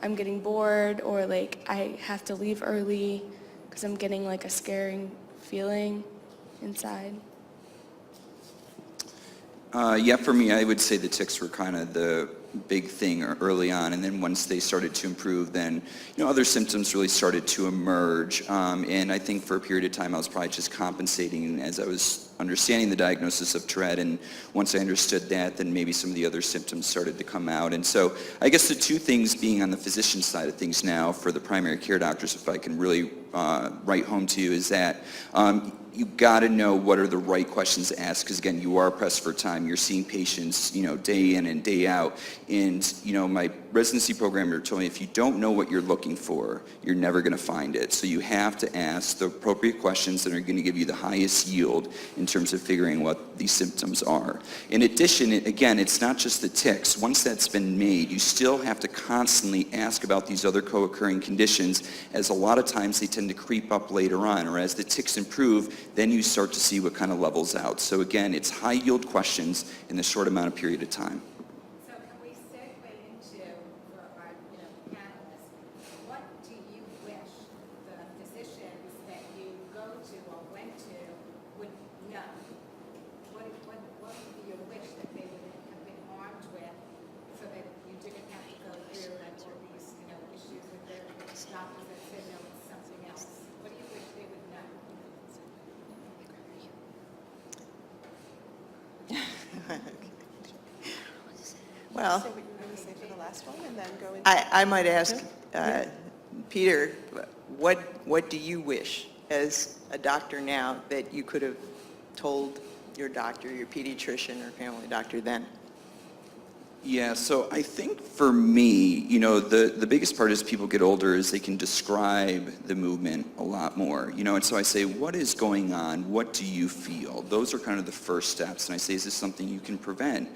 I'm getting bored or like I have to leave early because I'm getting like a scaring feeling inside. Yeah, for me, I would say the tics were kind of the big thing early on, and then once they started to improve, then other symptoms really started to emerge. And I think for a period of time, I was probably just compensating as I was understanding the diagnosis of Tourette, and once I understood that, then maybe some of the other symptoms started to come out. And so I guess the two things being on the physician side of things now for the primary care doctors, if I can really write home to you, is that you got to know what are the right questions to ask, because again, you are pressed for time. You're seeing patients, day in and day out. And, my residency programmer told me if you don't know what you're looking for, you're never going to find it. So you have to ask the appropriate questions that are going to give you the highest yield in terms of figuring what these symptoms are. In addition, again, it's not just the tics. Once that's been made, you still have to constantly ask about these other co-occurring conditions, as a lot of times they tend to creep up later on, or as the tics improve, then you start to see what kind of levels out. So again, it's high yield questions in a short amount of period of time. So can we segue into, for our panelists, what do you wish the physicians that you go to or went to would know? What would be your wish that they would have been armed with so that you didn't have to go through like all these issues with their doctors that said no, it's something else? What do you wish they would know? Well, So we're going to say for the last one and then go into... I might ask Peter, what do you wish as a doctor now that you could have told your doctor, your pediatrician or family doctor then? Yeah, so I think for me, the biggest part as people get older is they can describe the movement a lot more, and so I say, what is going on? What do you feel? Those are kind of the first steps, and I say, is this something you can prevent?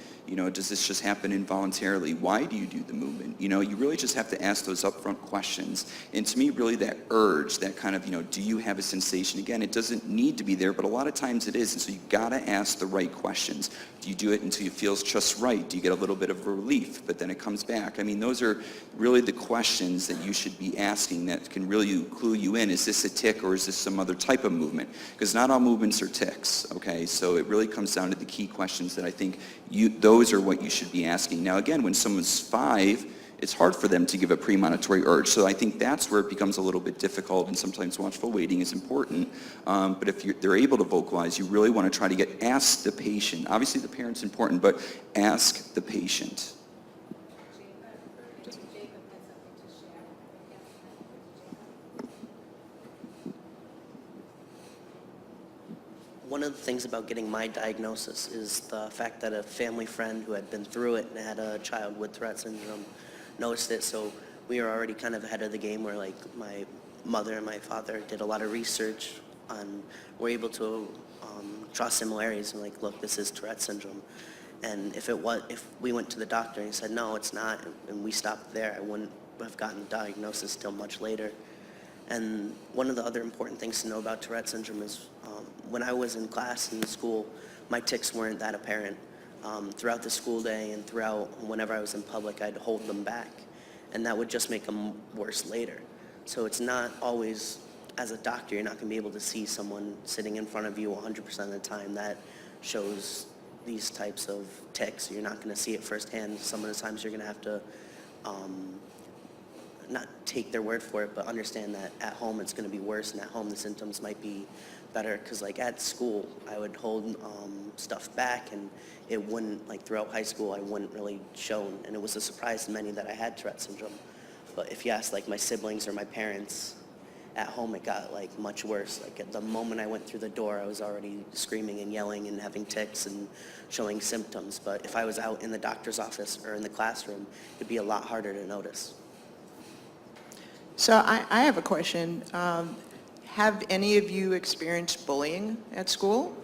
Does this just happen involuntarily? Why do you do the movement? You really just have to ask those upfront questions. And to me, really that urge, that kind of, do you have a sensation? Again, it doesn't need to be there, but a lot of times it is, and so you gotta ask the right questions. Do you do it until you feel just right? Do you get a little bit of relief, but then it comes back? I mean, those are really the questions that you should be asking that can really clue you in. Is this a tic or is this some other type of movement? Because not all movements are tics, okay? So it really comes down to the key questions that I think those are what you should be asking. Now again, when someone's 5, it's hard for them to give a premonitory urge. So I think that's where it becomes a little bit difficult, and sometimes watchful waiting is important. But if they're able to vocalize, you really want to try to ask the patient. Obviously the parent's important, but ask the patient. One of the things about getting my diagnosis is the fact that a family friend who had been through it and had a child with Tourette syndrome noticed it. So we were already kind of ahead of the game, where like my mother and my father did a lot of research on, were able to draw similarities and like, look, this is Tourette syndrome. And if we went to the doctor and he said, no, it's not, and we stopped there, I wouldn't have gotten the diagnosis till much later. And one of the other important things to know about Tourette syndrome is when I was in class in school, my tics weren't that apparent. Throughout the school day and throughout whenever I was in public, I'd hold them back, and that would just make them worse later. So it's not always, as a doctor, you're not going to be able to see someone sitting in front of you 100% of the time that shows these types of tics. You're not going to see it firsthand. Some of the times you're going to have to not take their word for it, but understand that at home it's going to be worse, and at home the symptoms might be better. Because like at school, I would hold stuff back, and it wouldn't, like throughout high school, I wouldn't really show, and it was a surprise to many that I had Tourette syndrome. But if you ask like my siblings or my parents, at home it got like much worse. Like at the moment I went through the door, I was already screaming and yelling and having tics and showing symptoms. But if I was out in the doctor's office or in the classroom, it'd be a lot harder to notice. So I have a question. Have any of you experienced bullying at school?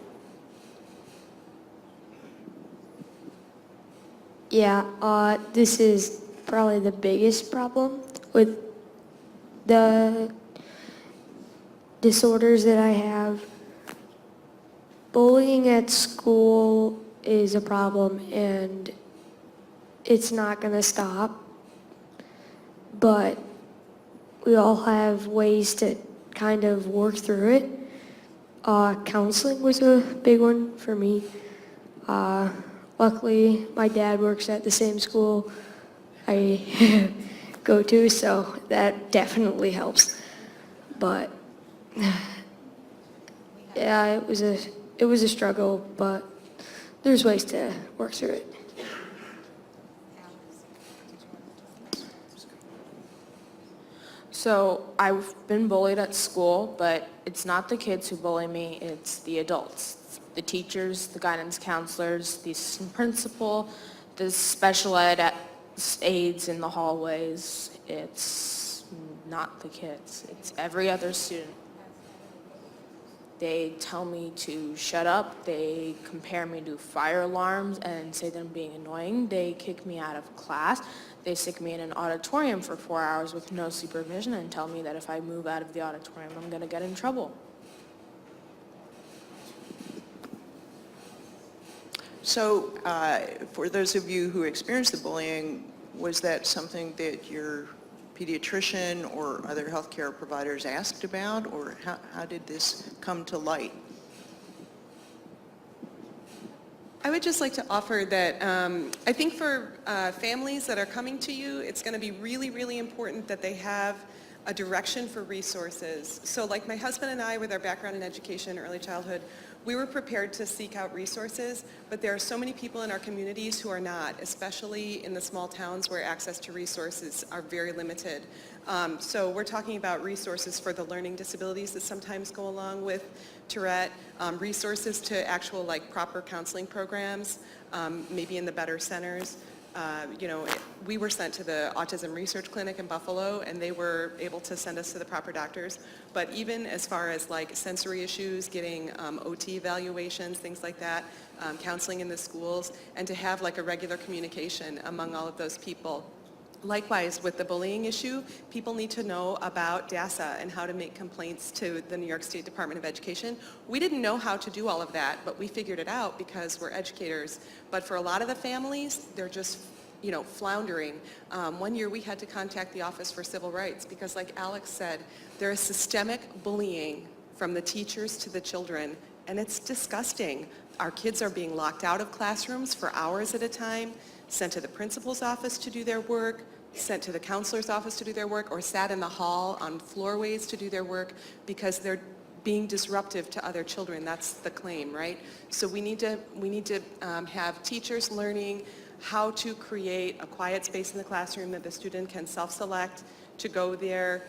Yeah, this is probably the biggest problem with the disorders that I have. Bullying at school is a problem and it's not going to stop, but we all have ways to kind of work through it. Counseling was a big one for me. Luckily, my dad works at the same school I go to, so that definitely helps. But yeah, it was a struggle, but there's ways to work through it. So I've been bullied at school, but it's not the kids who bully me, it's the adults. The teachers, the guidance counselors, the assistant principal, the special ed aides in the hallways. It's not the kids, it's every other student. They tell me to shut up, they compare me to fire alarms and say that I'm being annoying. They kick me out of class. They stick me in an auditorium for 4 hours with no supervision and tell me that if I move out of the auditorium, I'm going to get in trouble. So for those of you who experienced the bullying, was that something that your pediatrician or other healthcare providers asked about, or how did this come to light? I would just like to offer that I think for families that are coming to you, it's going to be really, really important that they have a direction for resources. So like my husband and I, with our background in education, early childhood, we were prepared to seek out resources, but there are so many people in our communities who are not, especially in the small towns where access to resources are very limited. So we're talking about resources for the learning disabilities that sometimes go along with Tourette, resources to actual like proper counseling programs, maybe in the better centers. We were sent to the Autism Research Clinic in Buffalo, and they were able to send us to the proper doctors. But even as far as like sensory issues, getting OT evaluations, things like that, counseling in the schools, and to have like a regular communication among all of those people. Likewise, with the bullying issue, people need to know about DASA and how to make complaints to the New York State Department of Education. We didn't know how to do all of that, but we figured it out because we're educators. But for a lot of the families, they're just floundering. One year we had to contact the Office for Civil Rights because, like Alex said, there is systemic bullying from the teachers to the children, and it's disgusting. Our kids are being locked out of classrooms for hours at a time, sent to the principal's office to do their work, sent to the counselor's office to do their work, or sat in the hall on floorways to do their work because they're being disruptive to other children. That's the claim, right? So we need to have teachers learning how to create a quiet space in the classroom that the student can self-select to go there.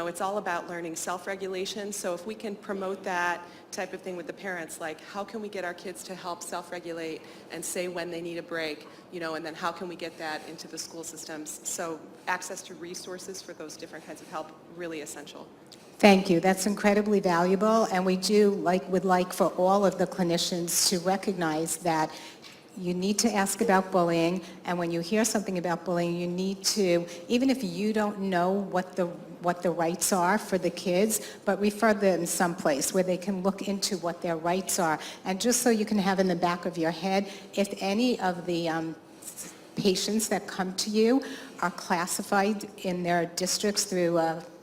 It's all about learning self-regulation. So if we can promote that type of thing with the parents, like how can we get our kids to help self-regulate and say when they need a break, and then how can we get that into the school systems? So access to resources for those different kinds of help, really essential. Thank you. That's incredibly valuable, and we would like for all of the clinicians to recognize that you need to ask about bullying, and when you hear something about bullying, you need to, even if you don't know what the rights are for the kids, but refer them someplace where they can look into what their rights are. And just so you can have in the back of your head, if any of the patients that come to you are classified in their districts through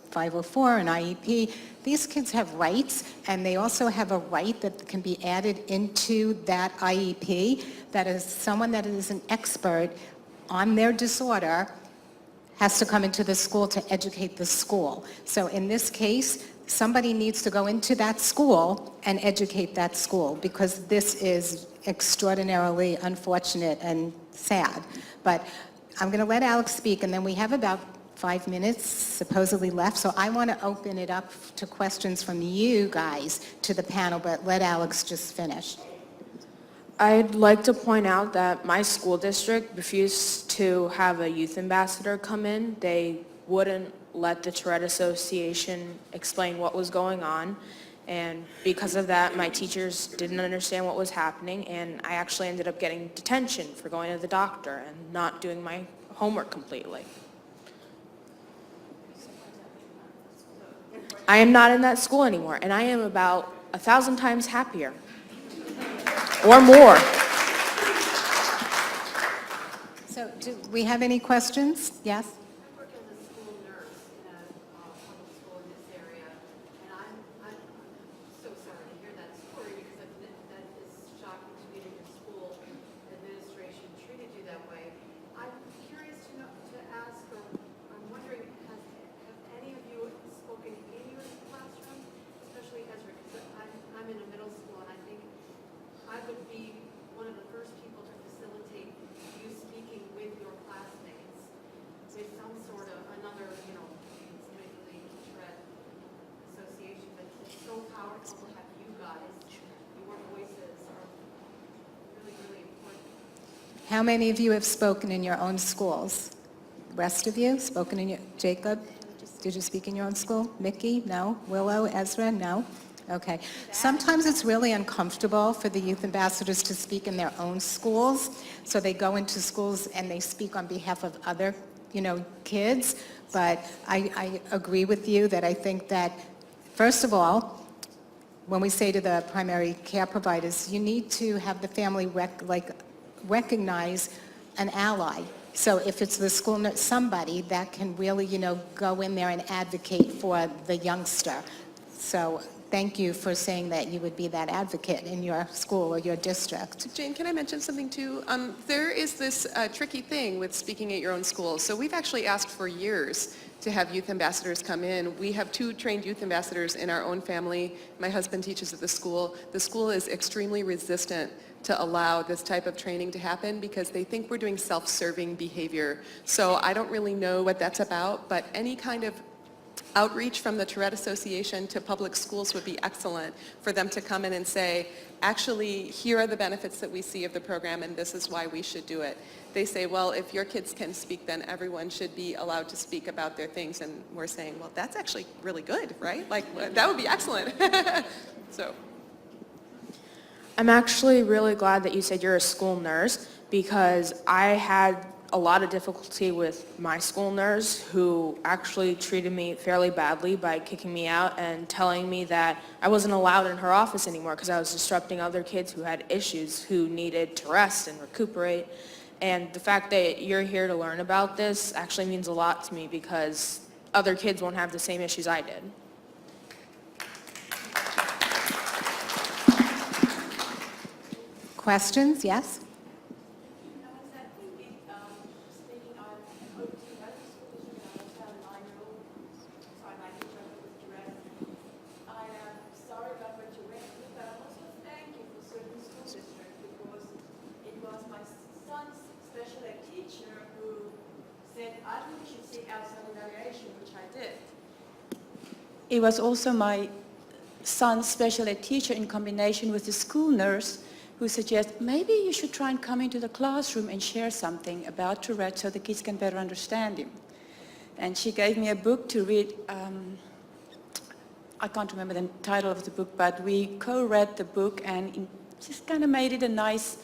504 and IEP, these kids have rights, and they also have a right that can be added into that IEP, that is someone that is an expert on their disorder has to come into the school to educate the school. So in this case, somebody needs to go into that school and educate that school, because this is extraordinarily unfortunate and sad. But I'm going to let Alex speak, and then we have about 5 minutes supposedly left, so I want to open it up to questions from you guys to the panel, but let Alex just finish. I'd like to point out that my school district refused to have a youth ambassador come in. They wouldn't let the Tourette Association explain what was going on, And because of that, my teachers didn't understand what was happening, and I actually ended up getting detention for going to the doctor and not doing my homework completely. I am not in that school anymore, and I am about 1,000 times happier. Or more. So do we have any questions? Yes? I work as a school nurse in a public school in this area, and I'm so sorry to hear that story because that is shocking to me that your school administration treated you that way. I'm curious to ask, or I'm wondering, have any of you spoken in your classroom, especially Ezra, because I'm in a middle school, and I think I would be one of the first people to facilitate you speaking with your classmates with some sort of another, specifically Tourette Association, but it's so powerful to have you guys. Your voices are really, really important. How many of you have spoken in your own schools? Rest of you spoken in your, Jacob, did you speak in your own school? Mickey, no? Willow, Ezra, no? Okay. Sometimes it's really uncomfortable for the youth ambassadors to speak in their own schools, so they go into schools and they speak on behalf of other, kids. But I agree with you that I think that, first of all, when we say to the primary care providers, you need to have the family recognize an ally. So if it's the school nurse, somebody that can really, go in there and advocate for the youngster. So thank you for saying that you would be that advocate in your school or your district. Jane, can I mention something too? There is this tricky thing with speaking at your own school. So we've actually asked for years to have youth ambassadors come in. We have 2 trained youth ambassadors in our own family. My husband teaches at the school. The school is extremely resistant to allow this type of training to happen because they think we're doing self-serving behavior. So I don't really know what that's about, but any kind of outreach from the Tourette Association to public schools would be excellent for them to come in and say, actually, here are the benefits that we see of the program and this is why we should do it. They say, well, if your kids can speak, then everyone should be allowed to speak about their things. And we're saying, well, that's actually really good, right? Like, that would be excellent. So. I'm actually really glad that you said you're a school nurse because I had a lot of difficulty with my school nurse who actually treated me fairly badly by kicking me out and telling me that I wasn't allowed in her office anymore because I was disrupting other kids who had issues who needed to rest and recuperate. And the fact that you're here to learn about this actually means a lot to me because other kids won't have the same issues I did. Questions? Yes? It was also my son's special ed teacher in combination with the school nurse who suggested maybe you should try and come into the classroom and share something about Tourette so the kids can better understand him. And she gave me a book to read. I can't remember the title of the book, but we co-read the book and just kind of made it a nice,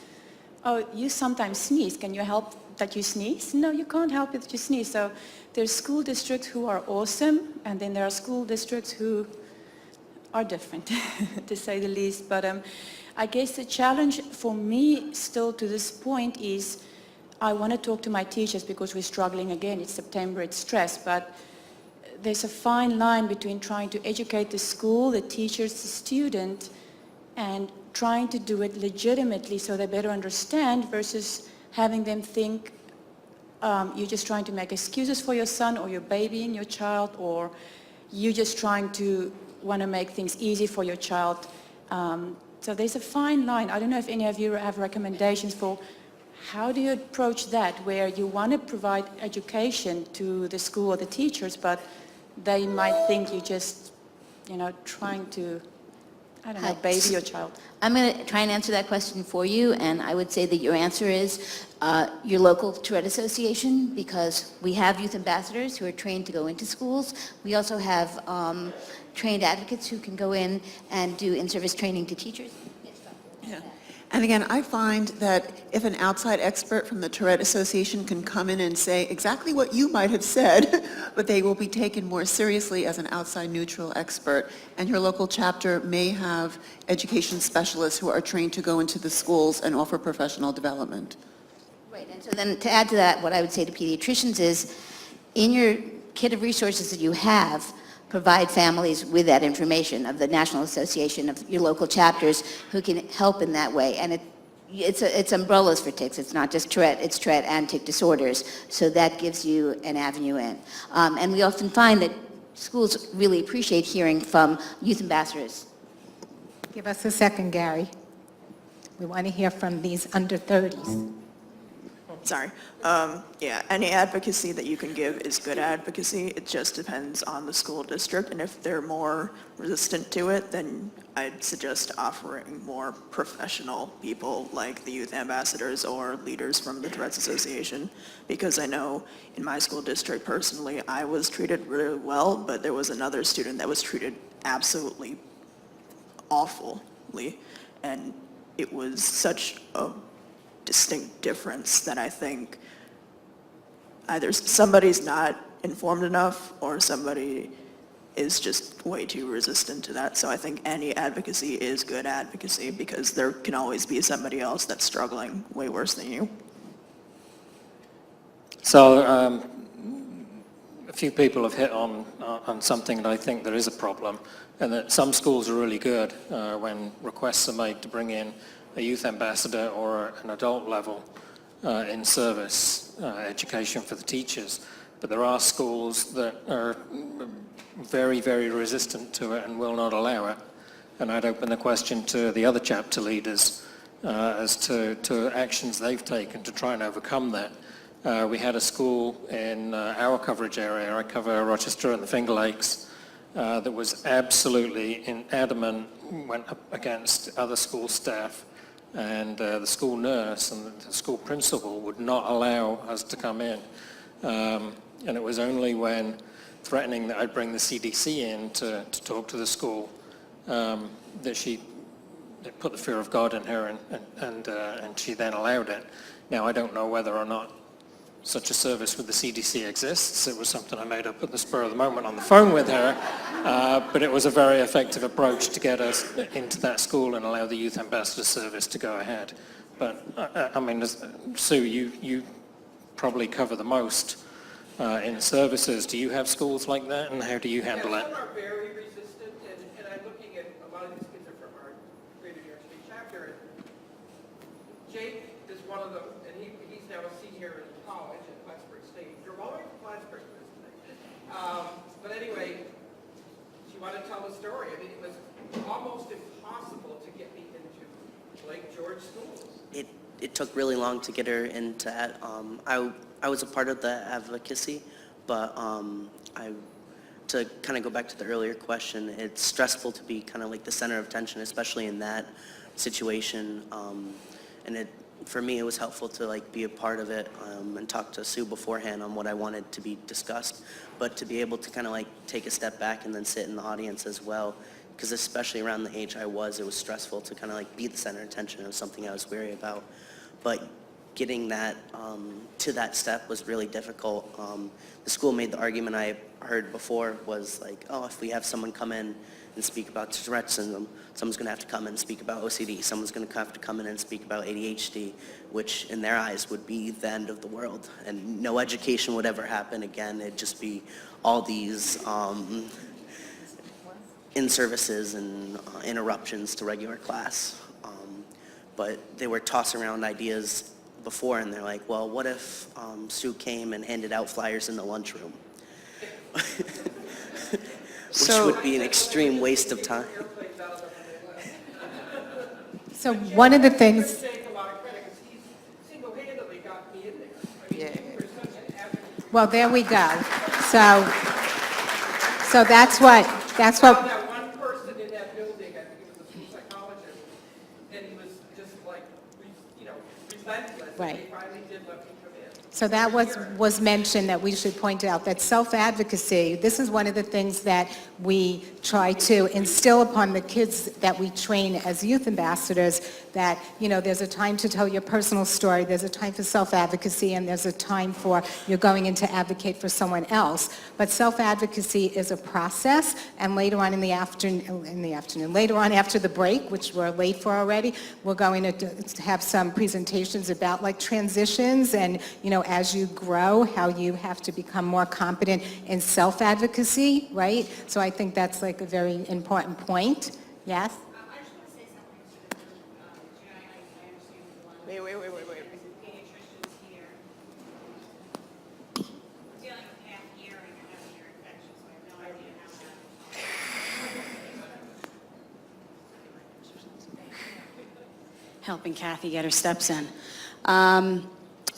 oh, you sometimes sneeze. Can you help that you sneeze? No, you can't help it that you sneeze. So there's school districts who are awesome, and then there are school districts who are different, to say the least. But I guess the challenge for me still to this point is I want to talk to my teachers because we're struggling again. It's September, it's stress, but there's a fine line between trying to educate the school, the teachers, the student, and trying to do it legitimately so they better understand versus having them think you're just trying to make excuses for your son or your baby and your child, or you're just trying to want to make things easy for your child. So there's a fine line. I don't know if any of you have recommendations for how do you approach that, where you want to provide education to the school or the teachers, but they might think you're just, trying to I don't know, baby or child. I'm going to try and answer that question for you, and I would say that your answer is your local Tourette Association, because we have youth ambassadors who are trained to go into schools. We also have trained advocates who can go in and do in-service training to teachers. Yeah. And again, I find that if an outside expert from the Tourette Association can come in and say exactly what you might have said, but they will be taken more seriously as an outside neutral expert. And your local chapter may have education specialists who are trained to go into the schools and offer professional development. Right, and so then to add to that, what I would say to pediatricians is, in your kit of resources that you have, provide families with that information of the National Association of your local chapters who can help in that way. And it's umbrellas for tics. It's not just Tourette, it's Tourette and tic disorders. So that gives you an avenue in. And we often find that schools really appreciate hearing from youth ambassadors. Give us a second, Gary. We want to hear from these under 30s. Sorry. Yeah, any advocacy that you can give is good advocacy. It just depends on the school district, and if they're more resistant to it, then I'd suggest offering more professional people like the youth ambassadors or leaders from the Tourette's Association, because I know in my school district personally, I was treated really well, but there was another student that was treated absolutely awfully, and it was such a distinct difference that I think either somebody's not informed enough or somebody is just way too resistant to that. So I think any advocacy is good advocacy, because there can always be somebody else that's struggling way worse than you. So a few people have hit on something that I think there is a problem, and that some schools are really good when requests are made to bring in a youth ambassador or an adult level in service education for the teachers. But there are schools that are very, very resistant to it and will not allow it. And I'd open the question to the other chapter leaders as to actions they've taken to try and overcome that. We had a school in our coverage area, I cover Rochester and the Finger Lakes, that was absolutely adamant, went up against other school staff, and the school nurse and the school principal would not allow us to come in. And it was only when threatening that I'd bring the CDC in to talk to the school that she put the fear of God in her, and she then allowed it. Now, I don't know whether or not such a service with the CDC exists. It was something I made up at the spur of the moment on the phone with her, but it was a very effective approach to get us into that school and allow the youth ambassador service to go ahead. But I mean, Sue, you probably cover the most in services. Do you have schools like that, and how do you handle it? Some are very resistant, and I'm looking at a lot of these kids are from our Greater New York State chapter. Jake is one of them, and he's now a senior in college at Plattsburgh State. You're all right from Plattsburgh today. But anyway, she wanted to tell the story. I mean, it was almost impossible to get me into Lake George schools. It took really long to get her into that. I was a part of the advocacy, but to kind of go back to the earlier question, it's stressful to be kind of like the center of attention, especially in that situation. And for me, it was helpful to like be a part of it and talk to Sue beforehand on what I wanted to be discussed, but to be able to kind of like take a step back and then sit in the audience as well, because especially around the age I was, it was stressful to kind of like be the center of attention of something I was wary about. But getting that to that step was really difficult. The school made the argument I heard before was like, oh, if we have someone come in and speak about Tourette syndrome, someone's going to have to come in and speak about OCD, someone's going to have to come in and speak about ADHD, which in their eyes would be the end of the world, and no education would ever happen again. It'd just be all these in-services and interruptions to regular class. But they were tossing around ideas before, and they're like, well, what if Sue came and handed out flyers in the lunchroom? Which would be an extreme waste of time. So one of the things... Well, there we go. So that's what... and he was just like, relentless. Right. And they finally did let me come in. So that was mentioned that we should point out that self-advocacy, this is one of the things that we try to instill upon the kids that we train as youth ambassadors, that, there's a time to tell your personal story, there's a time for self-advocacy, and there's a time for you're going in to advocate for someone else. But self-advocacy is a process, and later on later on after the break, which we're late for already, we're going to have some presentations about like transitions and, as you grow, how you have to become more competent in self-advocacy, right? So I think that's like a very important point. Yes? I just want to say something to Jen. I understand the Wait. pediatricians here. We're dealing with half hearing and half ear infection, so I have no idea how helping Kathy get her steps in.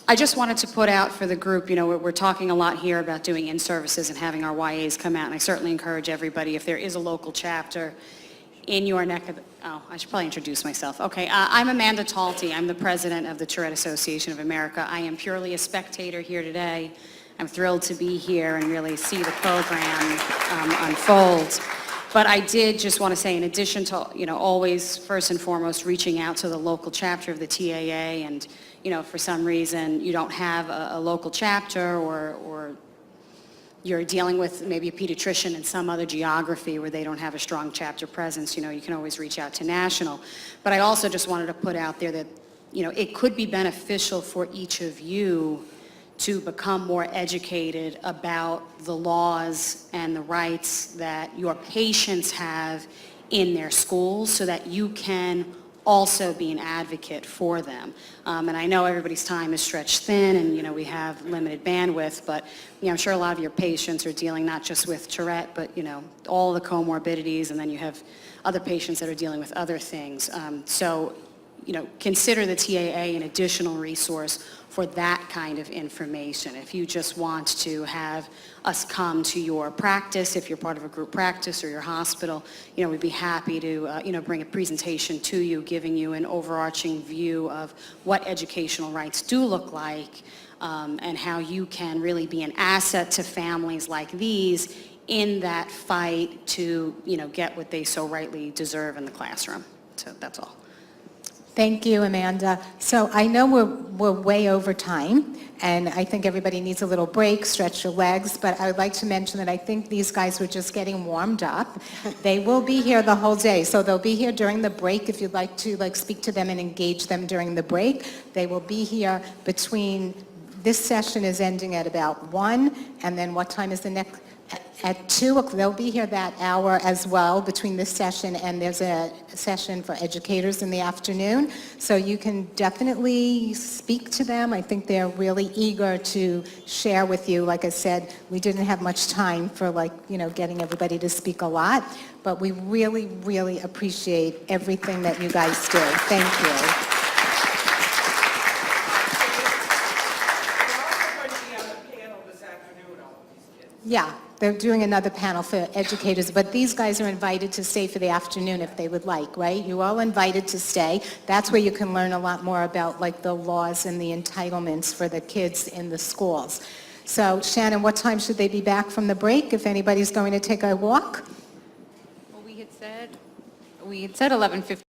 I just wanted to put out for the group, we're talking a lot here about doing in-services and having our YAs come out, and I certainly encourage everybody, if there is a local chapter in your neck of the, I should probably introduce myself. Okay, I'm Amanda Talty. I'm the president of the Tourette Association of America. I am purely a spectator here today. I'm thrilled to be here and really see the program unfold. But I did just want to say, in addition to, always first and foremost reaching out to the local chapter of the TAA, and, for some reason you don't have a local chapter, or you're dealing with maybe a pediatrician in some other geography where they don't have a strong chapter presence, you can always reach out to national. But I also just wanted to put out there that, it could be beneficial for each of you to become more educated about the laws and the rights that your patients have in their schools, so that you can also be an advocate for them. And I know everybody's time is stretched thin, and we have limited bandwidth, but I'm sure a lot of your patients are dealing not just with Tourette, but all the comorbidities, and then you have other patients that are dealing with other things. So consider the TAA an additional resource for that kind of information. If you just want to have us come to your practice, if you're part of a group practice or your hospital, we'd be happy to bring a presentation to you, giving you an overarching view of what educational rights do look like, and how you can really be an asset to families like these in that fight to get what they so rightly deserve in the classroom. So that's all. Thank you, Amanda. So I know we're way over time, and I think everybody needs a little break, stretch your legs, but I would like to mention that I think these guys were just getting warmed up. They will be here the whole day, so they'll be here during the break if you'd like to speak to them and engage them during the break. They will be here between, this session is ending at about 1, and then what time is the next? At 2 o'clock, they'll be here that hour as well between this session, and there's a session for educators in the afternoon. So you can definitely speak to them. I think they're really eager to share with you. Like I said, we didn't have much time for getting everybody to speak a lot, but we really, really appreciate everything that you guys do. Thank you. Yeah, they're doing another panel for educators, but these guys are invited to stay for the afternoon if they would like, right? You're all invited to stay. That's where you can learn a lot more about the laws and the entitlements for the kids in the schools. So Shannon, what time should they be back from the break if anybody's going to take a walk? Well, we had said 11:15.